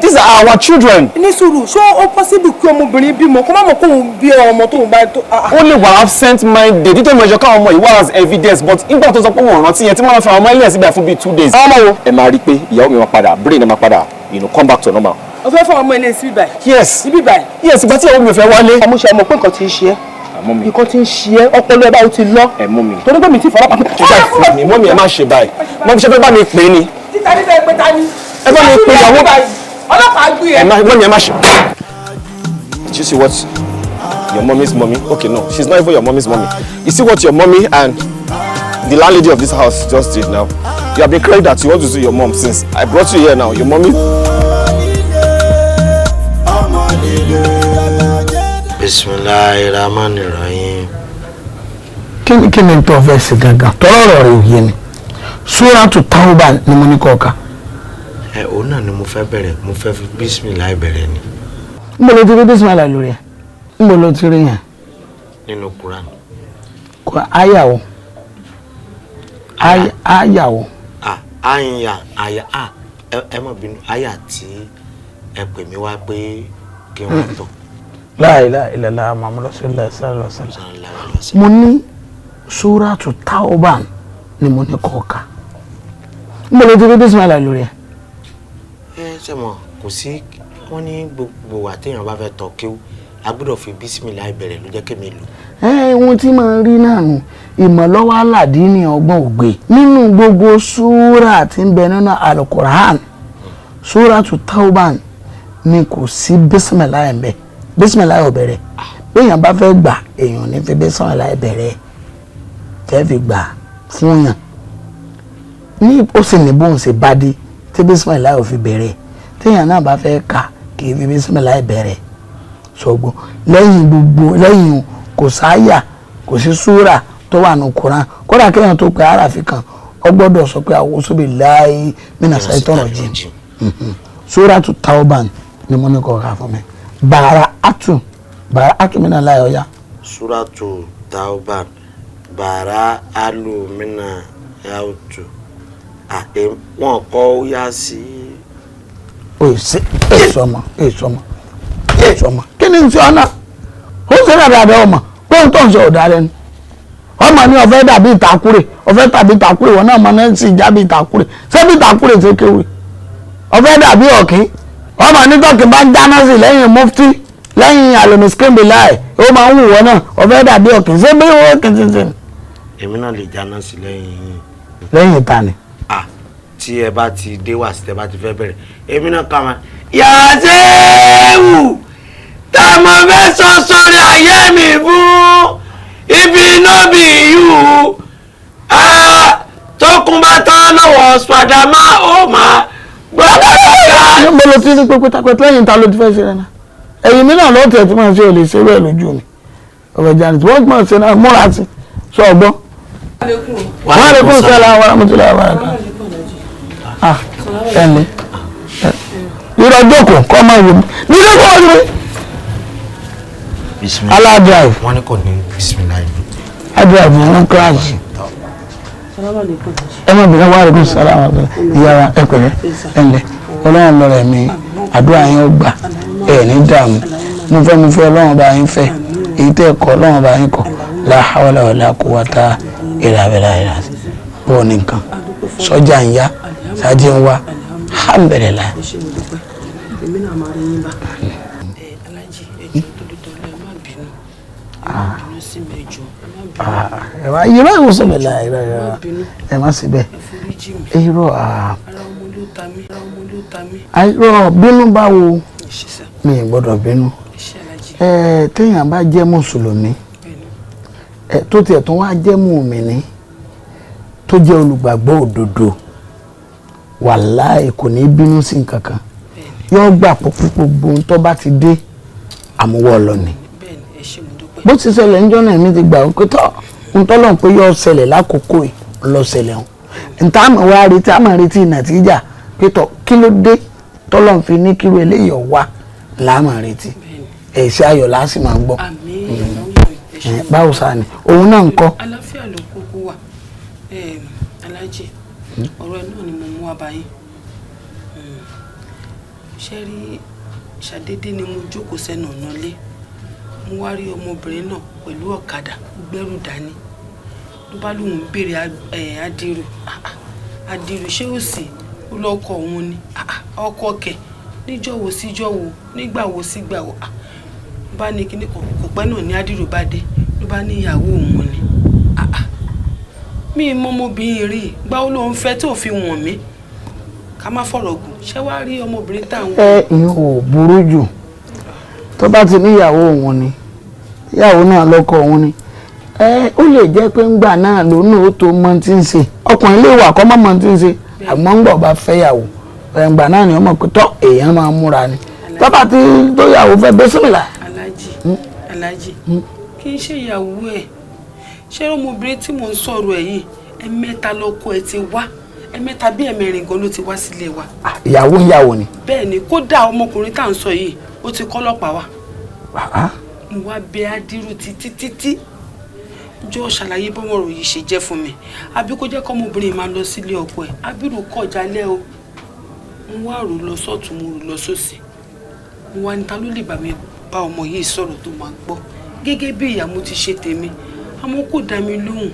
These are our children. Ní sùúrù ṣó ó possible kí ọmọbìnrin bímọ kó má mọ̀ kóun bí ọmọ tóun bá tó. Ó lè wà absent minded nítorí mo ṣe káwọn ọmọ yìí wá as evidence but nígbà tó sọ pé wọn rántí yẹn tí wọ́n fi àwọn ọmọ ilé síbẹ̀ fún bíi 2 days. Ọmọ wo? Ẹ máa rí i pé ìyàwó mi máa padà brain ẹ máa padà come back to normal. O fẹ́ fọ ọmọ ilé sí bíbáyìí. Yes. Ibi báyìí. Yes, ìgbà tí ìyàwó mi fẹ́ wálé. Ọmọ ṣe ọmọ pé nǹkan ti ń ṣe ẹ́. Nǹkan ti ń ṣe ẹ́ ọpọlọ ẹ báwo ti lọ. Ẹ mú mi. Torí pé mi ti fọlọ́pàá. Mọ́ mi ẹ má ṣe báyìí. Mọ́ mi ṣe fẹ́ bá mi pè é ni. Títa ní bẹ́ẹ̀ pé ta ni. Ẹ bá mi pè ìyàwó. Ọlọ́pàá gbé ẹ. Mọ́ mi ẹ má ṣe. Do you see what your mommy's mommy? Okay, no, she's not even your mommy's mommy. You see what your mommy and the landlady of this house just did now? You have been crying that you want to see your mom since I brought you here now. Your mommy. Bismillahirrahmanirrahim. Kí ni tó fẹ́ ṣe gangan tọ́rọ̀ rẹ̀ yé ni Suratu Tauba ni mo ní kọ́ ka. Òun náà ni mo fẹ́ bẹ̀rẹ̀ mo fẹ́ fi bismillah bẹ̀rẹ̀ ni. N bolo ti rí bismillah lórí ẹ̀ n bolo ti rí yẹn. Nínú Quran. Kò ayàwó ayàwó. Àyà ẹ má bínú àyà tí ẹ pè mí wá pé kí n wá tọ̀. La ilaha illallah Muhammadu Rasulullah sallallahu alaihi wasallam. Mo ní Suratu Tauba ni mo ní kọ́ ka n bolo ti rí bismillah lórí ẹ̀. Ṣé mo kò sí wọ́n ní gbogbo àtẹ̀yàn bá fẹ́ tọ̀ kéwú a gbọ́dọ̀ fi bismillah bẹ̀rẹ̀ ló jẹ́ kémi lò. Ohun tí màá rí náà nù ìmọ̀lọ́wọ́ aládìí ní ọgbọ́n ògbé nínú gbogbo súrà tí ń bẹ nínú Al-Qur'an Suratu Tauba ni kò sí bismillah ń bẹ bismillah ò bẹ̀rẹ̀ béèyàn bá fẹ́ gbà èèyàn ní fi bismillah bẹ̀rẹ̀ tẹ́ fi gbà fún yàn ní ó sì ní bóun ṣe bá dé tí bismillah ò fi bẹ̀rẹ̀ téèyàn náà bá fẹ́ kà kì í fi bismillah bẹ̀rẹ̀ ṣọgbọ́n lẹ́yìn kò sáyà kò sí súrà tó wà ní Quran kódà kéèyàn tó pe aráàfin kan ó gbọ́dọ̀ sọ pé a'udhu billahi minash shaitonir rajim. Suratu Tauba ni mo ní kọ́ ká fún mi bara'atu minallahi ọ̀yá. Suratu Tauba bara'atu minallahi wọn kọ́ yá sí. èsọmọ kí ni n sọ ọ́nà ó ń sẹ́nà dáadáa ọmọ pé n tó ń sọ ọ̀dà rẹ ni ọmọ ní ọ̀fẹ́ dàbí ìtakùrẹ̀ ọ̀fẹ́ tàbí ìtakùrẹ̀ wọn náà mọ náà sì jábí ìtakùrẹ̀ ṣebí ìtakùrẹ̀ ṣe kéwì ọ̀fẹ́ dàbí ọ̀kín ọmọ ní tọ́kì bá ń dáná sí lẹ́yìn mufti lẹ́yìn aloniskembe láì ó máa ń wù wọ́n náà ọ̀fẹ́ dàbí ọ̀kín ṣé bí wọ́n kì í ṣe. Èmi náà lè dáná sí lẹ́yìn. Lẹ́yìn ta ni. Tí ẹ bá ti dé wá sí tẹ bá ti fẹ́ bẹ̀rẹ̀ èmi náà kà máa Yàsẹ́wù tá a mọ fẹ́ sọ sórí ayé mi fún ibi iná bí yù tó kún bá tán lọ́wọ́ padà máa ó máa gbọ́dọ̀. mo lo ti ní pẹpẹtapẹtẹ lẹ́yìn ta ló ti fẹ́ ṣe rẹ náà ẹ̀yìn mi náà lọ́tẹ̀ tí wọ́n ṣe ò lè ṣe bẹ́ẹ̀ lójú mi ọ̀rọ̀ ìjà tí wọ́n máa ṣe náà múra sí sọ ọgbọ́n. wọ́n lè kún sẹ́la wa rahmatullahi wa barakatuh. ẹ̀lẹ́ irọ́ jókòó kọ́ máa wò mí nílé kọ́ wọ́n mi aládìáì wọ́n ní kò ní bisimilayi. adìáì fún wọn kíláàsì ẹ má bìnrin wà lókun sára àwọn ọ̀gbìn ìyára ẹ pẹ̀lẹ́ ẹ̀lẹ́ ọlọ́run lọ́rọ̀ ẹ̀mí àdúrà yín ó gbà ẹ̀ ní dààmú mo fẹ́ ọlọ́run bá yín fẹ́ èyí tẹ́ ẹ̀kọ́ ọlọ́run bá yín kọ́ la hawla wala quwwata illa billah bọ́ọ̀ ní nǹkan sọ́jà ń yá sáájú ń wá alhamdulillah. irọ́ ìwòsàn bẹ̀rẹ̀ ẹ má sí bẹ́ẹ̀ irọ́ bínú báwo mi ì gbọ́dọ̀ bínú téèyàn bá jẹ́ mùsùlùmí tó tiẹ̀ tó wá jẹ́ mùmínì tó jẹ́ olùgbàgbọ́ òdodo wàláì kò ní bínú sí nǹkan kan yóò gbà púpọ̀ gbogbo ohun tó bá ti dé àmúwọ́ ọlọ́ni bó ti ṣẹlẹ̀ níjọ́ náà mi ti gbà ó pé tọ́ ń tọ́lọ̀ pé yóò ṣẹlẹ̀ lákòókò yìí lọ ṣẹlẹ̀ hàn níta àmọ̀ wá retí àmọ̀ retí nàtíjà pé tọ́ kí ló dé tọ́lọ̀ fi ní kírú eléyìí ọ̀wá làámọ̀ retí ẹ̀ṣẹ̀ ayọ̀ láti máa gbọ́ báwo sáà ni òun náà ń kọ́. aláfíà ló kúkú wà alájì ọ̀rọ̀ ẹ̀ náà ni mo mú wá báyìí ṣe rí ṣàdédé ni mo jókòó sẹ́nu ọ̀nà lé mo wá rí ọmọbìnrin náà pẹ̀lú ọ̀kadà gbẹ́rù dání ló bá lóun béèrè adìrú ṣé ó sì ó lọ́kọ̀ òun ni ọkọ̀ kẹ̀ níjọ́wọ́ síjọ́wọ́ nígbàwọ́ sígbàwọ́ bá ní kíní kò pẹ́ náà ní adìrú bá dé ló bá ní ìyàwó òun ni mi mọ ọmọbìnrin rí gbáwó ló ń fẹ́ tí ò fi wọ̀n mí ká má fọ̀rọ̀ gùn ṣé wàá rí ọmọbìnrin táwọn. ìyẹn ò burú jù tó bá ti níyàwó òun ni ìyàwó náà lọ́kọ òun ni ó lè jẹ́ pé ńgbà náà lónà ó tó mọ tí ń ṣe ọkùnrin lè wà kọ́ mọ́ mọ tí ń ṣe àmọ́ ńgbà bá fẹ́yàwó ńgbà náà ni ọmọ pé tọ́ èèyàn máa múra ni tó bá ti tó yàwó fẹ́ bísímìlà. aláàjì kì í ṣe ìyàwó ẹ̀ ṣé ọmọbìnrin tí mò ń sọ̀rọ̀ ẹ̀ yìí ẹ̀mẹ́ta lọ́kọ ẹ̀ ti wá ẹ̀mẹ́ta bí ẹ̀mẹ́rin gan ló ti wá sílé wa. ìyàwó ni. bẹ́ẹ̀ ni kódà ọmọkùnrin tá à ń sọ yìí ó ti kọ́ ọlọ́pàá wa. mo wá bẹ adírú títí jọ ṣàlàyé bọ́mọ̀rọ̀ yìí ṣe jẹ́ fún mi àbí kó jẹ́ kọ́mọbìnrin máa lọ sílé ọkọ ẹ̀ abirù kọjá lẹ́ o mo wá rò lọ sọ́tún mo rò lọ sósì mo wá ní ta ló lè bá mi bá ọmọ yìí sọ̀rọ̀ tó máa gbọ́ gẹ́gẹ́ bí ìyá mo ti ṣe tèmi àmọ́ kò dá mi lóhùn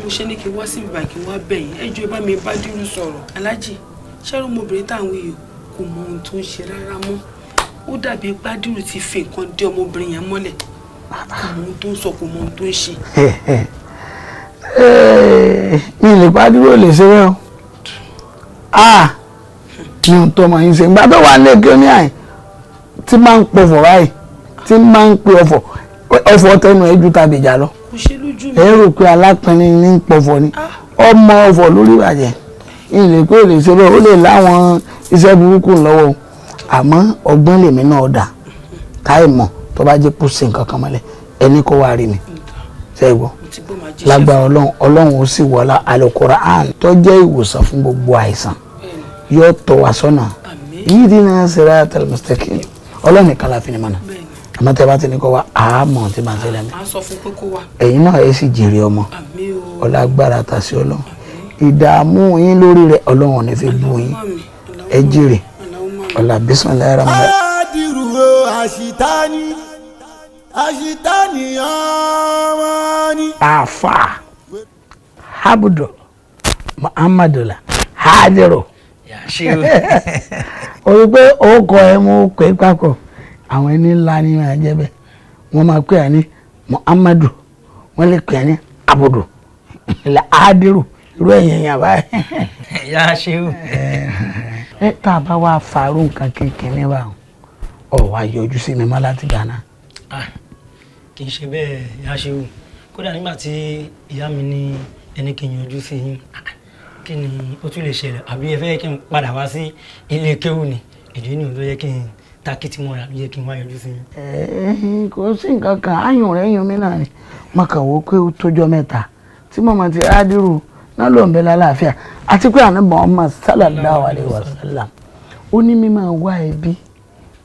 mo ṣe ní kí n wá síbi báyìí kí n wá bẹ̀yìn ẹjọ́ ẹ bá mi bá dírú sọ̀rọ̀ aláàjì ṣẹ́rọ ọmọbìnrin táwọn èèyàn kò mọ ohun tó ń ṣe rárá mọ́ ó dàbí gbádùrú ti fi nǹkan dé ọmọbìnrin yẹn mọ́lẹ̀ kò mọ ohun tó ń sọ kò mọ ohun tó ń ṣe. mi lè gbádùrú lè ṣe bẹ́ẹ̀ o mi ò tọ́ ọmọ yín ṣe ìgbà tó wà lẹ́kẹ́ ní àyè tí máa ń pọ̀fọ̀ báyìí tí máa ń pe ọ̀fọ̀ tẹnu ẹ̀ ju tàbí ìjà lọ ẹ rò pé alápẹ̀rin ní pọ̀fọ̀ ni ọmọ ọ̀fọ̀ lórí ìbàjẹ́ ìlè pé lè ṣe bẹ́ẹ̀ ó lè láwọn iṣẹ́ burúkú lọ́wọ́ àmọ́ ọgbọ́n lèmi náà dà táì mọ̀ tó bá jẹ́ kó ṣe nǹkan kan mọ́lẹ̀ ẹni kó wá rí mi ṣe é gbọ́ lágbára ọlọ́run ó sì wọlá Al-Qur'an tó jẹ́ ìwòsàn fún gbogbo àìsàn yóò tọ́ wa sọ́nà ihdina siratal mustaqim ọlọ́run nìkan la fi ni mọ́nà àmọ́ tẹ́ bá ti ní kọ́ wa àmọ́ tí máa ń ṣẹlẹ̀ mi ẹ̀yin náà ẹ sì jèrè ọmọ ọlágbára tàṣí ọlọ́run ìdààmú yín lórí rẹ̀ ọlọ́run ò ní fi bú yín ẹ jèrè ọlá bismillahir rahmanir rahim. adìrú àṣìtáni ọmọ ni. àfà abudu muhammadula hajiro o rí pé orúkọ ẹ mú pé papọ̀ àwọn ẹni ńlá ni máa jẹ́ bẹ́ẹ̀ wọ́n máa pè é ní muhammadu wọ́n lè pè é ní abudu hadiru irú ẹ̀yìn yẹn báyìí. yà ṣe o. tá a bá wá farú nǹkan kékeré báwọn ọ̀ wá yọjú sí mi má láti dáná. kì í ṣe bẹ́ẹ̀ yà ṣe o kódà nígbà tí ìyá mi ní ẹni kì í yọjú sí yín kí ni ó tún lè ṣẹlẹ̀ àbí ẹ fẹ́ kí n padà wá sí ilé kéwù ni ìdí nìyẹn tó yẹ kí n takìtì mọ́ra ló yẹ kí n wá yọjú sí yín. kò sí nǹkan kan ayùn rẹ̀ yun mí náà ni mo kàn wò pé ó tójọ́ mẹ́ta tí mọ̀mọ́ ti rádìrú náà ló ń bẹ lálàáfíà àti pé ànábì Muhammad sallallahu alaihi wasallam ó ní mímọ̀ wá ẹbí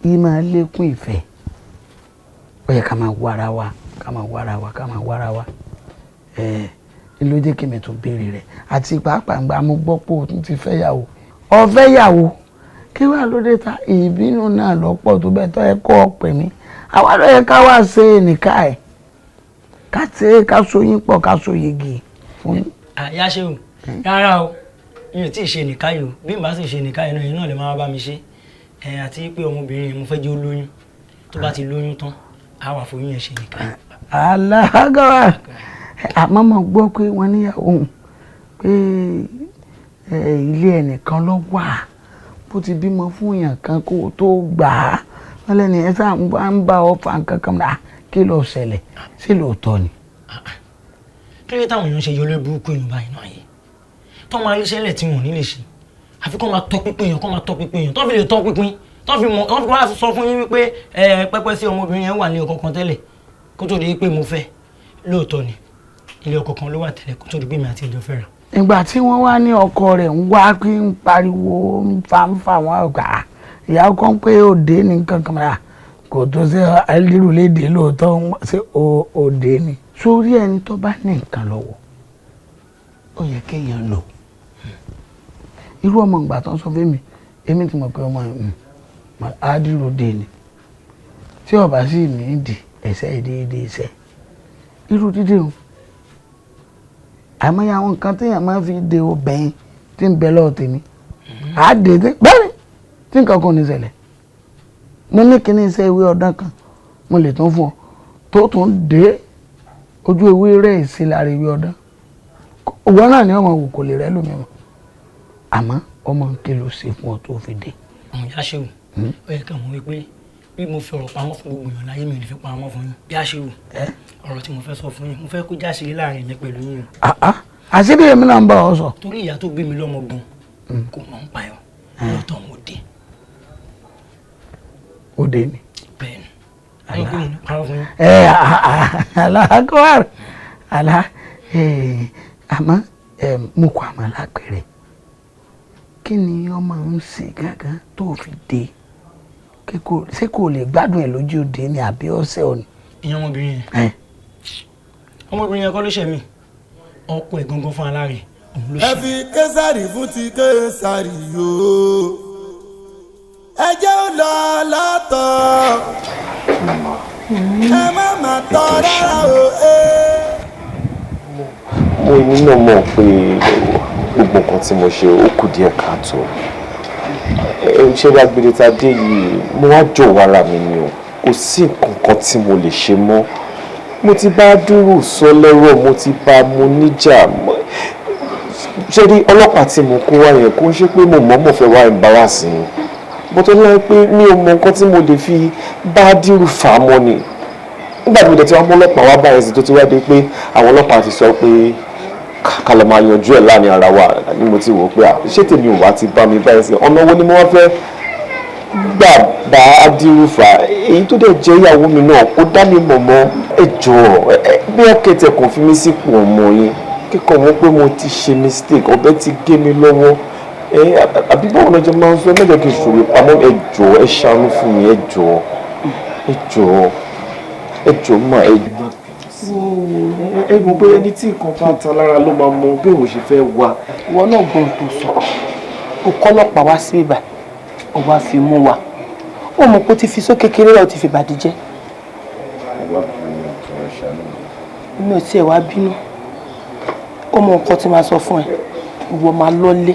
yìí máa lékún ìfẹ́ ó yẹ ká máa wára wa ká máa wára wa ká máa wára wa ló jẹ́ kí mi tún béèrè rẹ̀ àti pàápàá gbà mo gbọ́ pé o tún ti fẹ́ yàwó ọ̀fẹ́ yàwó kí wàá ló dé ta ìbínú náà lọ́pọ̀ tó bẹ́ẹ̀ tó ẹ kọ́ ọ̀pẹ̀ mi àwa ló yẹ ká wá ṣe nìka ẹ̀ ká ṣe ká so yín pọ̀ ká so yegi fún yín. àyà ṣe o rárá o mi ò tí ì ṣe nìka yìí o bí n bá sì ṣe nìka yìí náà yìí náà lè máa bá mi ṣe àti pé ọmọbìnrin yẹn mo fẹ́ jẹ́ ó lóyún tó bá ti lóyún tán á wà fún yín ẹ̀ ṣe nìka yìí. alágàwà àmọ́ mo gbọ́ pé wọ́n níyàwó pé ilé ẹnìkan ló wà bó ti bímọ fún èèyàn kan kó tó gbà á wọ́n lẹ́nu ẹ̀ sáà ń bá ọ fa nǹkan kan náà kí ló ṣẹlẹ̀ sí lóòótọ́ ni. kí ló dé táwọn èèyàn ṣe yọlé burúkú ìlú báyìí náà yìí tó máa ríṣẹ́ lẹ̀ tí wọn ò ní lè ṣe àfi kó máa tọ́ pínpín èèyàn kó máa tọ́ pínpín èèyàn tó fi lè tọ́ pínpín tó fi wá sọ fún yín wípé pẹ́pẹ́ sí ọmọbìnrin yẹn wà ní ọkọ kan tẹ́lẹ̀ kó tó di pé mo fẹ́ lóòótọ́ ni ilé ọkọ kan ló wà tẹ́lẹ̀ kó tó di pé mi àti ìjọ fẹ́ra. ìgbà tí wọ́n wá ní ọkọ rẹ̀ ń wá pé ń pariwo ń fa wọn ọgbà ìyàwó kan pé òde ní kankan mọ́ra kò tó ṣe alírùlédè lóòótọ́ ṣe òde ni. sórí ẹni tó bá ní nǹkan lọ́wọ́ ó yẹ kéèyàn lò irú ọmọ ìgbà tó ń sọ fún mi èmi ti mọ̀ pé ọmọ adíròde ni tí ọba sì ní ìdí ẹsẹ̀ ìdíyedé iṣẹ́ irú dídé o àmọ́ àwọn nǹkan téèyàn máa fi de obìnrin tí ń bẹ lọ́wọ́ tèmi àádé bẹ́ẹ̀ tí nǹkan kan ní ṣẹlẹ̀ mo ní kíní iṣẹ́ ìwé ọdún kan mo lè tún fún ọ tó tún dé ojú ewé rẹ̀ sí lára ìwé ọdún òwò náà ni ọmọ wò kò lè rẹ́ lómi mọ́ àmọ́ ọmọ nkè ló ṣe fún ọ tó fi dé. àwọn ìyá ṣe wò ó yẹ ká mọ̀ wípé bí mo fi ọ̀rọ̀ pamọ́ fún gbogbo èèyàn láyé mi ò lè fi pamọ́ fún yín bí a ṣe wò ọ̀rọ̀ tí mo fẹ́ sọ fún yín mo fẹ́ kó jáṣe láàrin mi pẹ̀lú yín. àṣírí èmi náà ń bá ọ sọ. torí ìyá tó gbé mi lọ́mọ gan kò mọ̀ ń pa ẹ̀ lọ́tọ̀ mo dé. ó dé ni. bẹ́ẹ̀ni aláàkọ́wàr àlá àmọ́ mo kọ́ àmọ́ lápẹ̀rẹ̀ kí ni ọmọ ń ṣe gángan tó fi dé ṣé kò lè gbádùn ẹ̀ lójú òde ni àbí ọ̀sẹ̀ òní. ìyẹn ọmọbìnrin yẹn ọmọbìnrin yẹn kọ́ ló ṣe mí ọkọ ẹ̀ gangan fún aláàrẹ̀ òun ló ṣe. ẹ fi késàrì fún ti késàrì yóò ẹ jẹ́ ó lọ látọ̀ ẹ má má tọ́ rárá o. mo ní náà mọ̀ pé gbogbo nǹkan tí mo ṣe ó kù díẹ̀ káàtó ṣé bá gbére ta dé yìí mo wá jọ̀wọ́ ara mi ni o kò sí nǹkan kan tí mo lè ṣe mọ́ mo ti bá dúró sọ lẹ́rọ̀ mo ti bá mo níjà ṣé rí ọlọ́pàá tí mo kó wá yẹn kó ń ṣe pé mo mọ̀ọ́mọ̀ fẹ́ wá embarrass ni mo tó láyé pé mi ò mọ nǹkan tí mo lè fi bá dírù fà á mọ́ ni nígbà tí mo dẹ̀ ti wá mọ́ ọlọ́pàá wá báyìí sí tó ti wá dé pé àwọn ọlọ́pàá ti sọ pé ká lọ máa yanjú ẹ̀ láàrin ara wa ni mo ti wò ó pé ṣé tèmi ò wá ti bá mi báyìí sí ọ̀nà wo ni mo wá fẹ́ gbà bá dírù fà á èyí tó dẹ̀ jẹ́ ìyàwó mi náà kó dá mi mọ̀ mọ́ ẹ jọ̀ọ́ bí ẹ̀kẹ́tẹ̀ kàn fi mí sípò ọmọ yín kíkọ́ mọ̀ pé mo ti ṣe mistake ọ̀bẹ ti gé mi lọ́wọ́ àbí báwo lọ́jọ́ máa ń sọ ẹ mẹ́jọ kí n ṣòro pamọ́ ẹ jọ̀ọ́ ẹ ṣàánú fún mi ẹ jọ̀ọ́ ẹ jọ̀ọ́ ẹ jọ̀ọ́ mà ẹ jọ̀ọ́. ẹ mọ̀ pé ẹni tí nǹkan bá ta lára ló máa mọ bí òun ṣe fẹ́ wà. ìwọ náà gbọ́n tó sọ o kọ́lọ́pàá wá sí ibà o wá fi mú wa ó mọ̀ pé ó ti fi só kékeré rẹ̀ ó ti fi bàdí jẹ́. mi ò tiẹ̀ wá bínú ó mọ nǹkan tí màá sọ fún ẹ ìwọ máa lọ́lé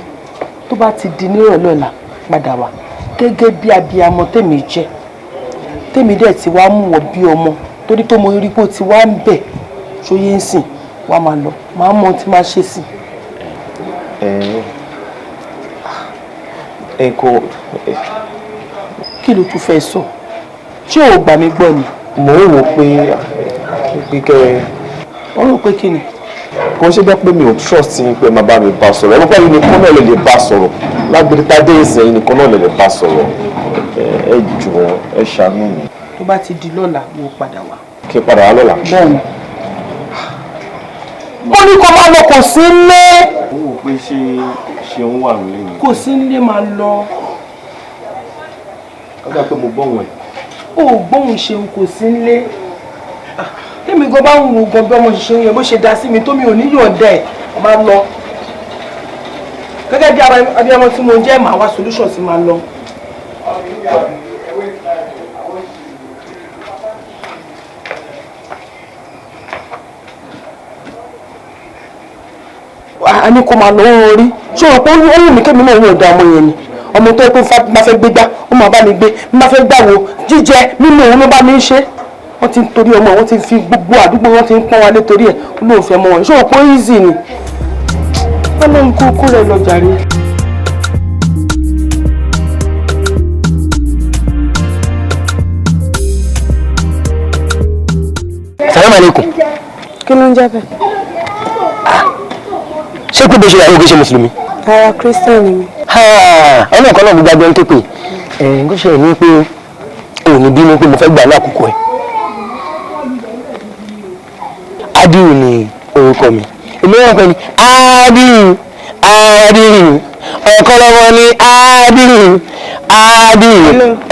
tó bá ti di nírọ̀lẹ́ ọ̀la padà wá gẹ́gẹ́ bí abiyamọ tèmi jẹ́ tèmi dẹ̀ ti wá mú wọ bí ọmọ torí pé mo rí pé ó ti wá ń bẹ̀ ṣóyé ń sìn wá máa lọ máa mọ tí máa ṣe sí. kí ló tún fẹ́ sọ ṣé o gbà mí gbọ́ ni. mo ń wò pé kẹ́ wọ́n rò pé kí ni. kò ṣe jẹ́ pé mi ò trust yín pé máa bá mi bá sọ̀rọ̀ ẹ̀rọ pẹ̀lú nìkan náà lè bá sọ̀rọ̀ lágbèrè tá a dé ìsìn yìí nìkan náà lè bá sọ̀rọ̀ ẹ jọ̀ọ́ ẹ ṣàánú mi. tó bá ti di lọ́la mo padà wá. kí n padà wá lọ́la. bẹ́ẹ̀ni. mo ní kó máa lọ kò sí nílé. ó wò pé ṣe ń wà nílé ni. kò sí nílé máa lọ. ó dà pé mo gbóhùn ẹ̀. ó gbóhùn ṣeun kò sí nílé. tèmi gan bá ń wo gan bí ọmọ ṣiṣẹ́ yẹn bó ṣe dá sí mi tó mi ò ní yọ̀ǹda ẹ̀ máa lọ. gẹ́gẹ́ bí abiyamọ tí mo jẹ́ màá wá solution sí máa lọ. a ní kó máa lọ orí ṣé o pé ó wù mí kémi náà yóò da ọmọ yẹn ni ọmọ tó yẹ pé máa fẹ́ gbégbá ó máa bá mi gbé máa fẹ́ gbàwó jíjẹ mímu òun ló bá mi ń ṣe wọ́n ti ń torí ọmọ wọ́n ti fi gbogbo àdúgbò wọ́n ti ń pọ́n wálé torí ẹ̀ ó lóun fẹ́ mọ wọn ṣé o pé easy ni wọ́n lóun kú rẹ̀ lọ jàre. Salaam alaikum. Kí ló ń jẹ́ bẹ́ẹ̀? Ṣé pé bó ṣe àwọn ògbésẹ̀ mùsùlùmí? Ara Christian ni mi. Ọlọ́run kan náà gbogbo agbẹ́ ń ké pè. Nǹkan ṣe ní pé ò ní bínú pé mo fẹ́ gbà ní àkókò ẹ̀. Adiu ni orúkọ mi. Èmi wọ́n pẹ́ ni Adiu ọ̀kan lọ́wọ́ ni Adiu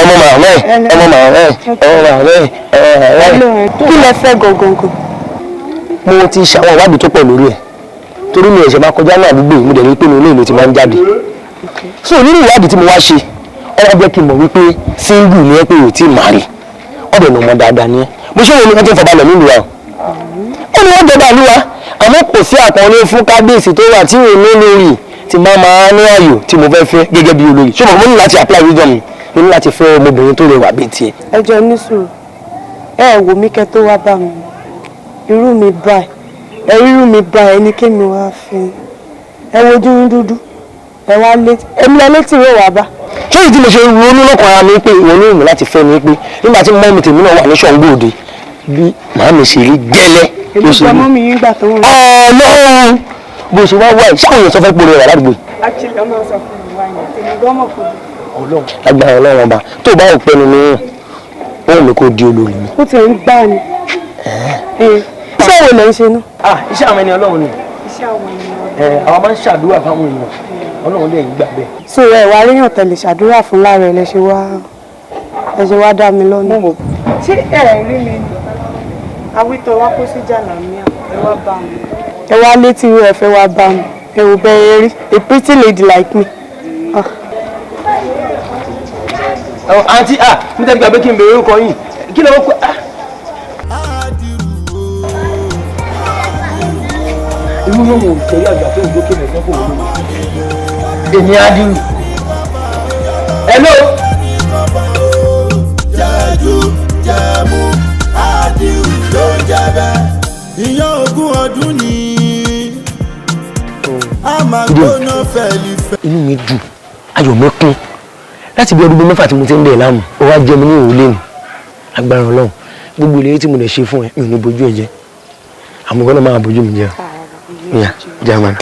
ọmọ màmá Kí lẹ fẹ́ gangan? Mo ti ṣàwọn ìwádìí tó pọ̀ lórí ẹ̀ torí mi ẹ̀ṣẹ̀ máa kọjá ní àdúgbò mo dẹ̀ rí pé mi olóòlù ti máa ń jáde so nínú ìwádìí tí mo wá ṣe ọwọ́ jẹ́ kí n mọ̀ wípé single ni ẹ pé ò tí ì máa rí ọ̀dẹ̀ ní ọmọ dáadáa ni ẹ mo ṣe wo ni wọ́n ti ń fọbalẹ̀ nílùú wa ó ní wọ́n jọba àlúwa àmọ́ kò sí àpọ́nlé fún kábíyèsí tó wà tí ò ní lórí tí máa ní ààyò tí mo fẹ́ fẹ́ gẹ́gẹ́ bí olórí ṣé mo ní láti apply wisdom mi mo ní láti fẹ́ ọmọbìnrin tó rẹwà bíi tiẹ̀. ẹ jọ ní sùúrù ẹ wò mí kẹ́ tó wá bá mi irú mi báyìí ẹrú mi bá ẹni kémi wá fi ẹ wojú yín dúdú ẹ wá létí èmi lọ létí ìwé wà bá. ṣé ìdí mo ṣe ronú lọ́kàn ara mi pé ìwọ ní ìmọ̀ láti fẹ́ mi pé nígbà tí mọ́mí tèmi náà wà ní Ṣàngó Òde bí màá mi ṣe rí gẹ́lẹ́ èmi gba mọ́mí yín gbà tó wọ́n. ọlọ́run bó ṣe wá wá ẹ̀ ṣáà yẹn sọ fẹ́ pòrò rẹ̀ ládùúgbò. àṣìlẹ̀ ọmọ sọ fún mi wáyé tèmi gbọ́ mọ̀ fún mi. lágbára ọlọ́run ọba tó bá òpin ni mí òun mi kò di olórí mi. ó ti ń gbá ni. iṣẹ́ wo lẹ́ ń ṣe náà? Iṣẹ́ àwọn ẹni ọlọ́run ni. Iṣẹ́ àwọn ẹni ọlọ́run. Àwọn máa ń ṣàdúrà fáwọn èèyàn ọlọ́run lè gbà bẹ́ẹ̀. so ẹ wá ríyàn tẹ̀lé ṣàdúrà fún lára ẹ lẹ ṣe wá dá mi lọ́nà. ṣé ẹ rí mi ni awítọ wá kó sí jàlámíà ẹ wá bá mi. ẹ wá létí irú ẹ fẹ́ wá bá mi ẹ wò bẹ́ẹ̀ rí a pretty lady like me. àǹtí mi tẹ́ gbàgbé kí n bèrè orúkọ yìí kí ló wọ́n pẹ́. inú ló mọ̀ òtẹ́rí àgbà tó ń dókè nìkan kò wọlé. èmi Adiu. hello. jẹ́jú jẹ́mú Adiu ló jẹ́ bẹ́ẹ̀ ìyàn ogún ọdún ni a máa gbóná fẹ́lifẹ́. inú mi dùn ayọ̀ mi kún láti bí ọdún 6 tí mo ti ń bẹ̀ láàmú ó wá jẹ́ mi ní òun lẹ́nu agbára Ọlọ́run gbogbo ìlérí tí mo lè ṣe fún ẹ mi ò ní bójú ẹ jẹ́ àmọ́ gbọ́dọ̀ máa bójú mi jẹ́ ìyá german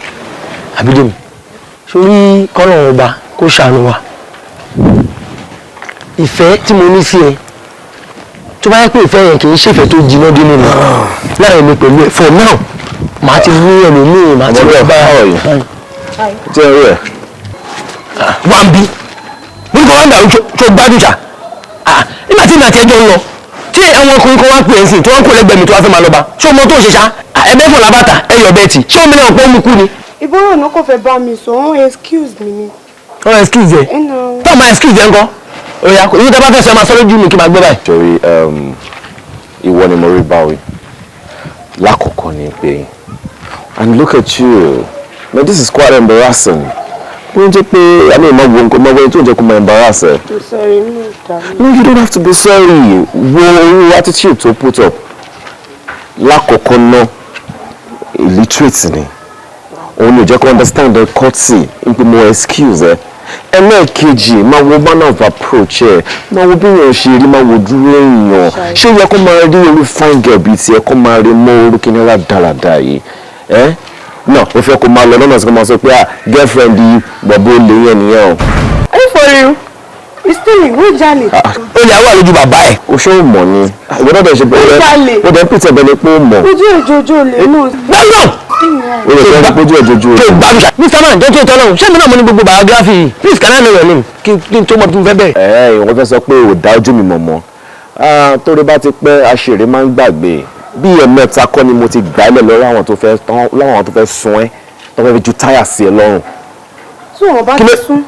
abidjan sórí kọ́nà ọba kó ṣàánú wa ìfẹ́ tí mo ní sí ẹ tó bá yẹ pé ìfẹ́ yẹn kì í ṣèfẹ́ tó jiná dínú mi láàrin mi pẹ̀lú ẹ for now màá ti ní ẹlòmíì màá ti lọ bá jẹ́ ẹrú ẹ̀. wá ń bí mo ní kọ́ wá ń dàrú tó gbádùn jà nígbà tí ìgbà tí ẹjọ́ ń lọ tí àwọn ọkùnrin kan wá pè é sí tí wọ́n kó lẹ́gbẹ̀ẹ́ mi tó wá fẹ́ máa lọ bá ṣé ọmọ tó ṣe ṣá ẹ̀ẹ́dẹ́gbọ̀n làbàtà ẹ̀yọ̀ bẹ́ẹ̀ tì ṣé omi náà pọ́ mú kú ni. ìbúrò náà kò fẹ́ bá mi sọ ọ́n excuse mi ni. ọ̀ excuse ẹ̀ tó máa excuse ẹ̀ ń kọ́ òyà èyí tó bá fẹ́ sọ máa sọ lójú mi kí n máa gbé báyìí. torí ìwọ ni mo rí báwí lákòókò ní pé and look at you now this is quite embarrassing bí wọ́n jẹ́ pé àmì ìmọ̀gbọ̀n nǹkan mọ́gbọ́n tó ń jẹ́ kó mọ embarrass ẹ̀. no you don't have to be sorry wo owó attitude to put up lákòókò náà illiterate ni òun ló jẹ́ kó understand the courtesy n pé mo excuse ẹ ẹlẹ́ẹ̀kejì máa wo manner of approach ẹ máa wo bí èèyàn ṣe rí máa wo dúró èèyàn ṣé ó yẹ kó máa rí orí fine girl bíi tiẹ̀ kó máa rí mọ́ orúkọ ní dáradára yìí ẹ́ náà ó fẹ́ kó máa lọ lọ́nà tí kò máa sọ pé girlfriend yìí bọ̀bọ̀ olè yẹn nìyẹn o. are you for real? ìsítìrì wọ́n jalè. ó lè àwọn àlejò bàbá ẹ̀. o ṣé o mọ̀ ni ìwọ náà dẹ̀ ṣe bẹ̀rẹ̀ o dẹ̀ ń pìtẹ́ bẹ̀rẹ̀ pé o mọ̀. ojú ìjọjọ́ lè nù. gbọ́dọ̀ o lè fẹ́ gbójú ẹ̀ dojú o. gbàgbà Mr. Man jẹ́ kí n tọ́ lọ́hùn ṣé mi náà mo ní gbogbo biography yìí please can I know your name kí n tó mọ tó fẹ́ bẹ́ẹ̀. ìwọ fẹ́ sọ pé ò dá ojú mi mọ̀ mọ́ torí bá ti pẹ́ aṣèré máa ń gbàgbé bí ẹ̀mẹ́ta kọ́ ni mo ti gbà ẹ́ lẹ̀ lọ́wọ́ àwọn tó fẹ́ sun ẹ́ tó fẹ́ fi ju táyà sí ẹ lọ́rùn. tí wọn bá ti sún.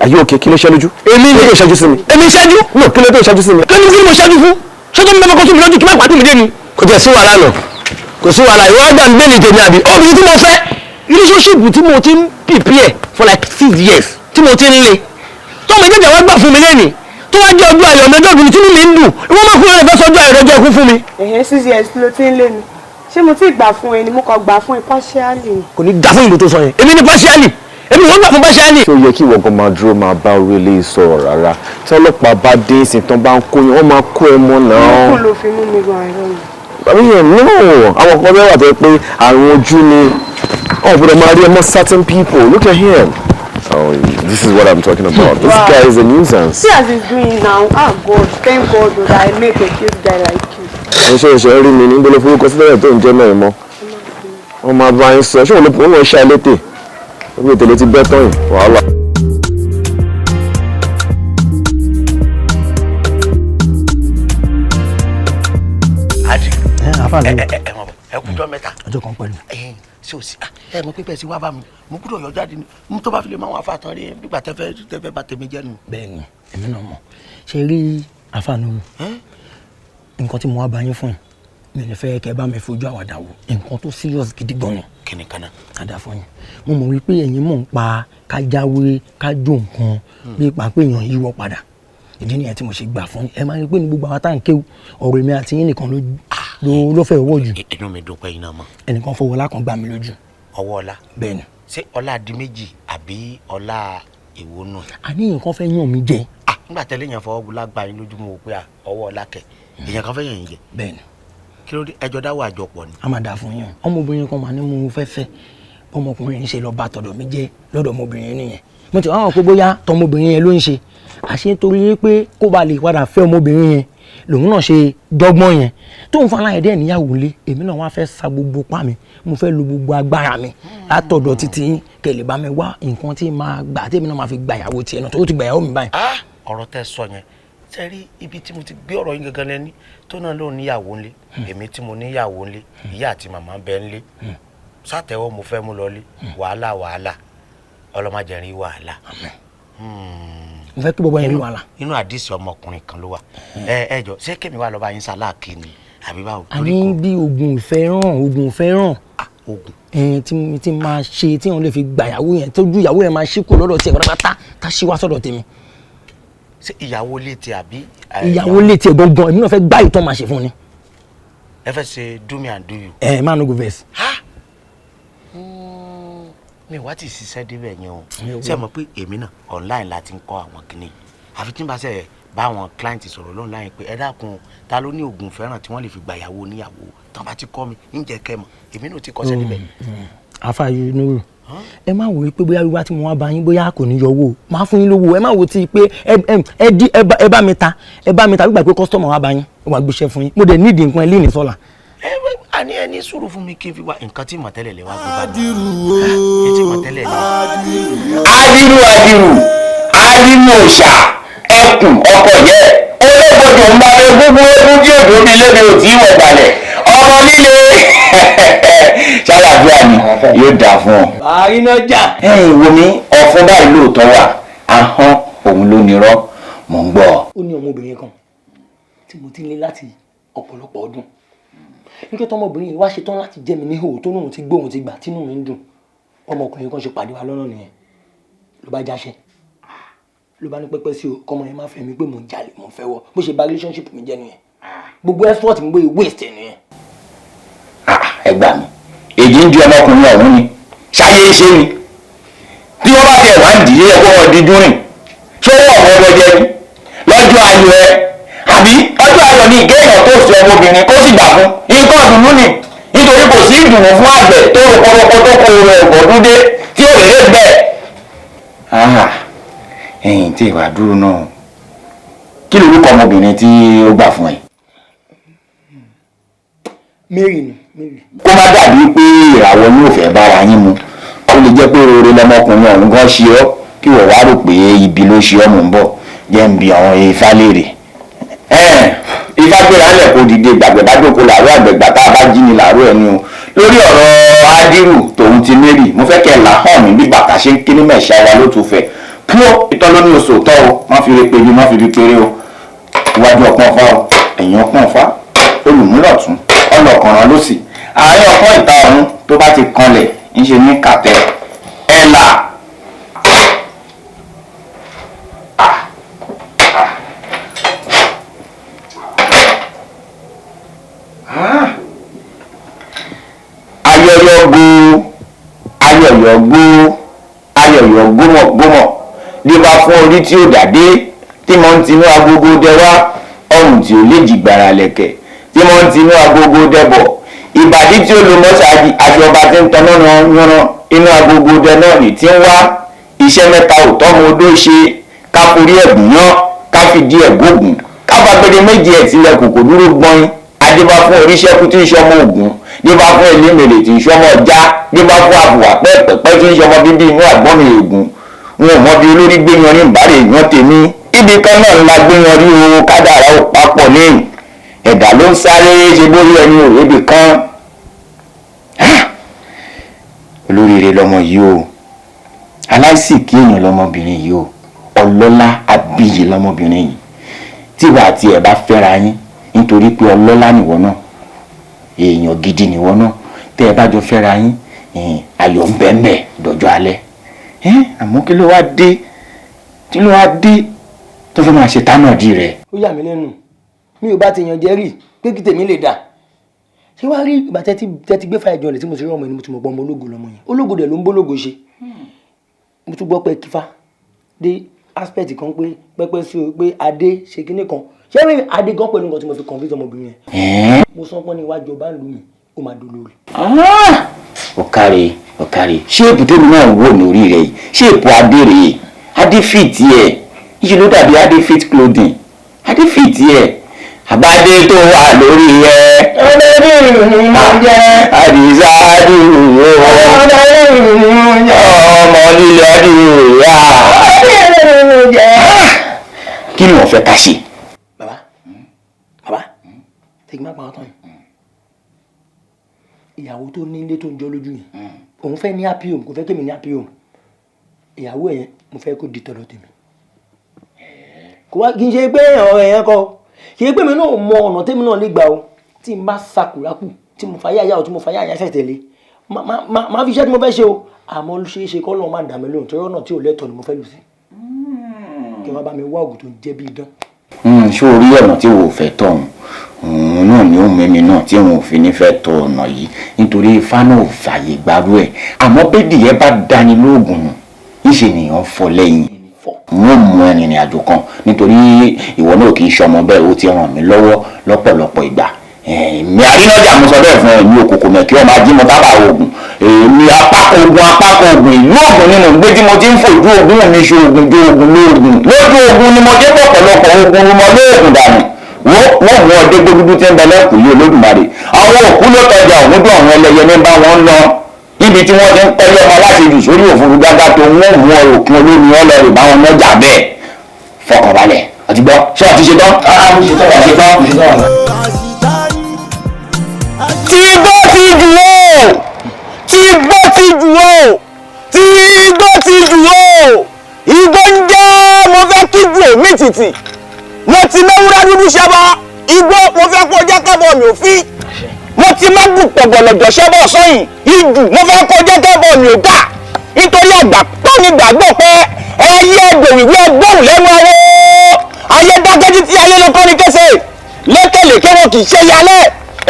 ayé òkè kí ló ṣẹ́ lójú. èmi ni kí ló ṣẹ́jú sí mi. èmi ṣẹ́jú. no kí ló tó ṣẹ́jú sí mi. kí ló mo ṣẹ́jú fún ṣé tó ń bẹ́ẹ̀ kó tún mi lójú kí má pàdé mi dé ni. kò tẹ̀ sí wàhálà lọ kò sí wàhálà ìwọ àgbà ń gbé ní tèmi àbí obìnrin tí mo fẹ́ relationship tí mo ti ń prepare for like 6 years tí mo ti ń le tó ọmọ ìjẹ́jẹ́ wá gbà fún mi lẹ́nìí tó wá jẹ́ ọjọ́ ayọ̀ mẹ́jọ́ ìdùnnú tí mi ń dùn ìwọ́n máa kúrò ẹ̀fẹ́ sọ́jọ́ àìrọ́jọ́ ikú fún mi. 6 years ló ti ń lé mi ṣé mo ti gbà fún ẹ ni mo kàn gbà fún ẹ partially. kò ní dà fún ìlú tó sọ yẹn èmi ní partially èmi wọ́n gbà fún partially. ṣé ó yẹ kí ìwọ gan máa dúró máa bá orí ilé sọ̀rọ̀ rárá tí ọlọ́pàá bá dé ìsìn tán bá ń kó yẹn wọ́n máa kó ẹ mọ́ náà. kò ló fi mú mi gan àìrọ́ mi. No, àwọn kan bẹ́ẹ̀ wà tó yẹ pé àrùn ojú ni ọ̀bùdó máa rí ẹ mọ́ certain people look at him. Oh, this is what I'm talking about. This guy is a nuisance. See as he's doing now. Ah God, thank God that I make a cute guy like you. Ṣe rí mi ní gbọ́dọ̀ forúkọ sílẹ̀ tó ń jẹ́ náà mọ́. Wọ́n máa bá yín sọ, ṣé òun ló ń ṣe àlétè? Orí ètèlé ti bẹ́ tán yìí, wàhálà. ẹ kújọ mẹ́ta. ọjọ́ kan pẹ̀lú. ṣé o sí ẹ mọ pípẹ́ sí wá bá mi mo gbúdọ̀ yọ jáde ni mo tó bá fi lè máa wọn afáàtàn rí nígbà tẹ́fẹ́ bá tèmi jẹ́ nu. bẹ́ẹ̀ni èmi náà mọ̀ ṣe rí àfààní nǹkan tí mo wá bá yín fún mi lè fẹ́ kẹ́ bá mi fojú àwàdà wò nǹkan tó serious gidi gan ni. kíni kan náà. àdá fún yín mo mọ̀ wípé ẹ̀yin mọ̀ ń pa kájáwé kájó nǹkan bí pàápàá èèyàn yíwọ́ padà ìdí nìyẹn tí mo ṣe gbà fún ẹ máa rí pé ní gbogbo àwọn tá à ń kéwù ọ̀rọ̀ èmi àti yín nìkan ló fẹ́ wọ́ jù. inú mi dùn pé iná mọ. ẹnìkan fọwọ́ ọlá kan gbà mí lójú. ọwọ́ ọlá. bẹ́ẹ̀ni. ṣé ọlá di méjì àbí ọlá èwo nù. àní nǹkan fẹ́ yàn mí jẹ. nígbà tẹ́lẹ̀ yẹn fọwọ́ bu lágbá yín lójú mo pé ọwọ́ ọlá kẹ èèyàn kan fẹ́ yàn yín jẹ. bẹ́ẹ̀ni. kí ló dé ẹjọ́ dáwọ́ àjọpọ̀ ni. a máa dà fún yín ọmọbìnrin kan máa ní mo fẹ́ ọmọkùnrin yẹn ṣe lọ bá tọ̀dọ̀ mi jẹ́ lọ́dọ̀ ọmọbìnrin yẹn nìyẹn mo ti wá wọn pé bóyá tọmọbìnrin yẹn ló ń ṣe àṣé torí pé kó ba lè padà fẹ́ ọmọbìnrin yẹn lòun náà ṣe dọ́gbọ́n yẹn tó ń fara ẹ̀dẹ́ níyàwó lé èmi náà wá fẹ́ sa gbogbo pa mi mo fẹ́ lo gbogbo agbára mi látọ̀dọ̀ títí kẹlẹ̀ bá mi wá nǹkan tí máa gbà tèmi náà máa fi gba ìyàwó tiẹ̀ náà tó ti gba ìyàwó mi báyìí. ọ̀rọ̀ tẹ́ sọ yẹn ṣe rí ibi tí mo ti gbé ọ̀rọ̀ yín gangan lẹ́ni tó náà lóun níyàwó ńlé èmi tí mo níyàwó ńlé ìyá àti màmá bẹ ńlé sátẹ̀wọ́ mo fẹ́ mú lọlé wàhálà ọlọ́mọdérin wàhálà. mo fẹ́ kí bọ́bọ́ yẹn rí wàhálà. inú àdìsí ọmọkùnrin kan ló wà ẹ jọ ṣé kémi wà lọ́ba yín sáláàkì ni àbí báwo. àní bí oògùn ìfẹ́ ràn tí máa ṣe tí wọn lè fi gbà ìyàwó yẹn tójú ìyàwó yẹn máa ṣí kù lọ́dọ̀ tiẹ̀ pátápátá tá ṣí wá sọ́dọ̀ tèmi. ṣé ìyàwó lè tiẹ̀ àbí. ìyàwó lè tiẹ̀ gangan èmi náà fẹ́ gbá ìtàn máa ṣe fún ni. ẹ fẹ́ ṣe do me and do you. máa no go vex. mi wá ti ṣiṣẹ́ débẹ̀ yẹn o ṣé ẹ mọ̀ pé èmi náà online láti ń kọ́ àwọn kìnnì àfi tí n bá ṣe bá àwọn client sọ̀rọ̀ online pé ẹ dákun ta ló ní oògùn fẹ́ràn tí wọ́n lè fi gba ìyàwó níyàwó tán bá ti kọ́ mi ń jẹ́ kẹ́ mọ̀ èmi náà ti kọ́ṣẹ́ níbẹ̀. àfààyè nuru ẹ má wò ó pé bóyá wíwá tí mo wá bá yín bóyá kò ní yọ owó máa fún yín lówó ẹ má wò ó ti pé ẹ bá mi ta gbígbà pé kọ́sítọ́mù wá bá yín wà gbéṣẹ́ fún yín mo dẹ̀ nídìí nǹkan ẹ lé ní sọ́la. àní ẹni sùúrù fún mi kí n fi wá nǹkan tí mọ̀tẹ́lẹ̀ lè wá gbé bá mi. etí mọ̀tẹ́lẹ̀ lè. adiru òòṣà ẹkùn ọkọ yẹ olóògbòdò ń bá mi gbogbo egun tí òdò mi lébi ò tí ì wọ̀ balẹ̀ ọmọ líle ṣàlàbíà ni yóò dà fún ọ. àrínájà. wo mi ọ̀fun báyìí lóòótọ́ wà ahọ́n òun ló nírọ́ mò ń gbọ́. ó ní ọmọbìnrin kan tí mo ti ń lé láti ọ̀pọ̀lọpọ̀ ọdún nígbà tó ọmọbìnrin yìí wá ṣetán láti jẹ́ mi ní ihò tó lóun ti gbóhùn ti gbà tínú mi ń dùn ọmọkùnrin kan ṣe pàdé wa lọ́nà nìyẹn ló bá jáṣẹ́ ló bá ní pẹ́pẹ́ sí o kọ́mọ yẹn má fẹ́ mi pé mò ń jalè mò ń fẹ́ wọ́ bó ṣe bà relationship mi jẹ́ nìyẹn gbogbo effort mi bóyá waste nìyẹn. ẹ gbà mí èjì ń di ọmọkùnrin ọ̀hún ni ṣáyé ṣe ni bí wọ́n bá tẹ̀ wá ń dìde ẹ̀kọ́ wọn dídún rìn ṣé ó wọ̀ ọmọ ọjọ́ ni lọ́jọ́ ayọ̀ ẹ àbí ọjọ́ ayọ̀ ni ìkéèyàn tó ṣe ọmọbìnrin kó sì gbà fún nǹkan ọ̀dùnnú ni nítorí kò sí ìdùnnú fún àgbẹ̀ tó rò pọ́npọ́n tó kó rẹ̀ ọ̀gbọ̀dún dé tí ò lè bẹ́ẹ̀. ẹ̀yìn tí ìwà dúró náà kí lorúkọ ọmọbìnrin tí ó gbà fún ẹ. Mary ni Mary. kó má dàbí pé ìràwọ̀ ní òfẹ́ bára yín mu ó lè jẹ́ pé oore lọmọkùnrin ọ̀hún gan ṣe ọ́ kí wọ́n wá rò pé ibi ló ṣe ọ́ mò ń bọ̀ jẹ́ ń bi àwọn ifá léèrè. ifá gbéra ńlẹ̀ kó dìde gbàgbé bá jókòó làárọ̀ àgbẹ̀gbà tá a bá jí ni làárọ̀ ẹni o lórí ọ̀rọ̀ ádírù tòun ti Mary mo fẹ́ kẹ́ ẹ̀ là hàn mí bí bàtà ṣe ń kí ní mẹ̀ṣá wa ló tún fẹ́ púọ́ ìtọ́lóní oṣù tọ́ o má fi rí pé bí má fi rí péré o iwájú ọpọ́n ọ̀fà o ẹ̀yìn ọpọ́n ọ̀fà olùmúlọ̀tún ọlọ́kànràn lọ́sì àárín ọpọ́n ìta ọ̀run tó bá ti kanlẹ̀ ń ṣe ní kàtẹ́ ẹ̀là. ayọ̀yọ̀ gbómọ̀ díbá fún orí tí ó dàdé tí mo ń tinú agogo dẹwà ọrùn tí ó lè jìgbàrà lẹ̀kẹ̀ tí mo ń tinú agogo dẹbọ̀ ìbàdí tí ó lo mọ́ṣáàdì àti ọba tí ń tanná yanran inú agogo dẹ náà ní tí ń wá iṣẹ́ mẹ́ta ò tọ́mọ odó ṣe ká forí ẹ̀gùn yán ká fìdí ẹ̀gógùn ká fagbede méjì ẹ̀ tilẹ̀ kòkò dúró gbọ́n adébá fún oríṣẹ́kú tí ń ṣọmọ ògùn díbá fún elémèlè tí ń ṣọmọ ọjà díbá fún àbùwà pẹ́ẹ́pẹ́pẹ́ tí ń ṣọmọ bíbí inú àgbọ̀n mi ègùn wọn ò mọ bí olórí gbé yan ní ìbárè yan tèmi ibi kan náà ńlá gbé yan rí o kádàrá ò papọ̀ lẹ́yìn ẹ̀dá ló ń sáré ṣe bórí ẹni òrèbì kan olóríire lọmọ yìí o aláìsìkí èèyàn lọmọbìnrin yìí o ọlọ́lá abíyì lọmọbìnrin yìí tíwà àti ẹ̀ bá fẹ́ra yín nítorí pé ọlọ́lá nìwọ náà èèyàn gidi nìwọ náà tẹ́ ẹ bá jọ fẹ́ra yín ayọ̀ ń bẹ́ẹ̀ dọ̀jọ́ alẹ́ àmọ́ kí ló wá dé tó fẹ́ máa ṣe tánàdí rẹ̀. ó yà mí lẹ́nu mi ò bá ti yàn jẹ́rì pé kí tèmi lè dà ṣé wàá rí ìgbà tẹ́ ti gbé fáìjọ rẹ̀ tí mo ti rí ọmọ ẹni mo ti mọ̀ pọ̀ ọmọ ológo lọmọ yẹn ológo dẹ̀ ló ń bólógo ṣe mo tún gbọ́ pé kífá dé aspect kan pé pẹ́pẹ́ sí o pé adé ṣe kinní kan ṣé rí adé gan pẹ̀lú nǹkan tí mo fi convince ọmọbìnrin yẹn mo sọ pé ní iwájú ọba ìlú mi ó máa dolórí. ọ̀kàrẹ̀ ṣéèpù tóbi náà wò lórí rẹ̀ yìí ṣéèpù adé rèé adé fìtì ẹ̀ yìí ló dàbí adé fit clothing adé fìtì ẹ̀ àbádé tó wà lórí ẹ̀ àdìsá àdìrò ọmọ líle àdìrò kí ni wọ́n fẹ́ ká ṣe. bàbá tẹ̀gbọ́n máa pa ọ́ tán yìí ìyàwó tó ní ilé tó ń jọ lójú yìí òun fẹ́ ní happy home kò fẹ́ kémi ní happy home ìyàwó ẹ̀ yẹn mo fẹ́ kó di tọ̀dọ̀ tèmi kò wá kì í ṣe pé ọ̀rọ̀ yẹn kọ́ kì í pé mi náà mọ ọ̀nà tèmi náà lè gbà o tí n bá sakùrákù tí mo fa yáyà o tí mo fa yáyà ṣẹ̀ tẹ̀lé máa fi iṣẹ́ tí mo fẹ́ ṣe o àmọ́ ṣe é ṣe kọ́ lọ́ọ́ máa dà mí lóhùn torí ọ̀nà tí ò lẹ́tọ̀ọ́ ni mo fẹ́ lù sí kí wọ́n bá mi wá ògùn tó ń jẹ́ bí idán. ṣé o rí ọ̀nà tí wò ó fẹ́ tọ̀ òun náà ni ó mẹ́mi náà tí òun ò fi ní fẹ́ tọ ọ̀nà yìí nítorí ifá náà ò fààyè gbárù ẹ̀ àmọ́ bẹ́ẹ̀dì yẹn bá dání lóògùn nù níṣe nìyẹn fọ lẹ́yìn wọn mú ẹrìnrìn àjò kan nítorí ìwọ náà kì í ṣọmọ bẹ́ẹ̀ ó ti ràn mí lọ́wọ́ lọ́pọ̀lọpọ̀ ìgbà èmi àrínájà mo sọ bẹ́ẹ̀ fún ẹ ní òkòkò mẹ́kí ọmọ ajímọ̀ tábà oògùn èmi apákan oògùn ìlú oògùn ni mò ń gbé tí mo ti ń fojú oògùn mi ṣe oògùn jó oògùn lóògùn lójú oògùn ni mo dé pọ̀pọ̀lọpọ̀ oògùn ni mo lóògùn dànù wọ́n mú ọdẹ gbódúdú tí ń bẹ lẹ́kùn yìí Olódùmarè àwọn òkú ló tọjà òun dún àwọn ẹlẹ́yẹ ní bá wọn lọ níbi tí wọ́n ti ń pẹ́lẹ́ ọmọ láti jù sórí òfurufú gágá tó wọ́n mú òkun olómi ọlọ́run bá wọn lọ́jà bẹ́ẹ̀ fọkànbalẹ̀ àti gbọ́ ṣé àti ṣe tán. tí gbọ́ ti jù ó tí gbọ́ ti jù ó tí gbọ́ ti jù ó igbó ń jẹ́ mo fẹ́ kí ju èmi tìtì mo ti mẹ́wúrẹ́ dúdú ṣẹbọ igbó mo fẹ́ kó jẹ́ kẹ́bọ̀ mi ò fi mo ti mẹ́gùn pọ̀gbọ̀lọ̀jọ̀ ṣẹbọ sọ́yìn ìjù mo fẹ́ kó jẹ́ kẹ́bọ̀ mi ò dà nítorí àgbà tó ní gbàgbọ́ pé ẹyẹ gbòwìwí ẹgbọ́n lẹ́nu ọwọ́ ayé dákẹ́ títí ayé ló kọ́ ní kése lékèlékè wọn kì í ṣe yálẹ̀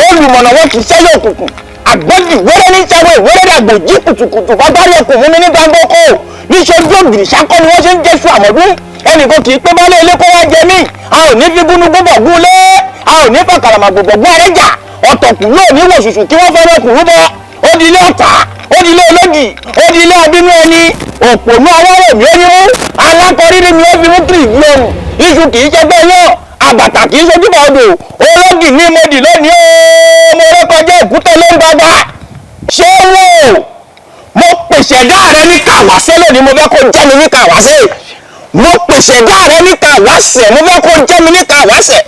olùmọ̀nà wọn kì í ṣe yóò kùkù àgbọ̀dì wẹ́rẹ́ ní sẹ́wọ́ ìwẹ́rẹ́ dàgbò jí kùtùkùtù fagbárí ẹkùn mú mi ní gbàgbọ́kọ̀ níṣojú ògìrì sákọ́ ni wọ́n ṣe ń jẹ́sù àmọ́dún ẹnìkan kì í pé bọ́lá ilé kó wá jẹ mí a ò ní fi búnú gbọ́bọ̀ gún lé a ò ní fàkàràmà gbogbo gún àrẹ́jà ọ̀tọ̀kù yóò ní wòṣùṣù kí wọ́n fẹ́rẹ́ kùrú bọ́ ó di ilé ọ̀tá ó di ilé olódì ó di ilé abínú ẹni òpònú ọwọ́rọ̀ mi ó ní mú alákọ̀ọ́rí ni mi ó fi mú kiri ìlú ọ̀run iṣu kì í ṣẹgbẹ́ yán àbàtà kì í ṣojúbà odò olódì ní mọ́dì lónìí ó mo rẹ́kọjá ṣẹ̀dá rẹ ní kàwáṣẹ́ lónìí mo fẹ́ kó jẹ́ mi ní kàwáṣẹ́ mo pè ṣẹ̀dá rẹ ní kàwáṣẹ́ mo fẹ́ kó jẹ́ mi ní kàwáṣẹ́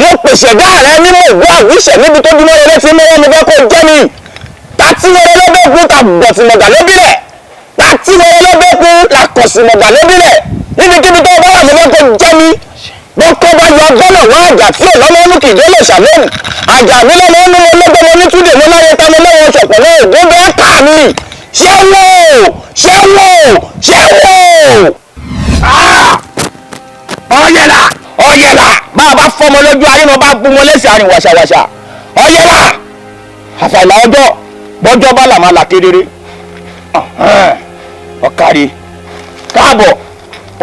mo pè ṣẹ̀dá rẹ ní mògbó àwíṣẹ́ níbi tó dúró rẹ ti mọ́wọ́ mo fẹ́ kó jẹ́ mi tàtí wọlé lọ́gbẹ́kún ta bọ̀tìmọ̀gà lóbi rẹ̀ tàtí wọlé lọ́gbẹ́kún la kọ̀sìmọ̀gà lóbi rẹ̀ níbikíbi tó bá wà mo fẹ́ kó jẹ́ mi bọ́kọ́ bá yọ gbọ́nà wá àjà tí ò lọ́mọ mú kìdó lè ṣàlóhùn àjà mi lọ́mọ ó ní mo lọ́gbọ́n mo ní túndé mo láyé ta mo lọ́wọ́ ṣọ̀pọ̀ náà ògùn bẹ́ẹ̀ kà mí ṣẹ́wó ọ̀yẹ̀là bá a bá fọmọ lójú ayé náà bá bú wọn lẹ́sẹ̀ àrìn wàṣàwàṣà ọ̀yẹ̀là àfàìlà ọjọ́ bọ́jọ́ bá làmà là kedere ọ̀kàrí káàbọ̀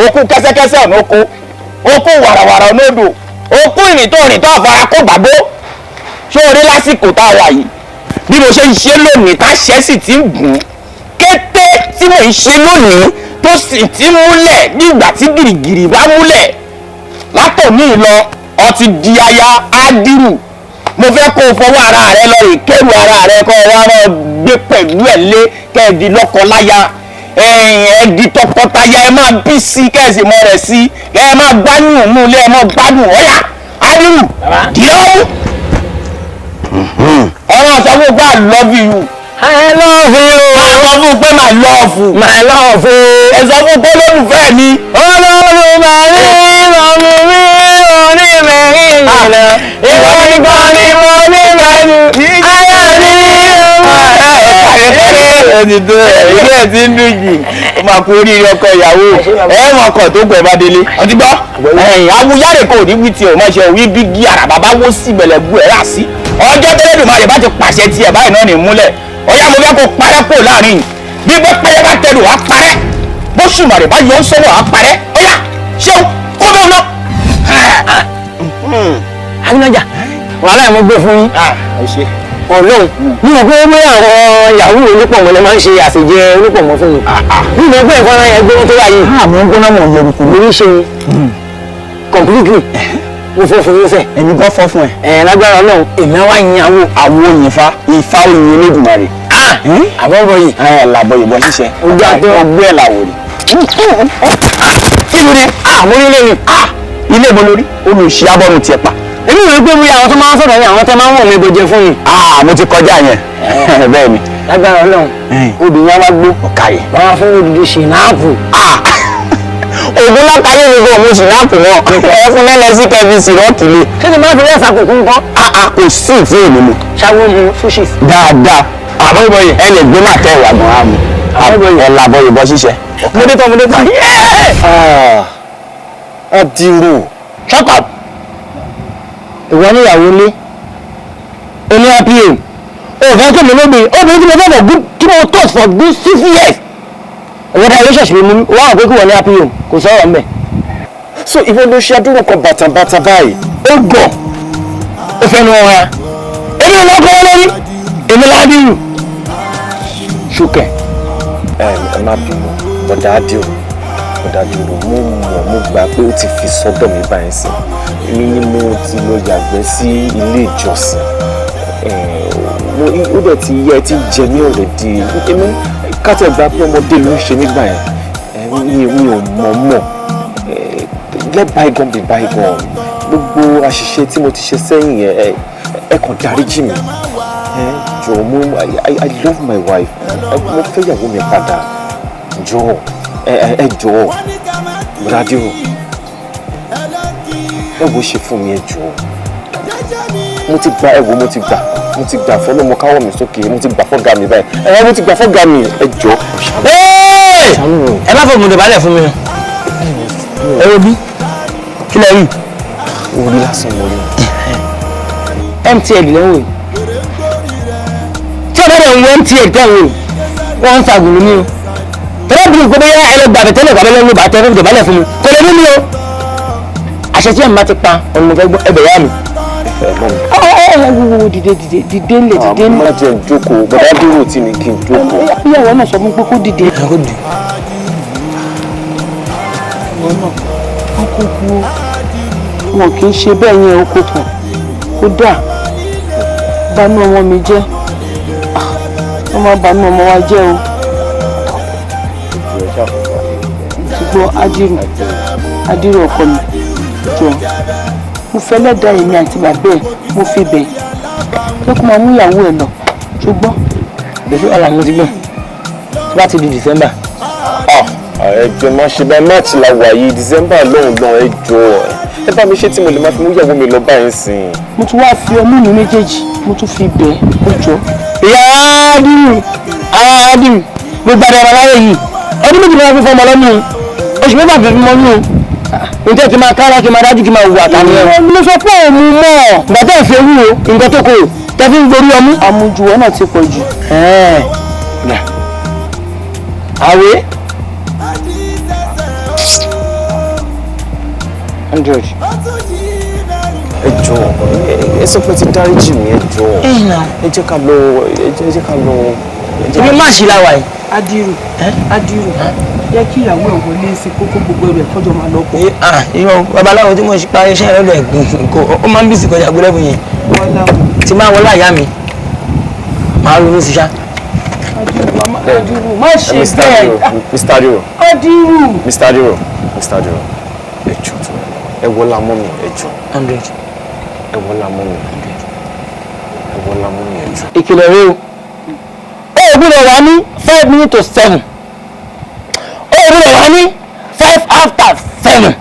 okú kẹ́sẹ́kẹ́sẹ́ ọ̀nà oko okú wàràwàrà ọ̀nà odò okú ìrìn tó àfara kó gbàgbó ṣé orí lásìkò tá a wà yìí bí mo ṣe ń ṣe lónìí tá ṣẹ́ sì ti ń gùn kété tí mo ń ṣe lónìí tó sì ti múlẹ̀ nígbà tí gìrìgìrì bá múlẹ̀ látòní lọ ọtí di aya ádìrú mo fẹ́ kó o fọwọ́ ara rẹ lọ rè kẹ́rù ara rẹ kọ́ ọ wá máa gbé pẹ̀lú ẹ̀ lé kẹ́ẹ̀dì lọ́kọ-láya ẹ̀ẹ́dì tọkọtaya ẹ máa bí sí kẹ́ẹ̀sì mọ́ rẹ̀ sí kẹ́ ẹ máa gbádùn òun ilé ẹ máa gbádùn ọ̀yà ádìrú dìọ́mù ọ̀rọ̀ sọ fún pé I love you. I love you. Ẹ sọ fún pé my love. Ẹ sọ fún pé olólùfẹ́ mi. Olólùfẹ́ mi lọ́mú mi onímẹ̀rin ìlẹ̀. Ìwọ nìkan ni mo ní mẹ́nu. Ayé mi. Ẹni tó ilé ẹ̀ ti ń dùn jì. Ó máa kú oríire ọkọ ìyàwó. Ẹ mọ ọkọ tó gbẹ bá délé. Ọtí gbọ́. Awuyáre kò ní wí tiẹ̀ o máa ṣe òwí bí gí àràbà bá wó sí ìbẹ̀lẹ̀ bu ẹ̀ rà sí. Ọjọ́ tẹ́lẹ̀dùmarè bá ti pàṣẹ tiẹ̀ báyìí náà ní múlẹ̀. Ọ̀yá mo fẹ́ kó parẹ́ kó láàrin bí bó pẹ́yẹ bá tẹ̀lé wàá parẹ́ bó ṣùmàrè bá yọ ń sọ́wọ́ wàá parẹ́ ọ̀yá ṣéun kó bẹ́ẹ̀ ná. Agbẹ́nàjà wàhálà yẹn mo gbé fún yín ọlọ́run ní mo pé bóyá àwọn yahoo onípọ̀mọ́ lè máa ń ṣe àṣejẹ onípọ̀mọ́ fún mi ní mo pé ìfọ́nrán yẹn gbóná tó wáyé. àmọ́ ń gbóná mọ̀ lórúkú lórí ṣe completely mo fọ́ fún yín fẹ́. ẹni bọ́ fọ́ fún ẹ. lágbára ọlọ́run èmi wá yin àwo òyìnfà ifá òyìn Elédùmarè. àbọ̀bọ̀ yìí. làbọ̀ yìí bọ́ ṣiṣẹ́. ojú àti ọgbẹ́ ẹ̀ làwọ̀ rí. kíni mo ní ilé mi. ilé ìbọn lórí olùsí abọ́nu tiẹ̀ pa. èmi ò rí pé bóyá àwọn tó máa ń sọ̀rọ̀ yẹn àwọn tó máa ń wọ̀ mí gbòjẹ fún mi. mo ti kọjá yẹn bẹ́ẹ̀ ni. lágbára ọlọ́run obìnrin wa gbó. ọ̀kàyè. báwa fún odidi ṣìnáàpù. ògùn látàrí mi kò mo ṣìnáàpù náà. ẹ fún mẹ́lẹ̀ sí kẹ́fíìsì rọ́ọ̀kì lé. ṣé ni máa fi rẹ́ẹ̀sà kò kún kọ́. kò sí ìfún èmi mu. ṣáwó mu sushi. dáadáa àbọ̀yìnbọ̀yìn ẹ lè gbé màtẹ́ ìwà gan àmì. àbọ̀yìnbọ̀yìn ẹ̀ làbọ̀yìnbọ̀ ṣiṣẹ́. mo dé tán. Adiro. Shut up. Ìwọ níyàwó ilé. Oní RPA. Òfin tó mi lóbi. Obìnrin tí mo fẹ́ bọ̀ kí mo touch for good 6 years. Ìwọ́n ta ilé ṣọ̀ṣì mi mú. Wọ́n á pé kí wọ́n ní RPA. Kò sọ̀rọ̀ mbẹ̀. So ìwọ ló ṣe adúrò kan bàtàbàtà báyìí. Ó gọ̀. Ó fẹ́ nu ọ̀ra. Èmi ò lọ́kọ́ wọn lórí. Èmi Ládìrú. Ṣúkẹ́. Ẹ má bínú. Bọ̀dá Adiro. Bọ̀dá Adiro mo gbà pé ó ti fi sọ́dọ̀ mi báyìí sí. Èmi ni mo ti lọ yàgbẹ́ sí ilé ìjọsìn. Ó dẹ̀ ti yẹ ti jẹ mí already. Èmi kátẹ́ gba pé ọmọdé ló ń ṣe nígbà yẹn. Mi ò mọ̀. Let bygone be bygone. Gbogbo àṣìṣe tí mo ti ṣe sẹ́yìn yẹn ẹ kàn dáríjì mi. Jọ̀ọ́ I love my wife. Mo fẹ́ ìyàwó mi padà. Jọ̀ọ́ ẹ jọ̀ọ́ Radio ẹ wo ṣe fún mi ẹ jọ̀ọ́. Mo ti gbà fọlọ́ mo káwọ́ mi sókè mo ti gbà fọ́gà mi báyìí. Mo ti gbà fọ́gà mi ẹ jọ̀ọ́. Ẹ má fọ òmùdó balẹ̀ fún mi. Ẹ wo bí kí lẹ rí. Orí lásán mo rí. MTN lẹ́wọ̀ yìí. Tí ọ̀dọ́ rẹ̀ ń wọ MTN tẹ̀wọ̀ yìí wọ́n ń ṣàgùn lómi o. Tọ́lá bí nǹkan bẹ́yà ẹ lọ gbàgbé tẹ́lẹ̀ gbàgbé lẹ́nu bàtẹ́ ẹ̀rọ ìdọ̀bálẹ̀ fún mi kò lè ní mi o. Àṣẹ tí ẹ̀ máa ti pa ọ̀nà mo fẹ́ gbọ́ ẹbẹ̀ yá mi. Dìde ńlẹ̀. Má jẹ́ jókòó bọ́dá dúró tí ni kí n jókòó. Ìyàwó náà sọ fún pé kó dìde. Ìwọ náà wọ́n kó kú wọn kì í ṣe bẹ́ẹ̀ yẹn oko kan kódà bánú ọmọ mi jẹ́ wọ́n máa bánú ọmọ wa jẹ́ o ti gbọ́ adírò ọkọ mi jọ mo fẹ́ lẹ́dàá èmi àti bàbá ẹ̀ mo fi bẹ̀ pé kó máa mú ìyàwó ẹ̀ lọ ṣùgbọ́n. bẹ́ẹ̀ wà láwọn ti gbọ́n tó bá ti di December. ẹgbẹ́ máa ṣe bẹ́ẹ̀ March la wà yìí December lóhùn lọ́n ẹ jọ ẹ bá mi ṣe tí mo lè máa fi mú ìyàwó mi lọ báyìí sìn. mo tún wáá fi ọmú mi méjèèjì mo tún fi bẹ̀ ẹ jọ. ìyá Ádìmù gbogbo àdàrà láyé yìí ọdún méjì náà fi fọmọ lọ́nù oṣù mẹ́fà fi fọmọ nù ǹjẹ́ kí n máa kára kí n máa dájú kí n máa wù àtàní ẹ̀. mo sọ pé òun mọ̀ gbàtẹ́ ìfẹ́ wù ó nǹkan tó kọ tẹ́fí ń gorí ọmú. àmujù ẹ̀ náà ti pọ̀ jù. àwẹ̀ 100. ẹ jọ̀ọ́ ẹ sọ pé ti dáríjì mi ẹ jọ̀ọ́ ẹ jẹ́ ká lọ ibi máa ṣe láwa yìí. Adírù jẹ́ kí ìyàwó ẹ̀ wọlé sí kókó gbogbo ẹrù ẹ̀ kọjọ máa lọ pọ̀. ìyọ babaláwo tí mo ṣe parí iṣẹ́ rẹ̀ lọ ẹ̀gbìn nǹkan ó máa ń bìsì kọjá gbọ́dọ̀ yẹn tí máa wọlé àyà mi máa ronú sí ṣá. Adírù má ṣe bẹ́ẹ̀. Mr. Adiro. Adírù. Mr. Adiro ẹ jọ̀ọ́ ẹ wọlé amọ́ mi ẹ jọ̀ọ́. 100. ẹ wọlé amọ́ mi ẹ wọlé amọ́ mi ẹ jọ̀ọ́. ìkìlọ̀ rẹ o gbọ́dọ̀ wá ní 5 minutes to 7 o gbọ́dọ̀ wá ní 5 after 7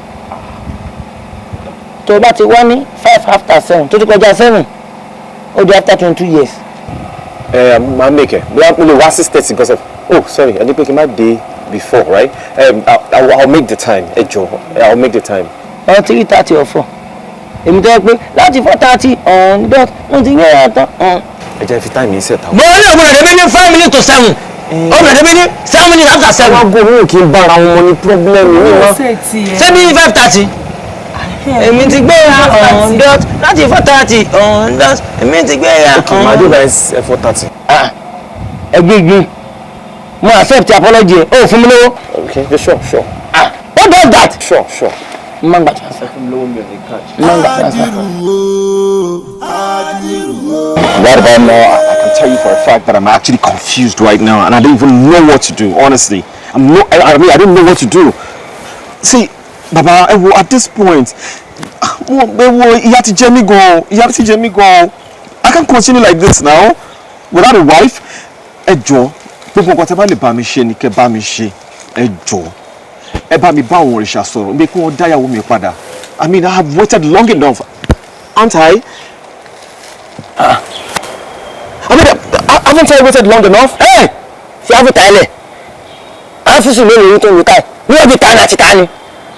tó o bá ti wá ní 5 after 7 tó ti kọjá 7 ó di after 22 years. máa make ẹ bí wọ́n lè wá 6:30 because of sorry I need pé kí n má dé before right I'll make the time ẹ jọ̀ọ́ I'll make the time. 3:30 or 4 èmi tó yẹ pé láti 4:30 on dot mo ti gbé yàtọ̀ ẹ jẹ́ fi time yìí set out. mo ní ọ̀gbọ́n rẹ̀ ní 5 minutes to 7 ọ̀gbọ́n rẹ̀ ní 7 minutes after 7. wọ́n gbọ́ mi kì í bára wọn mo ní problem yìí wọ́n. ṣé bí 5:30 èmi ti gbé ya on dot láti 4:30 on dot èmi ti gbé ya on. okay màá dé báyìí 4:30. ẹgbẹ́gbẹ́ mo accept apology ẹ o fún mi lówó. okay sure. what does that. sure. Manga transfer. Manga transfer. Right about now, I can tell you for a fact that I'm actually confused right now, and I don't even know what to do. Honestly, I don't know what to do. See, Baba, at this point, ìyà ti jẹ mí gan. I can't continue like this now without a wife. Ẹ jọ̀ọ́, gbogbo nǹkan tẹ́ bá lè bá mi ṣe ni kẹ́ bá mi ṣe. Ẹ jọ̀ọ́. Ẹ bá mi bá àwọn òrìṣà sọ̀rọ̀ bí kí wọ́n dá ìyàwó mi padà. I mean, I have waited long enough, aren't I? Haven't I waited long enough? Fi àfi ta ilẹ̀ àfíìsì lónìí ní tó ń wí táì ní ọ̀bí ta ni àti ta ni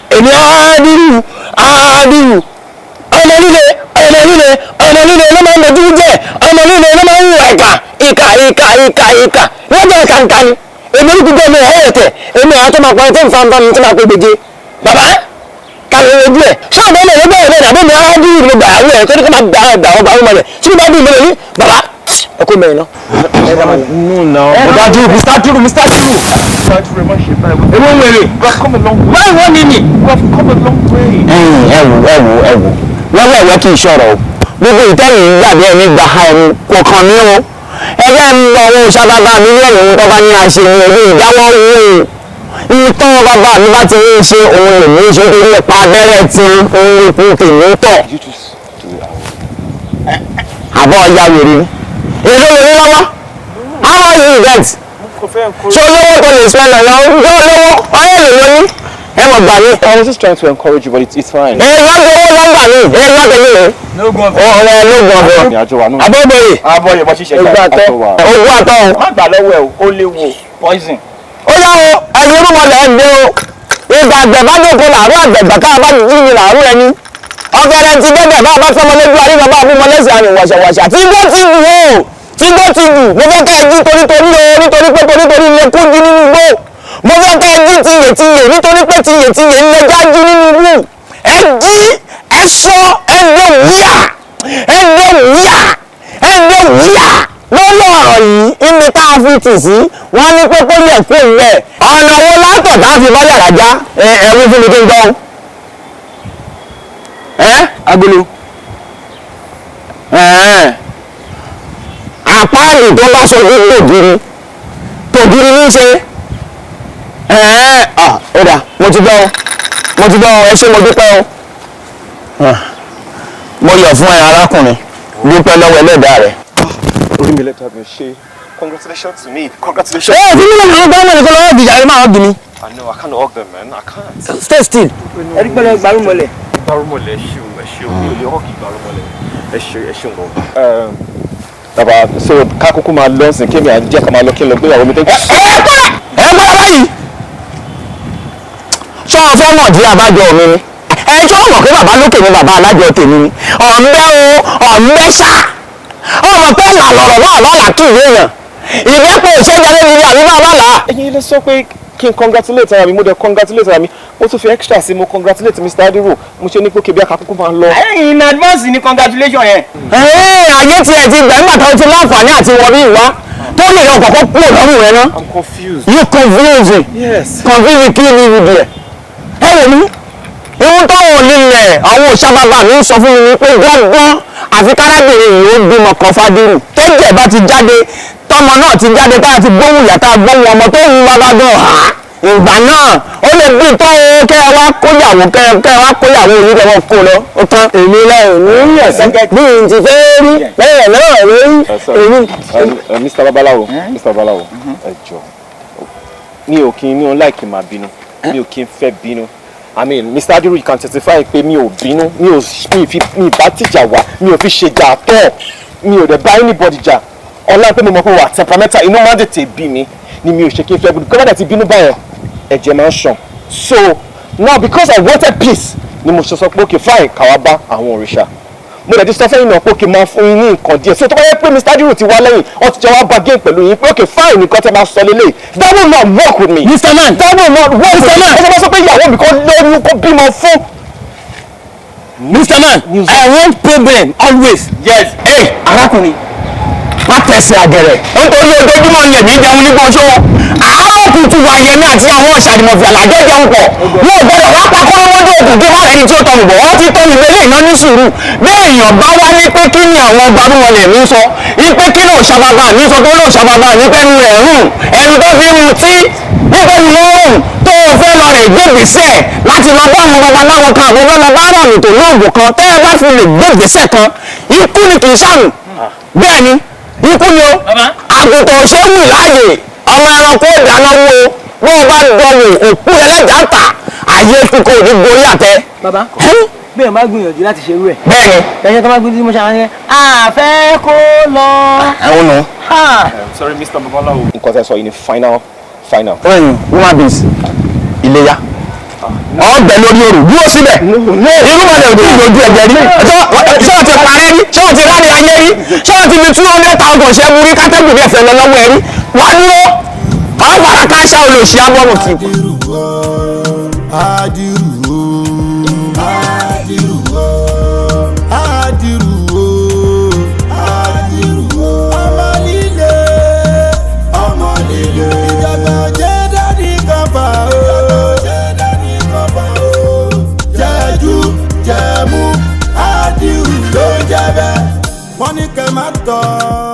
èmi Adírù ọmọ líle ló máa ń mojú jẹ́ ọmọ líle ló máa ń wù ìkà lọ́jọ́ ìkàǹkà ni èmi ní gbogbo ọmọ ọ̀rọ̀ tẹ̀ èmi àwọn tó máa pọ̀ tó ń fa mi tó máa pọ̀ gbèjé bàbá kàlẹ́ ojú ẹ̀ ṣọ́ọ̀bù ọmọ ìlú bẹ́ẹ̀ lẹ́nu àbí mi Adírù ló gbà àwọn ẹ̀ tó ní kó máa gbà ọmọ rẹ̀ tí mo bá bí ìmọ̀lẹ̀ ní bàbá ẹkọ mẹ́rin náà. No, now. Mr. Adiro. Ewo wèrè. We have come a long way. Báyìí wọ́n ní ni. We have come a long way. Ẹ wò. Lọ́wọ́ ìwé kì í ṣọ̀rọ̀ o. Gbogbo ìtẹ́yìn gbàgbé ẹni gbà ha ẹni kọ̀ọ̀kan ní o. Ẹgbẹ́ ń lọ owó ṣàbàbà mi ní ẹ̀yìn tọ́ba ní àṣẹ ní ẹ̀yìn ìdáwọ́ owó. Ìtọ́ bàbá mi bá ti ń ṣe òun lè ní ṣe orí ẹ̀pà abẹ́rẹ́ tí òun lè kún tèmi tọ̀. Àbọ̀ ọjà wèrè. Èló lè ní lọ́wọ́? How are you event? Ṣé olówó tó lè sọ lọ́wọ́? Ṣé olówó? Ọ̀rẹ́ lè lóní? Ẹ mọ̀ gbà mí. I was just trying to encourage you, but it's fine. Lọ́gbà mí. Lọ́gbà mí. Lóògùn ọ̀fẹ́. Ọ̀rẹ́ lóògùn ọ̀fẹ́. Abọ́bọ̀rẹ̀. Abọ́yẹ̀ bọ́ ṣíṣe gbà àtọ̀ wa. Ogun àtọ̀. Má gbà lọ́wọ́ ẹ̀ ó léwu poison. Ó yá o, ẹ̀yin orúmọlẹ̀ ń dé o. Ìgbà àgbẹ̀bá dòkó làárọ̀ àgbẹ̀gbà ká bá jí ni làárọ̀ ẹni. Ọ̀gẹ̀dẹ̀ ti gbẹ̀dẹ̀ bá bá fọmọ lójú àríwá bá fún mọ́lẹ́sì àmì wàṣàwàṣà. Tí gbó ti wù ó. Tí gbó ti wù. Mo fẹ́ ká ẹ jí torítorí o. Nítorí pé torítorí ilé kú jí nínú igbó. Mo fẹ́ ká ẹ jí tiyè nítorí pé tiyè ilé já jí nínú igbó. Ẹ jí ẹ sọ ẹ lè wíyà lọ́wọ́ ọ̀rọ̀ yìí ibi tá a fi tì sí wọ́n ní pé kó yẹ kó rẹ̀ ọ̀nà wo látọ̀ tá a fi bọ́ yàrá já ẹ̀rú fún mi tó ń gbọ́ agolo àpáàlì tó bá ṣojú tògiri ní ṣe Ó dà mo ti gbọ́ ẹ ṣé mo dúpẹ́ o mo yọ̀ fún ẹ arákùnrin dúpẹ́ lọ́wọ́ ẹlẹ́dàá rẹ̀. Orí mi lẹ́tà mi ṣe congratulations to me congratulations. Ẹ fi mílíọ̀nù àwọn gbọ́dọ̀ nìkan lọ́wọ́ ìjà ẹ máa hug mi. I know I can't hug them man I can't. Stay still. Ẹ rí pẹ́lẹ́ gbarumọlẹ̀. Gbarumọlẹ̀ ṣe o mi ò lè hug gbarumọlẹ̀ ẹ ṣe nǹkan. Bàbá so ká kúkú máa lọ sìn kémi àjẹ́ ká máa lọ kí n lọ gbéyàwó mi. Ẹ gbọ́dọ̀ báyìí. Ṣé o fẹ́ mọ̀ di àbájọ mi ni? Ẹ ṣé o mọ̀ pé bàbá lókè ni bàbá alájọ tèmi ni? Ọ̀nbẹ́ sá. Ọmọ pé làlọ́rọ̀ náà lọ́la kí ìwé yàn. Ìgbẹ́pọ̀ ìṣẹ́jẹ́ lórí ni àbí bàbá là. Ẹ̀yin lè sọ pé kí n congratulate ara mi mo dẹ̀ congratulate ara mi mo tún fi extra sí mo congratulate Mr. Adiru mo ṣe ní pé kébí akakúkú máa lọ. In advance ni congratulation yẹn. Ayé tiẹ̀ ti gbà nígbà tó ti láǹfààní àti wọ bí ìwá tó lè lọ kọ̀kọ́ kúrò lọ́rùn rẹ ná. I'm confused. You confusing. Yes. Confusing kí ni ibi ẹ̀. Ẹ wò mí ihun táwọn lílẹ̀ àwọn òṣàbàbà mi sọ fún mi ni pé gbọ́ngbọ́n àfi kárábìnrin yìí ó bímọ kan fádìrù tó jẹ̀ bá ti jáde tọmọ náà ti jáde tá a ti gbóhùn ìyá tá a gbóhùn ọmọ tó ń bá bá dùn á ìgbà náà ó lè bí tó kẹ́ ẹ wá kóyàwó kẹ́ ẹ wá kóyàwó yìí kẹ́ wọ́n kó lọ ó tán èmi lẹ́yìn ní ẹ̀sẹ̀ bí n ti fẹ́ rí lẹ́yìn náà rí èmi. Mr. Babalawo ẹ jọ̀ọ́ mi ò kí n láìkí máa bínú mi ò kí n fẹ́ bínú I mean Mr. Adiru you can testify pé mi ò bínú mi bá tìjà wá mi ò fi ṣe jà tọ́ mi ò dẹ̀ bá anybody jà ọlá pé mo mọ̀ pé wà temperamental inú máa ń tètè bí mi ni mi ò ṣe kí n fẹ́ bínú kọ́mọ́dà ti bínú báyẹn ẹ̀jẹ̀ máa ń ṣàn so now because I wanted peace ni mo ṣe sọ pé okay fine káwá bá àwọn òrìṣà mo dẹ̀ ti sọ fẹ́yìn náà pé okay máa fún yín ní nǹkan díẹ̀ so tó bá yẹ pé Mr. Adiru ti wá lẹ́yìn wọ́n ti jẹ́ wá bargain pẹ̀lú yín pé okay fine nǹkan tẹ́ máa sọ lélẹ̀ that will not work with me. Mr. Man that will not work with me. ẹ sọ pé ìyàwó mi kò lóyún kó bímọ fún. Mr. Man I want problem always. Yes. Hey arákùnrin má tẹ̀sí àgẹ̀rẹ̀ nítorí ojoojúmọ́ ni èmi jẹun ní gbọ́nṣọ́ àárọ̀ kùtù wà yẹn àti àwọn ṣàdìmọ̀fì àlàjọ jẹun pọ̀ wọn ò gbọdọ̀ wá pa kọ́lọ́wọ́dọ̀ òkú tó má rẹni tí ó tọrù bọ̀ wọ́n ti tọ́ mi lélẹ̀ iná ní sùúrù bẹ́ẹ̀ èèyàn bá wá ní pé kí ni àwọn gbarumọlẹ̀ mi sọ ipe kí ló ṣàbàbà mi sọ pé ló ṣàbàbà ní pẹ́nu rẹ̀ rùn ẹ̀rù tó fi mu tí nípa ni mo rùn tó o fẹ́ lọ rẹ̀ gbégbèsè láti lọ bá àwọn babaláwo kan àbí bá lọ bá rà mí tó lóògùn kan tẹ́ ẹ bá fi lè gbégbèsè kan ikú ni kì í sàmù bẹ́ẹ̀ ni ikú ni o àgùntàn ṣéwù láàyè ọmọ ẹranko ìdáná wo bó o bá dọ̀wọ̀ òkú ẹlẹ́jà ta àyè kíkó ní gorí àtẹ. Bàbá bí ẹ má gbìyànjú láti ṣerú ẹ̀. Bẹ́ẹ̀ni. ẹ̀yẹ kan má gbìyànjú tí mo ṣe àwọn yẹn àfẹ́ kó lọ. ẹ̀hún nù. Sorry Mr. Babalawo. nǹkan tẹ́ sọ yìí ni final. ọ̀hún woman beans iléyà ọgbẹ lórí òrù dúró síbẹ̀ irú wọn lè rí ìlójú ẹ̀jẹ̀ rí ṣọ́ọ̀ ti parẹ́ rí ṣọ́ọ̀ ti rálẹ̀ ayé rí ṣọ́ọ̀ ti fi 200,000 ṣẹ́ mú rí kátẹ́gùn bí ẹ̀fẹ̀ lọ lọ́wọ́ ẹ rí wà á dúró ọ̀pàrà káṣá olóòṣì agbọ́mọ̀ kì í. wọ́n ní kẹ́ má tọ́